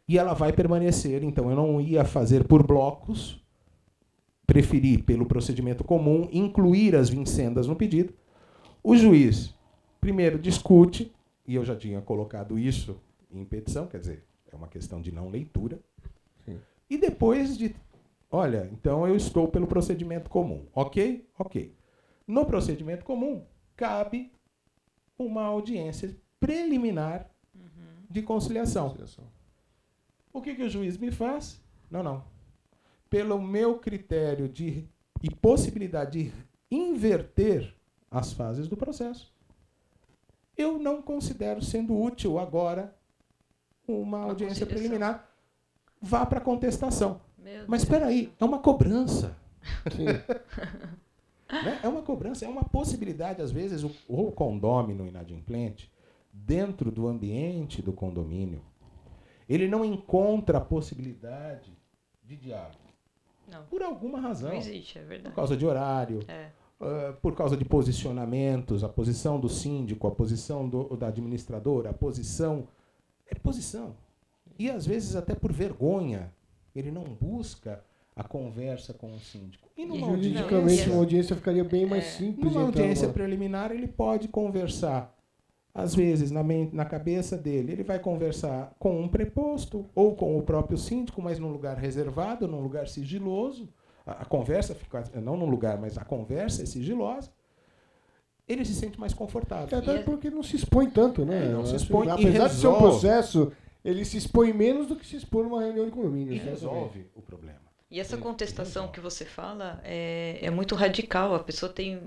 G: e ela vai permanecer. Então, eu não ia fazer por blocos, preferi pelo procedimento comum, incluir as vincendas no pedido. O juiz, primeiro, discute, e eu já tinha colocado isso em petição, quer dizer, é uma questão de não leitura. E depois olha, então eu estou pelo procedimento comum. Ok? Ok. No procedimento comum, cabe uma audiência preliminar de conciliação. O que o juiz me faz? Não. Pelo meu critério e possibilidade de inverter as fases do processo, eu não considero sendo útil agora uma audiência preliminar. Vá para a contestação. Mas espera aí, é uma cobrança. Né? É uma cobrança, é uma possibilidade. Às vezes, o condômino inadimplente, dentro do ambiente do condomínio, ele não encontra a possibilidade de diálogo.
A: Não.
G: Por alguma razão.
A: Não existe, é verdade.
G: Por causa de horário, por causa de posicionamentos, a posição do síndico, a posição da administradora, a posição... É posição. E, às vezes, até por vergonha, ele não busca a conversa com o síndico. E
B: juridicamente, uma audiência ficaria bem mais simples.
G: Numa audiência preliminar, ele pode conversar, às vezes, na cabeça dele. Ele vai conversar com um preposto ou com o próprio síndico, mas num lugar reservado, num lugar sigiloso. A conversa fica, não num lugar, mas a conversa é sigilosa. Ele se sente mais confortável.
B: Até porque não se expõe tanto, né?
G: Não se expõe.
B: Apesar de ser um processo... Ele se expõe menos do que se expor numa reunião de condomínio.
G: E resolve o problema.
A: E essa contestação que você fala é muito radical. A pessoa tem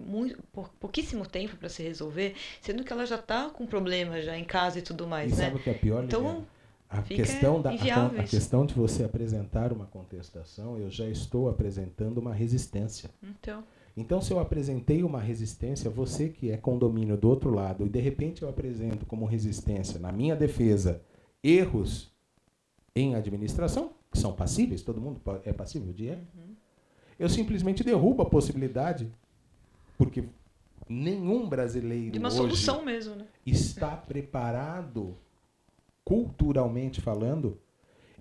A: pouquíssimo tempo para se resolver, sendo que ela já está com problema já em casa e tudo mais.
G: E sabe o que é pior,
A: então,
G: a questão de você apresentar uma contestação, eu já estou apresentando uma resistência.
A: Então.
G: Então, se eu apresentei uma resistência, você que é condomínio do outro lado, e de repente eu apresento como resistência, na minha defesa, erros em administração, que são passíveis, todo mundo é passível de erro, eu simplesmente derrubo a possibilidade, porque nenhum brasileiro
H: de uma
G: hoje
H: solução mesmo, né?
G: está preparado, culturalmente falando,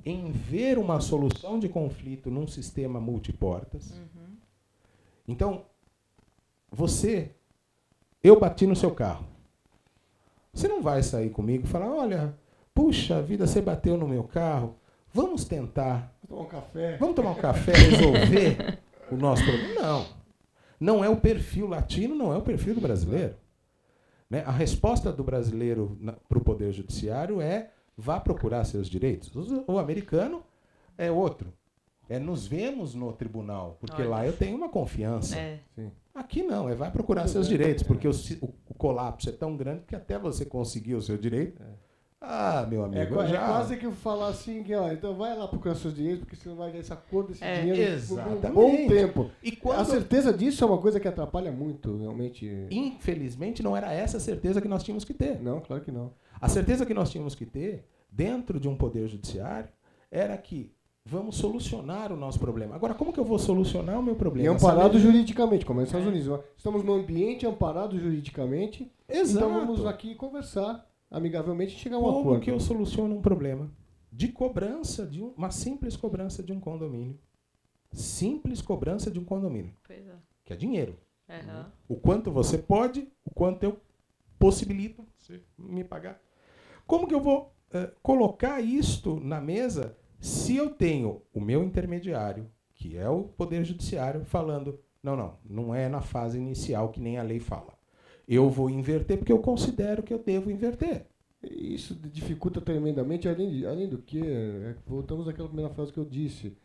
G: em ver uma solução de conflito num sistema multiportas. Então, eu bati no seu carro. Você não vai sair comigo e falar, olha, puxa vida, você bateu no meu carro, vamos tentar. Vamos tomar um café, resolver o nosso problema. Não. Não é o perfil latino, não é o perfil do brasileiro. Né? A resposta do brasileiro para o Poder Judiciário é vá procurar seus direitos. O americano é outro. Nos vemos no tribunal, porque lá eu tenho uma confiança. Aqui não, vai procurar seus direitos, porque o colapso é tão grande que até você conseguir o seu direito... meu amigo,
B: é quase que eu falar assim, que, então vai lá procurar seus direitos, porque você não vai ganhar essa cor desse dinheiro por um bom tempo.
G: E
B: a certeza disso é uma coisa que atrapalha muito, realmente.
G: Infelizmente, não era essa a certeza que nós tínhamos que ter.
B: Não, claro que não.
G: A certeza que nós tínhamos que ter, dentro de um poder judiciário, era que vamos solucionar o nosso problema. Agora, como que eu vou solucionar o meu problema?
B: E amparado juridicamente, como é nos Estados Unidos. Estamos num ambiente amparado juridicamente,
G: Exato.
B: Então vamos aqui conversar amigavelmente e chegar a um acordo.
G: Como que eu soluciono um problema? De cobrança, uma simples cobrança de um condomínio. Simples cobrança de um condomínio.
A: Pois é.
G: Que é dinheiro. O quanto você pode, o quanto eu possibilito você me pagar. Como que eu vou colocar isto na mesa se eu tenho o meu intermediário, que é o Poder Judiciário, falando, não é na fase inicial que nem a lei fala. Eu vou inverter porque eu considero que eu devo inverter.
B: Isso dificulta tremendamente, além do que, voltamos àquela primeira frase que eu disse,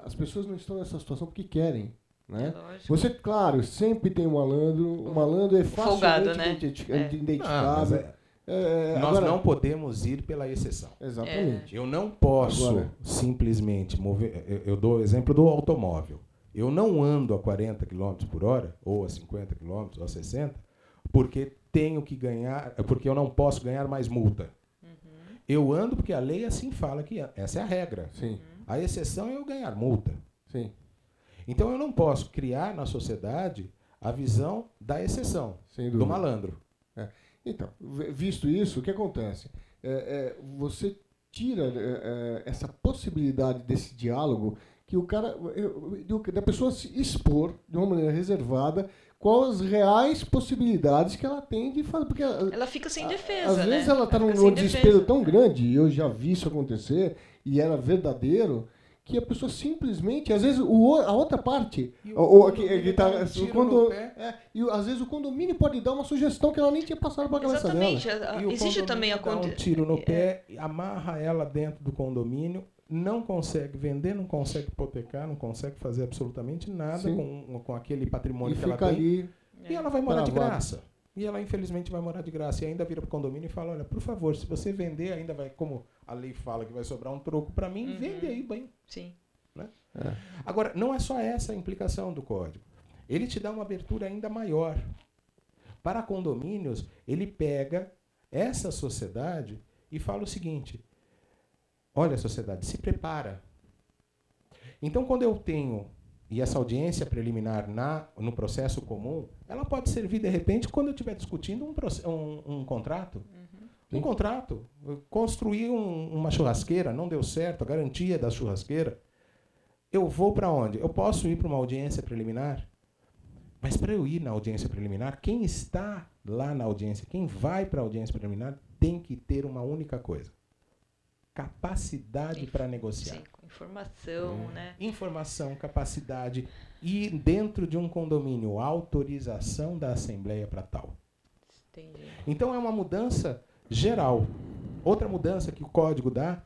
B: as pessoas não estão nessa situação porque querem. Né? Você, claro, sempre tem um malandro, o malandro é facilmente
A: folgado, né?
B: identificável.
G: Nós não podemos ir pela exceção.
B: Exatamente.
G: Eu não posso simplesmente mover... Eu dou o exemplo do automóvel. Eu não ando a 40 km por hora, ou a 50 km, ou a 60, porque tenho que ganhar, porque eu não posso ganhar mais multa. Eu ando porque a lei assim fala que essa é a regra.
B: Sim.
G: A exceção é eu ganhar multa.
B: Sim.
G: Então eu não posso criar na sociedade a visão da exceção, do malandro.
B: Então, visto isso, o que acontece? Você tira essa possibilidade desse diálogo que o cara, da pessoa se expor de uma maneira reservada quais as reais possibilidades que ela tem de fazer. Porque
H: ela fica sem defesa,
B: às vezes ela está num desespero tão grande, e eu já vi isso acontecer, e era verdadeiro, que a pessoa simplesmente, às vezes, a outra parte, às vezes o condomínio pode dar uma sugestão que ela nem tinha passado para a cabeça dela.
H: Exatamente. Existe também a
G: um tiro no pé, amarra ela dentro do condomínio, não consegue vender, não consegue hipotecar, não consegue fazer absolutamente nada com aquele patrimônio que ela tem. Ali, e ela vai morar de graça. E ela, infelizmente, vai morar de graça. E ainda vira para o condomínio e fala, olha, por favor, se você vender, ainda vai, como a lei fala que vai sobrar um troco para mim, vende aí bem.
H: Sim.
G: Né? Agora, não é só essa a implicação do código. Ele te dá uma abertura ainda maior. Para condomínios, ele pega essa sociedade e fala o seguinte, olha, sociedade, se prepara. Então, quando eu tenho... E essa audiência preliminar no processo comum, ela pode servir, de repente, quando eu estiver discutindo um contrato. Um contrato. Construir uma churrasqueira, não deu certo, a garantia da churrasqueira. Eu vou para onde? Eu posso ir para uma audiência preliminar? Mas para eu ir na audiência preliminar, quem está lá na audiência, quem vai para a audiência preliminar, tem que ter uma única coisa. Capacidade para negociar. Sim,
A: informação, né?
G: Informação, capacidade e, dentro de um condomínio, autorização da Assembleia para tal.
A: Entendi.
G: Então, é uma mudança geral. Outra mudança que o Código dá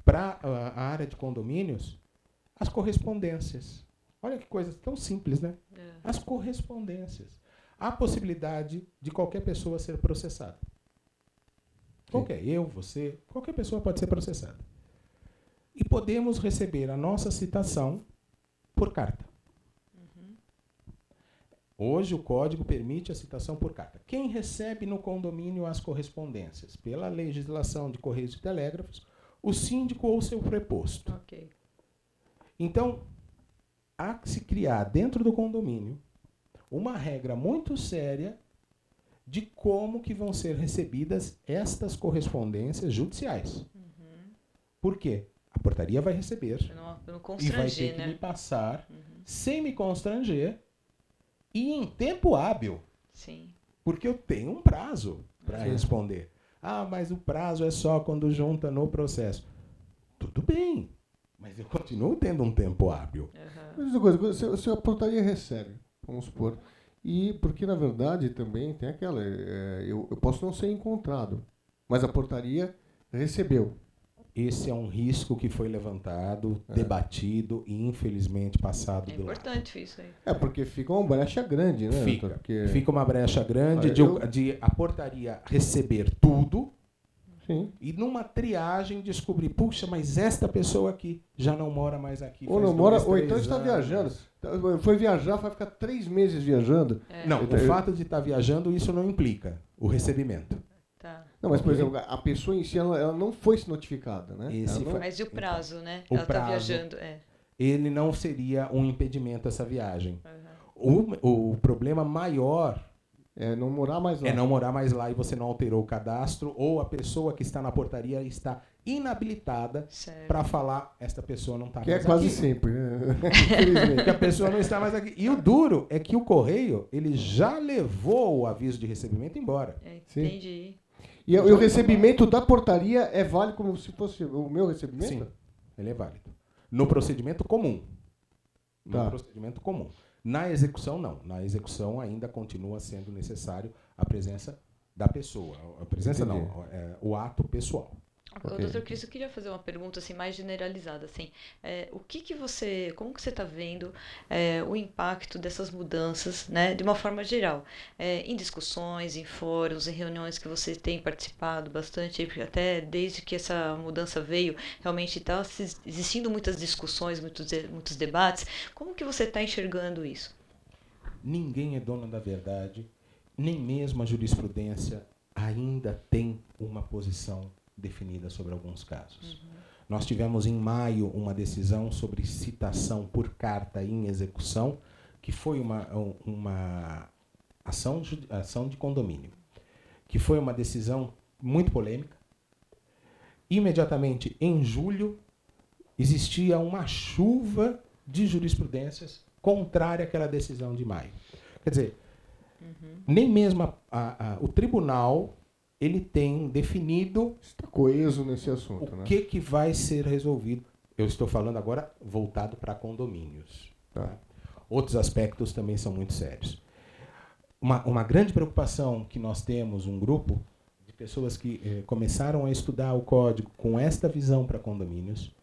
G: para a área de condomínios, as correspondências. Olha que coisa tão simples, né? As correspondências. Há possibilidade de qualquer pessoa ser processada. Você, qualquer pessoa pode ser processada. E podemos receber a nossa citação por carta. Hoje o código permite a citação por carta. Quem recebe no condomínio as correspondências? Pela legislação de Correios e Telégrafos, o síndico ou seu preposto.
A: Ok.
G: Então, há que se criar dentro do condomínio uma regra muito séria de como que vão ser recebidas estas correspondências judiciais. Por quê? A portaria vai receber
A: Pra não
G: e vai
A: constranger,
G: ter que
A: né?
G: me passar sem me constranger e em tempo hábil,
A: Sim.
G: porque eu tenho um prazo para responder. Ah, mas o prazo é só quando junta no processo. Tudo bem, mas eu continuo tendo um tempo hábil.
B: Mas uma coisa, se a portaria recebe, vamos supor, e porque na verdade também tem aquela, eu posso não ser encontrado, mas a portaria recebeu.
G: Esse é um risco que foi levantado, debatido e infelizmente passado
A: É
G: do lado.
A: importante isso aí.
B: Porque fica uma brecha grande, né?
G: Fica uma brecha grande de a portaria receber tudo.
B: Sim.
G: E numa triagem descobrir, puxa, mas esta pessoa aqui já não mora mais aqui.
B: Ou não mora, ou então está viajando. Foi viajar, vai ficar 3 meses viajando.
G: Não, o fato de estar viajando, isso não implica o recebimento.
A: Tá.
B: Não, mas, por exemplo, a pessoa em si, ela não foi se notificada, né?
A: Mas e o prazo, né?
G: O
A: Ela
G: prazo,
A: tá viajando.
G: Ele não seria um impedimento a essa viagem. O problema maior
B: é não morar mais lá.
G: É não morar mais lá e você não alterou o cadastro, ou a pessoa que está na portaria está inabilitada para falar, esta pessoa não está mais aqui.
B: Que é quase sempre, né?
G: Infelizmente, que a pessoa não está mais aqui. E o duro é que o correio, ele já levou o aviso de recebimento embora.
A: Entendi.
B: E o recebimento da portaria é válido como se fosse o meu recebimento?
G: Sim, ele é válido. No procedimento comum. No procedimento comum. Na execução, não. Na execução ainda continua sendo necessário a presença da pessoa. A presença não, o ato pessoal.
A: Doutor Cris, eu queria fazer uma pergunta assim, mais generalizada. Assim, como que você está vendo o impacto dessas mudanças, né, de uma forma geral? Em discussões, em fóruns, em reuniões que você tem participado bastante, até desde que essa mudança veio, realmente está existindo muitas discussões, muitos debates. Como que você está enxergando isso?
G: Ninguém é dono da verdade, nem mesmo a jurisprudência ainda tem uma posição definida sobre alguns casos. Nós tivemos em maio uma decisão sobre citação por carta em execução, que foi uma ação de condomínio, que foi uma decisão muito polêmica. Imediatamente, em julho, existia uma chuva de jurisprudências contrária àquela decisão de maio. Quer dizer, nem mesmo o tribunal ele tem definido,
B: está coeso nesse assunto,
G: o que vai ser resolvido. Eu estou falando agora voltado para condomínios. Tá? Outros aspectos também são muito sérios. Uma grande preocupação que nós temos, um grupo de pessoas que começaram a estudar o código com esta visão para condomínios,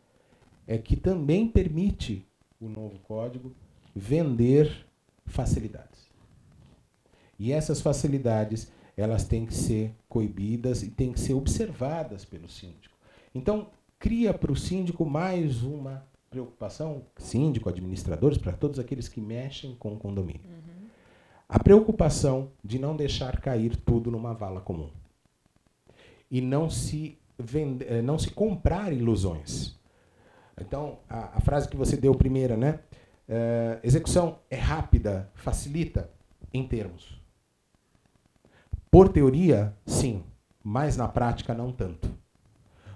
G: é que também permite o novo código vender facilidades. E essas facilidades elas têm que ser coibidas e têm que ser observadas pelo síndico. Então, cria para o síndico mais uma preocupação, síndico, administradores, para todos aqueles que mexem com o condomínio. A preocupação de não deixar cair tudo numa vala comum. E não se comprar ilusões. Então, a frase que você deu primeira, né? Execução é rápida, facilita, em termos. Por teoria, sim, mas na prática não tanto.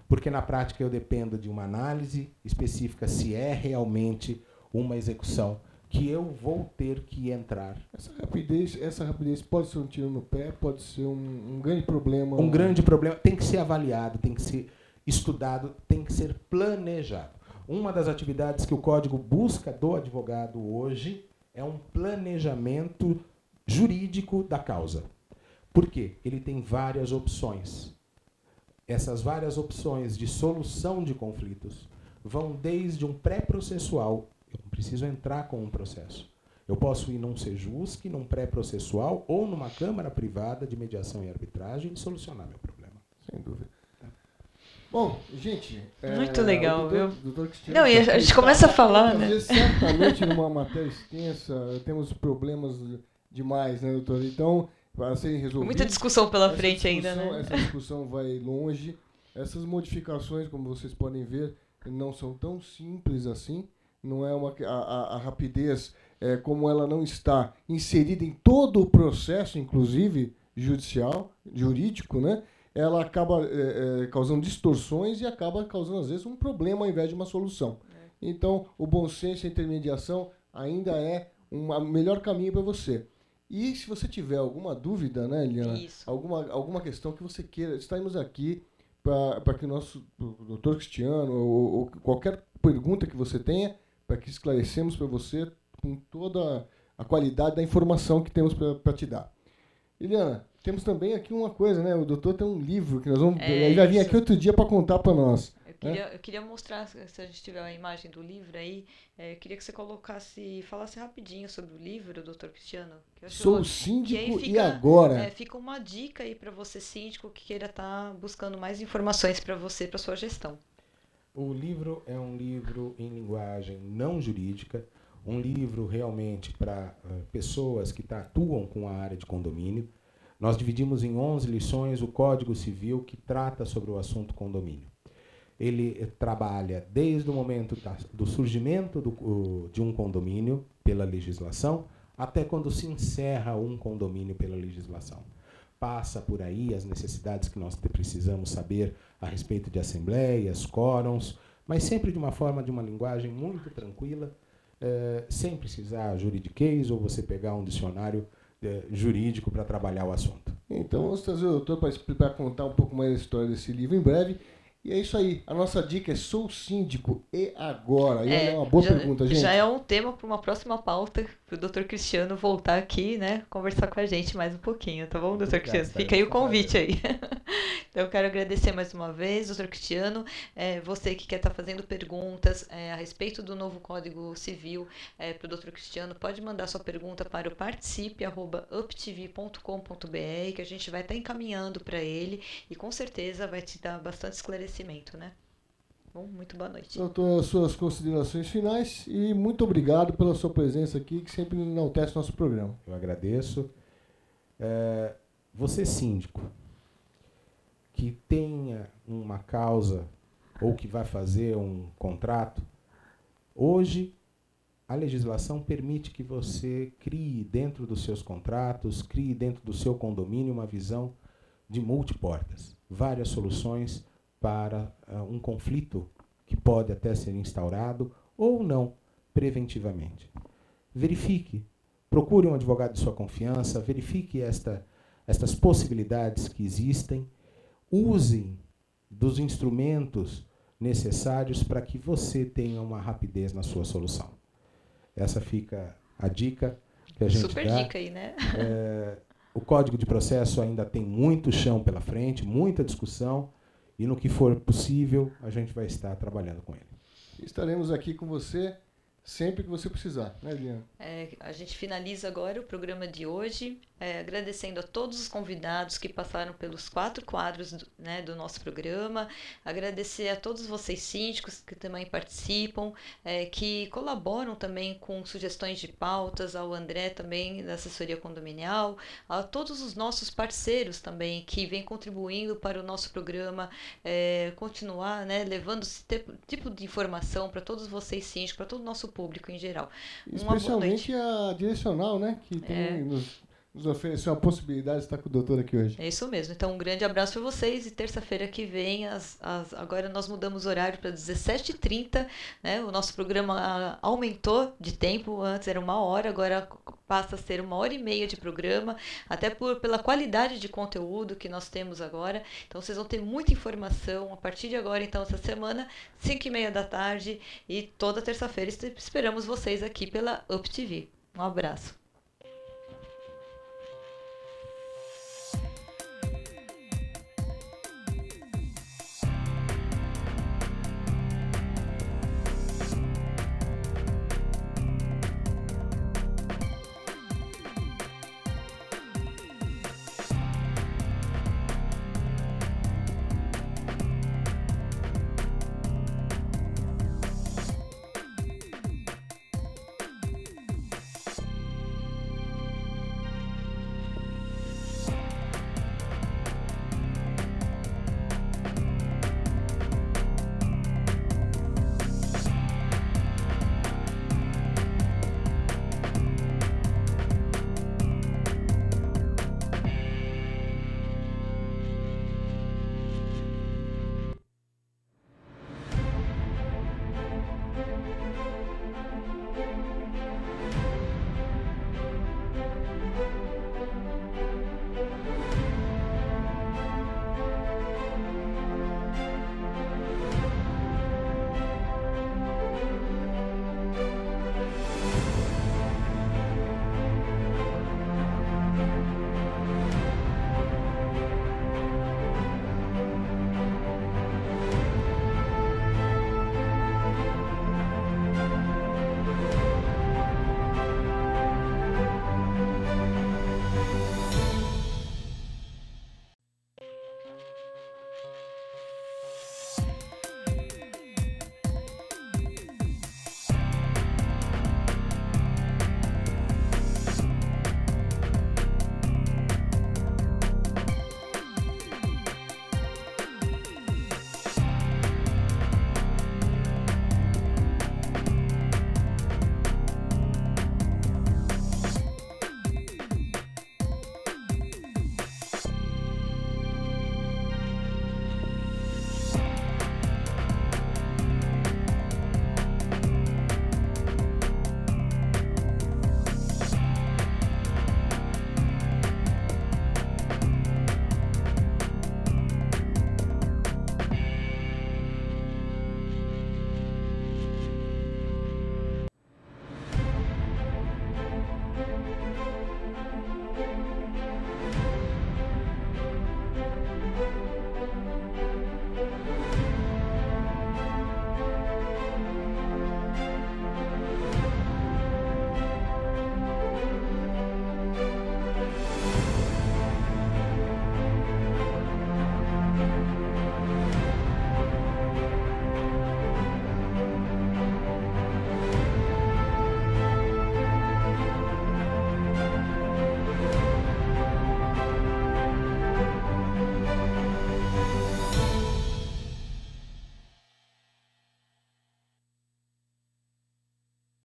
G: Porque na prática eu dependo de uma análise específica se é realmente uma execução que eu vou ter que entrar.
B: Essa rapidez pode ser um tiro no pé, pode ser um grande problema.
G: Um grande problema, tem que ser avaliado, tem que ser estudado, tem que ser planejado. Uma das atividades que o Código busca do advogado hoje é um planejamento jurídico da causa. Por quê? Ele tem várias opções. Essas várias opções de solução de conflitos vão desde um pré-processual. Eu não preciso entrar com um processo. Eu posso ir num SEJUSC, num pré-processual ou numa câmara privada de mediação e arbitragem e solucionar meu problema.
B: Sem dúvida. Bom, gente...
A: Muito legal, viu?
B: Doutor Cristiano,
A: não, e a gente começa a falar, né?
B: Certamente, numa matéria extensa, temos problemas demais, né, doutor? Então, para serem resolvidos...
A: Muita discussão pela frente ainda, né?
B: Essa discussão vai longe. Essas modificações, como vocês podem ver, não são tão simples assim. Não é a rapidez, como ela não está inserida em todo o processo, inclusive jurídico, né? Ela acaba causando distorções e acaba causando, às vezes, um problema ao invés de uma solução. Então, o bom senso e a intermediação ainda é o melhor caminho para você. E se você tiver alguma dúvida, né, Eliana? Alguma questão que você queira, estaremos aqui para que o nosso doutor Cristiano, ou qualquer pergunta que você tenha, para que esclarecemos para você com toda a qualidade da informação que temos para te dar. Eliana, temos também aqui uma coisa, né? O doutor tem um livro que nós vamos... Ele vai vir aqui outro dia para contar para nós.
A: Eu queria mostrar, se a gente tiver a imagem do livro aí, eu queria que você falasse rapidinho sobre o livro, doutor Cristiano.
B: Sou síndico e agora?
A: Fica uma dica aí para você, síndico, que queira estar buscando mais informações para você, para sua gestão.
G: O livro é um livro em linguagem não jurídica, um livro realmente para pessoas que atuam com a área de condomínio. Nós dividimos em 11 lições o Código Civil que trata sobre o assunto condomínio. Ele trabalha desde o momento do surgimento de um condomínio pela legislação até quando se encerra um condomínio pela legislação. Passa por aí as necessidades que nós precisamos saber a respeito de assembleias, quórums, mas sempre de uma linguagem muito tranquila, sem precisar juridiquês ou você pegar um dicionário jurídico para trabalhar o assunto.
B: Então vamos trazer o doutor para contar um pouco mais da história desse livro em breve. E é isso aí. A nossa dica é Sou Síndico e agora? E é uma boa pergunta, gente.
A: Já é um tema para uma próxima pauta, para o doutor Cristiano voltar aqui, né? Conversar com a gente mais um pouquinho, tá bom, doutor Cristiano? Fica aí o convite aí. Então, eu quero agradecer mais uma vez, doutor Cristiano. Você que quer estar fazendo perguntas a respeito do novo Código Civil para o doutor Cristiano, pode mandar sua pergunta para o participe@uptv.com.br, que a gente vai estar encaminhando para ele e com certeza vai te dar bastante esclarecimento, né? Bom, muito boa noite.
B: Doutor, suas considerações finais e muito obrigado pela sua presença aqui, que sempre enaltece o nosso programa.
G: Eu agradeço. Você, síndico, que tenha uma causa ou que vai fazer um contrato, hoje a legislação permite que você crie dentro dos seus contratos, crie dentro do seu condomínio uma visão de multiportas, várias soluções para um conflito que pode até ser instaurado ou não, preventivamente. Verifique, procure um advogado de sua confiança, verifique estas possibilidades que existem, usem dos instrumentos necessários para que você tenha uma rapidez na sua solução. Essa fica a dica que a gente dá.
A: Super dica aí, né?
G: O Código de Processo ainda tem muito chão pela frente, muita discussão, e no que for possível, a gente vai estar trabalhando com ele.
B: Estaremos aqui com você sempre que você precisar, né, Eliana?
A: A gente finaliza agora o programa de hoje, agradecendo a todos os convidados que passaram pelos 4 quadros do nosso programa, agradecer a todos vocês síndicos que também participam, que colaboram também com sugestões de pautas, ao André também da assessoria condominial, a todos os nossos parceiros também que vêm contribuindo para o nosso programa continuar levando esse tipo de informação para todos vocês síndicos, para todo o nosso público em geral.
B: Especialmente a direcional, né, que tem nos ofereceu a possibilidade de estar com o doutor aqui hoje.
A: É isso mesmo. Então, um grande abraço para vocês e terça-feira que vem, agora nós mudamos o horário para 17h30, né? O nosso programa aumentou de tempo, antes era 1 hora, agora passa a ser 1h30 de programa, até pela qualidade de conteúdo que nós temos agora. Então, vocês vão ter muita informação a partir de agora, então, essa semana, 5h30 da tarde e toda terça-feira esperamos vocês aqui pela UpTV. Um abraço.